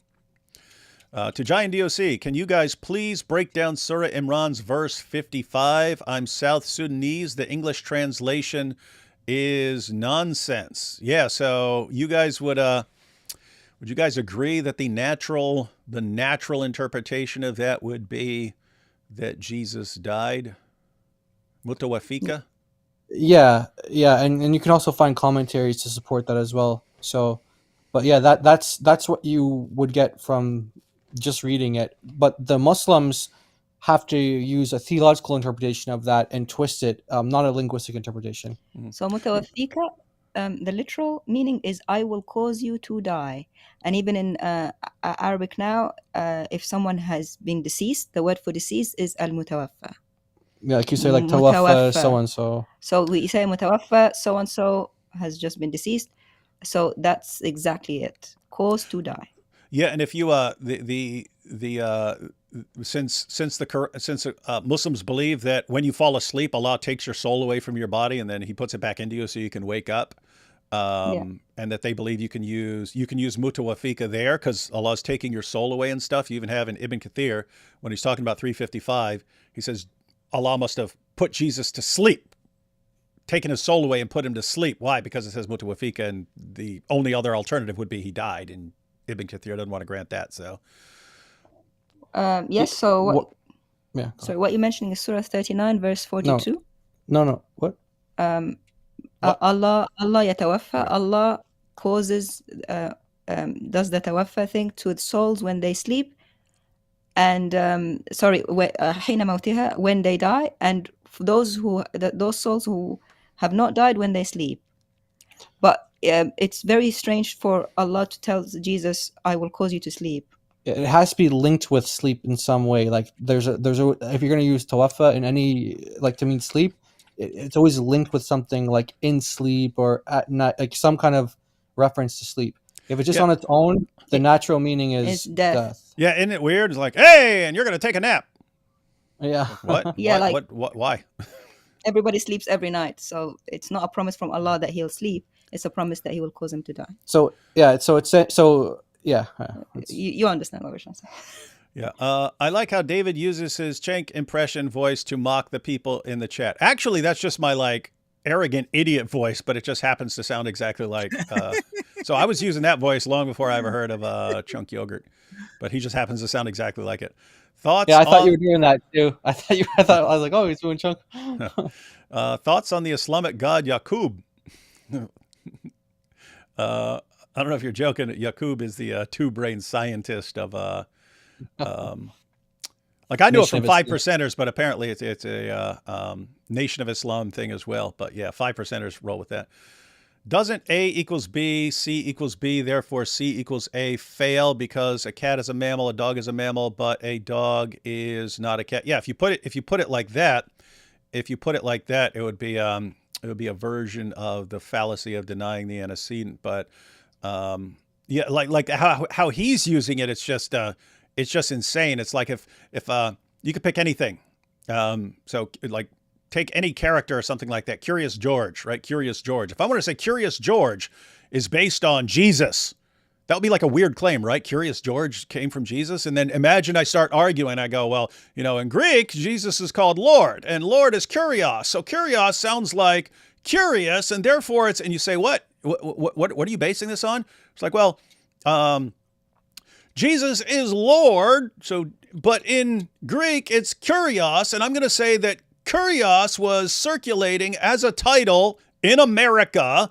To Giant DOC, can you guys please break down Surah Imran's verse 55? I'm South Sudanese. The English translation is nonsense. Yeah, so you guys would you guys agree that the natural interpretation of that would be that Jesus died? Mutawafika? Yeah, and you can also find commentaries to support that as well. So, but yeah, that's what you would get from just reading it. But the Muslims have to use a theological interpretation of that and twist it, not a linguistic interpretation. So mutawafika, the literal meaning is I will cause you to die. And even in Arabic now, if someone has been deceased, the word for deceased is al-mutawaffa. Yeah, like you say, like tawaffa, so and so. So we say mutawaffa, so and so has just been deceased. So that's exactly it. Cause to die. Yeah, and if you since Muslims believe that when you fall asleep, Allah takes your soul away from your body and then He puts it back into you so you can wake up, and that they believe you can use mutawafika there because Allah's taking your soul away and stuff. You even have in Ibn Kathir, when he's talking about 355, he says Allah must have put Jesus to sleep, taken his soul away and put him to sleep. Why? Because it says mutawafika, and the only other alternative would be he died, and Ibn Kathir doesn't want to grant that. So yes. So what? Yeah. Sorry, what you're mentioning is Surah 39, verse 42. No. What? Allah yatawaffa. Allah causes, does the tawaffa thing to the souls when they sleep, and حين موتها, when they die, and for those souls who have not died when they sleep. But it's very strange for Allah to tell Jesus, I will cause you to sleep. It has to be linked with sleep in some way. Like there's a if you're going to use tawaffa in any, like, to mean sleep, it's always linked with something like in sleep or at night, like some kind of reference to sleep. If it's just on its own, the natural meaning is death. Yeah, isn't it weird? It's like, hey, and you're going to take a nap. Yeah. What? Yeah, what? Why? Everybody sleeps every night, so it's not a promise from Allah that he'll sleep. It's a promise that He will cause him to die. So You understand what we're trying to say. Yeah. I like how David uses his Cenk impression voice to mock the people in the chat. Actually, that's just my like arrogant idiot voice, but it just happens to sound exactly like. So I was using that voice long before I ever heard of Chunk Yogurt, but he just happens to sound exactly like it. Thoughts? Yeah, I thought you were doing that too. I was like, oh, he's doing Chunk. Thoughts on the Islamic god Yaqub? I don't know if you're joking. Yaqub is the two-brain scientist of like I know it from 5%ers, but apparently it's a Nation of Islam thing as well. But yeah, 5%ers roll with that. Doesn't A equals B, C equals B, therefore C equals A fail because a cat is a mammal, a dog is a mammal, but a dog is not a cat? Yeah, if you put it like that, it would be a version of the fallacy of denying the antecedent. But yeah, like how he's using it, it's just insane. It's like if you could pick anything, so like take any character or something like that. Curious George, right? Curious George. If I want to say Curious George is based on Jesus, that would be like a weird claim, right? Curious George came from Jesus. And then imagine I start arguing. I go, well, in Greek, Jesus is called Lord and Lord is Kyrios. So Kyrios sounds like curious. And therefore and you say, what are you basing this on? It's like, well, Jesus is Lord. So, but in Greek, it's Kyrios. And I'm going to say that Kyrios was circulating as a title in America,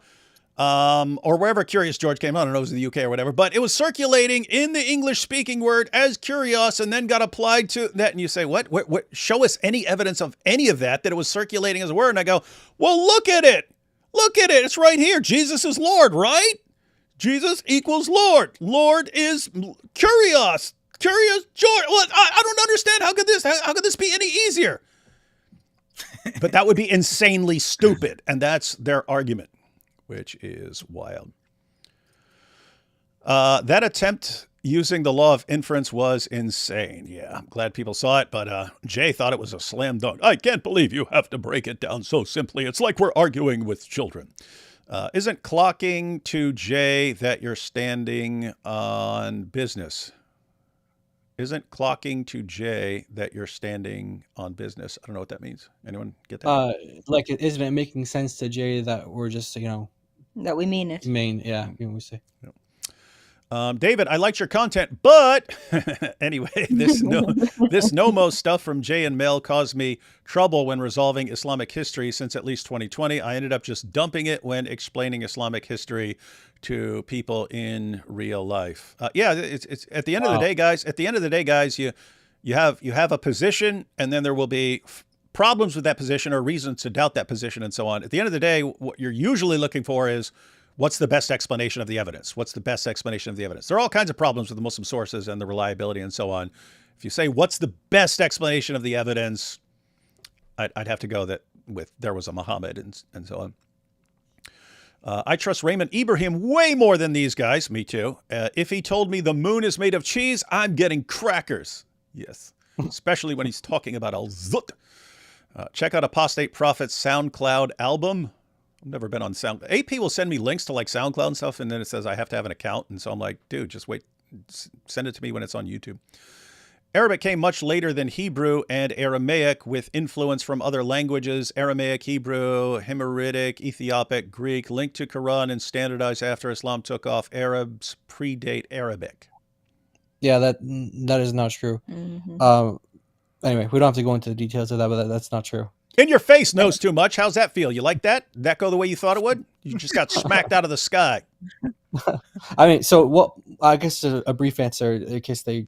or wherever Curious George came. I don't know, it was in the UK or whatever, but it was circulating in the English-speaking word as curious, and then got applied to that. And you say, what? Show us any evidence of any of that it was circulating as a word. And I go, well, look at it. Look at it. It's right here. Jesus is Lord, right? Jesus equals Lord. Lord is curious. Curious George. Well, I don't understand. How could this be any easier? But that would be insanely stupid. And that's their argument, which is wild. That attempt using the law of inference was insane. Yeah, I'm glad people saw it, but Jay thought it was a slam dunk. I can't believe you have to break it down so simply. It's like we're arguing with children. Isn't clocking to Jay that you're standing on business? Isn't clocking to Jay that you're standing on business? I don't know what that means. Anyone get that? Like, isn't it making sense to Jay that we're just, That we mean it. we say. David, I liked your content, but anyway, this Nomo stuff from Jay and Mel caused me trouble when resolving Islamic history since at least 2020. I ended up just dumping it when explaining Islamic history to people in real life. It's at the end of the day, guys. At the end of the day, guys, you have a position, and then there will be problems with that position or reasons to doubt that position, and so on. At the end of the day, what you're usually looking for is, what's the best explanation of the evidence? What's the best explanation of the evidence? There are all kinds of problems with the Muslim sources and the reliability and so on. If you say, what's the best explanation of the evidence, I'd have to go with there was a Muhammad and so on. I trust Raymond Ibrahim way more than these guys. Me too. If he told me the moon is made of cheese, I'm getting crackers. Yes. Especially when he's talking about al-Zut. Check out Apostate Prophet's SoundCloud album. I've never been on SoundCloud. AP will send me links to like SoundCloud and stuff, and then it says I have to have an account. And so I'm like, dude, just wait. Send it to me when it's on YouTube. Arabic came much later than Hebrew and Aramaic with influence from other languages. Aramaic, Hebrew, Himyaritic, Ethiopic, Greek, linked to Quran and standardized after Islam took off. Arabs predate Arabic. Yeah, that is not true. Mm-hmm. Anyway, we don't have to go into the details of that, but that's not true. In your face knows too much. How's that feel? You like that? Did that go the way you thought it would? You just got smacked out of the sky. I mean, so what? I guess a brief answer in case they,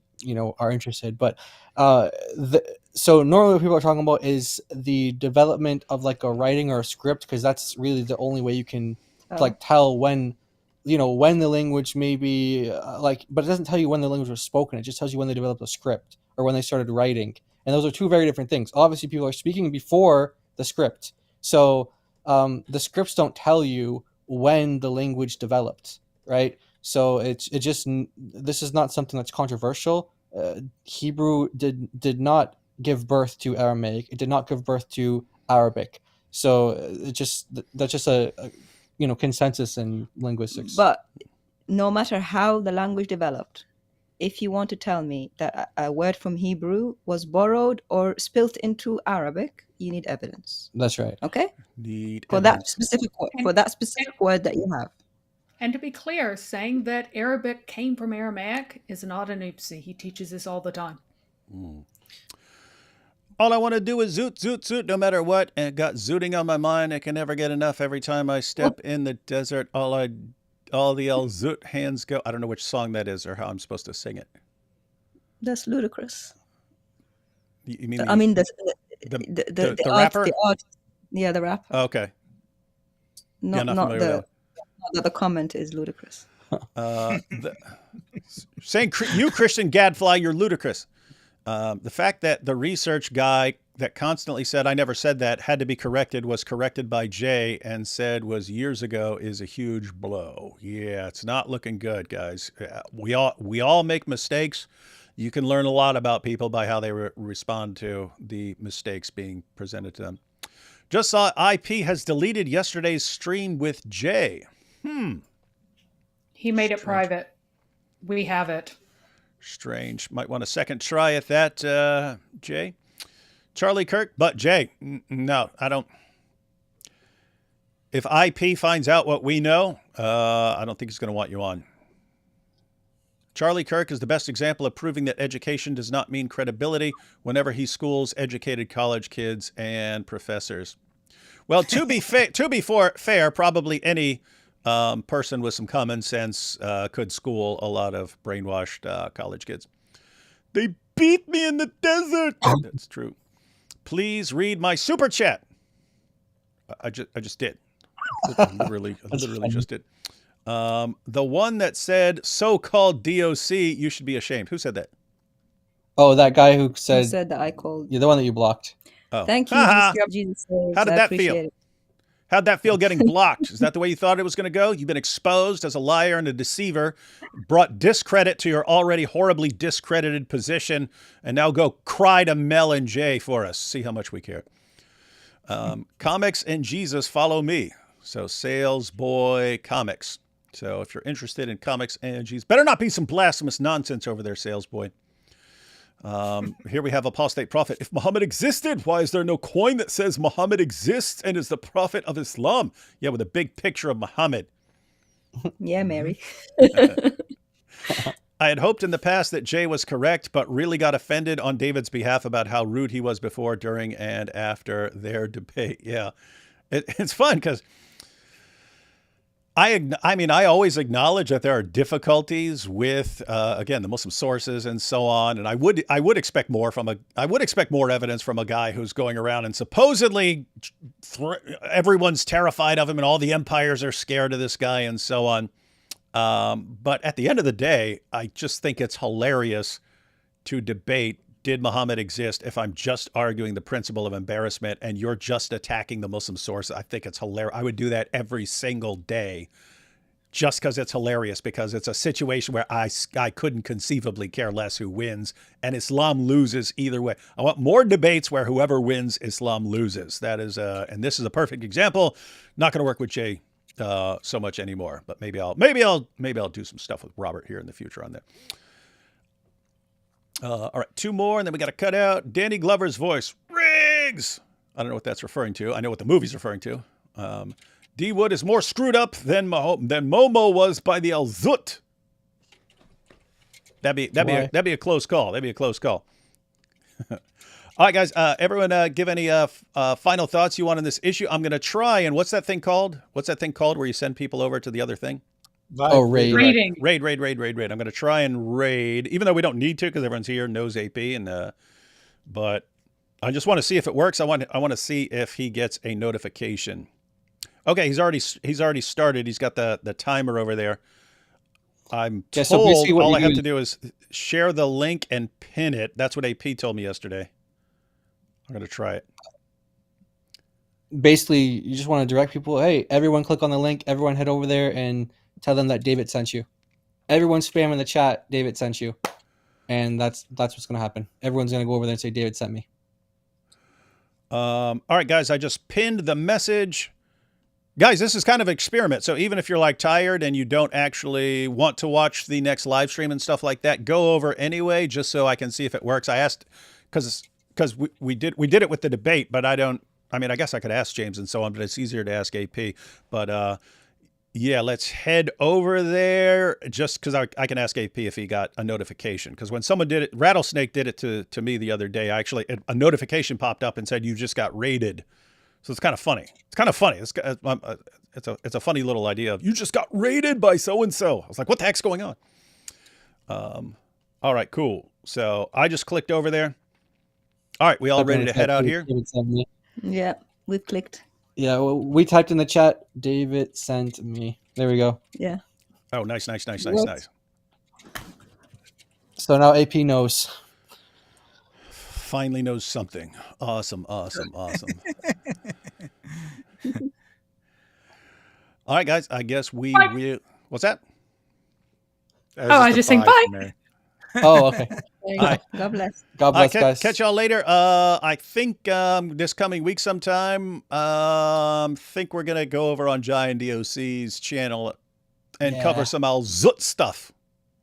are interested. But so normally what people are talking about is the development of like a writing or a script, because that's really the only way you can like tell when, when the language may be but it doesn't tell you when the language was spoken. It just tells you when they developed a script or when they started writing. And those are two very different things. Obviously, people are speaking before the script. So the scripts don't tell you when the language developed, right? So this is not something that's controversial. Hebrew did not give birth to Aramaic. It did not give birth to Arabic. So that's just a consensus in linguistics. But no matter how the language developed, if you want to tell me that a word from Hebrew was borrowed or spilt into Arabic, you need evidence. That's right. Okay? Need for evidence. that specific word that you have. And to be clear, saying that Arabic came from Aramaic is not an oopsie. He teaches this all the time. All I want to do is zoot, zoot, zoot, no matter what. And it got zooting on my mind. I can never get enough. Every time I step in the desert, all the zoot hands go. I don't know which song that is or how I'm supposed to sing it. That's ludicrous. You mean the rapper? The artist. Yeah, the rapper. Oh, okay. Not the comment is ludicrous. Saying you Christian gadfly, you're ludicrous. The fact that the research guy that constantly said I never said that had to be corrected was corrected by Jay and said was years ago is a huge blow. Yeah, it's not looking good, guys. We all make mistakes. You can learn a lot about people by how they respond to the mistakes being presented to them. Just saw IP has deleted yesterday's stream with Jay. He made it private. We have it. Strange. Might want a second try at that, Jay. Charlie Kirk, but Jay, no, I don't. If IP finds out what we know, I don't think he's going to want you on. Charlie Kirk is the best example of proving that education does not mean credibility whenever he schools educated college kids and professors. Well, to be fair, probably any person with some common sense could school a lot of brainwashed college kids. They beat me in the desert. That's true. Please read my super chat. I just did. I literally just did. The one that said so-called DOC, you should be ashamed. Who said that? Oh, that guy who Who said, said that I called? you're the one that you blocked. Oh. Thank you, Jesus saves. How did I that appreciate feel? it. How'd that feel getting blocked? Is that the way you thought it was going to go? You've been exposed as a liar and a deceiver, brought discredit to your already horribly discredited position, and now go cry to Mel and Jay for us. See how much we care. Comics and Jesus follow me. So Sales Boy Comics. So if you're interested in comics and Jesus, better not be some blasphemous nonsense over there, Sales Boy. Here we have Apostate Prophet. If Muhammad existed, why is there no coin that says Muhammad exists and is the prophet of Islam? Yeah, with a big picture of Muhammad. Yeah, Mary. I had hoped in the past that Jay was correct, but really got offended on David's behalf about how rude he was before, during, and after their debate. Yeah, it's fun because I mean, I always acknowledge that there are difficulties with, again, the Muslim sources and so on. And I would expect more evidence from a guy who's going around and supposedly everyone's terrified of him and all the empires are scared of this guy and so on. But at the end of the day, I just think it's hilarious to debate, did Muhammad exist, if I'm just arguing the principle of embarrassment and you're just attacking the Muslim source. I think it's hilarious. I would do that every single day just because it's hilarious, because it's a situation where I couldn't conceivably care less who wins, and Islam loses either way. I want more debates where whoever wins, Islam loses. That is, and this is a perfect example. Not going to work with Jay so much anymore, but maybe I'll do some stuff with Robert here in the future on that. All right, two more, and then we got to cut out Danny Glover's voice. Riggs! I don't know what that's referring to. I know what the movie's referring to. D. Wood is more screwed up than Momo was by the Al-Zut. That'd be a close call. That'd be a close call. All right, guys. Everyone, give any final thoughts you want on this issue. I'm going to try. And what's that thing called? What's that thing called where you send people over to the other thing? Oh, raid. Raiding. Raid. I'm going to try and raid, even though we don't need to because everyone's here, knows AP, and but I just want to see if it works. I want to see if he gets a notification. Okay, he's already started. He's got the timer over there. I'm told so basically what all you I have do to do is share the link and pin it. That's what AP told me yesterday. I'm going to try it. Basically, you just want to direct people, hey, everyone click on the link, everyone head over there and tell them that David sent you. Everyone spam in the chat, David sent you. And that's what's going to happen. Everyone's going to go over there and say, David sent me. All right, guys, I just pinned the message. Guys, this is kind of an experiment. So even if you're like tired and you don't actually want to watch the next live stream and stuff like that, go over anyway, just so I can see if it works. I asked, because we did it with the debate, but I guess I could ask James and so on, but it's easier to ask AP. But yeah, let's head over there just because I can ask AP if he got a notification. Because when someone did it, Rattlesnake did it to me the other day. A notification popped up and said, you just got raided. So it's kind of funny. It's a funny little idea of, you just got raided by so-and-so. I was like, what the heck's going on? All right, cool. So I just clicked over there. All right, we all ready to head out here? Yeah, we've clicked. Yeah, well, we typed in the chat, David sent me. There we go. Yeah. Oh, nice. So now AP knows. Finally knows something. Awesome. All right, guys, I guess we will. What's that? I was just saying bye. Mary. Oh, okay. There you All go. right. God bless. God bless, guys. Catch y'all later. I think this coming week sometime, think we're going to go over on Jai and DOC's channel and cover some Al-Zut stuff.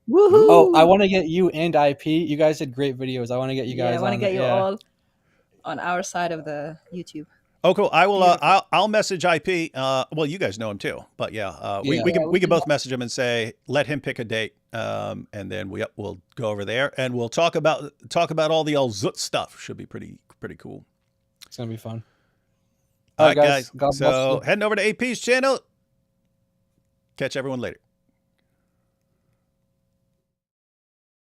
Woohoo! Oh, I want to get you and IP. You guys did great videos. I want to get you guys. I want to get you all on our side of the YouTube. Oh, cool. I will. I'll message IP. Well, you guys know him too, but we can both message him and say, let him pick a date, and then we'll go over there and we'll talk about all the Al-Zut stuff. Should be pretty cool. It's gonna be fun. All right, right, guys. guys. God bless So you. heading over to AP's channel. Catch everyone later.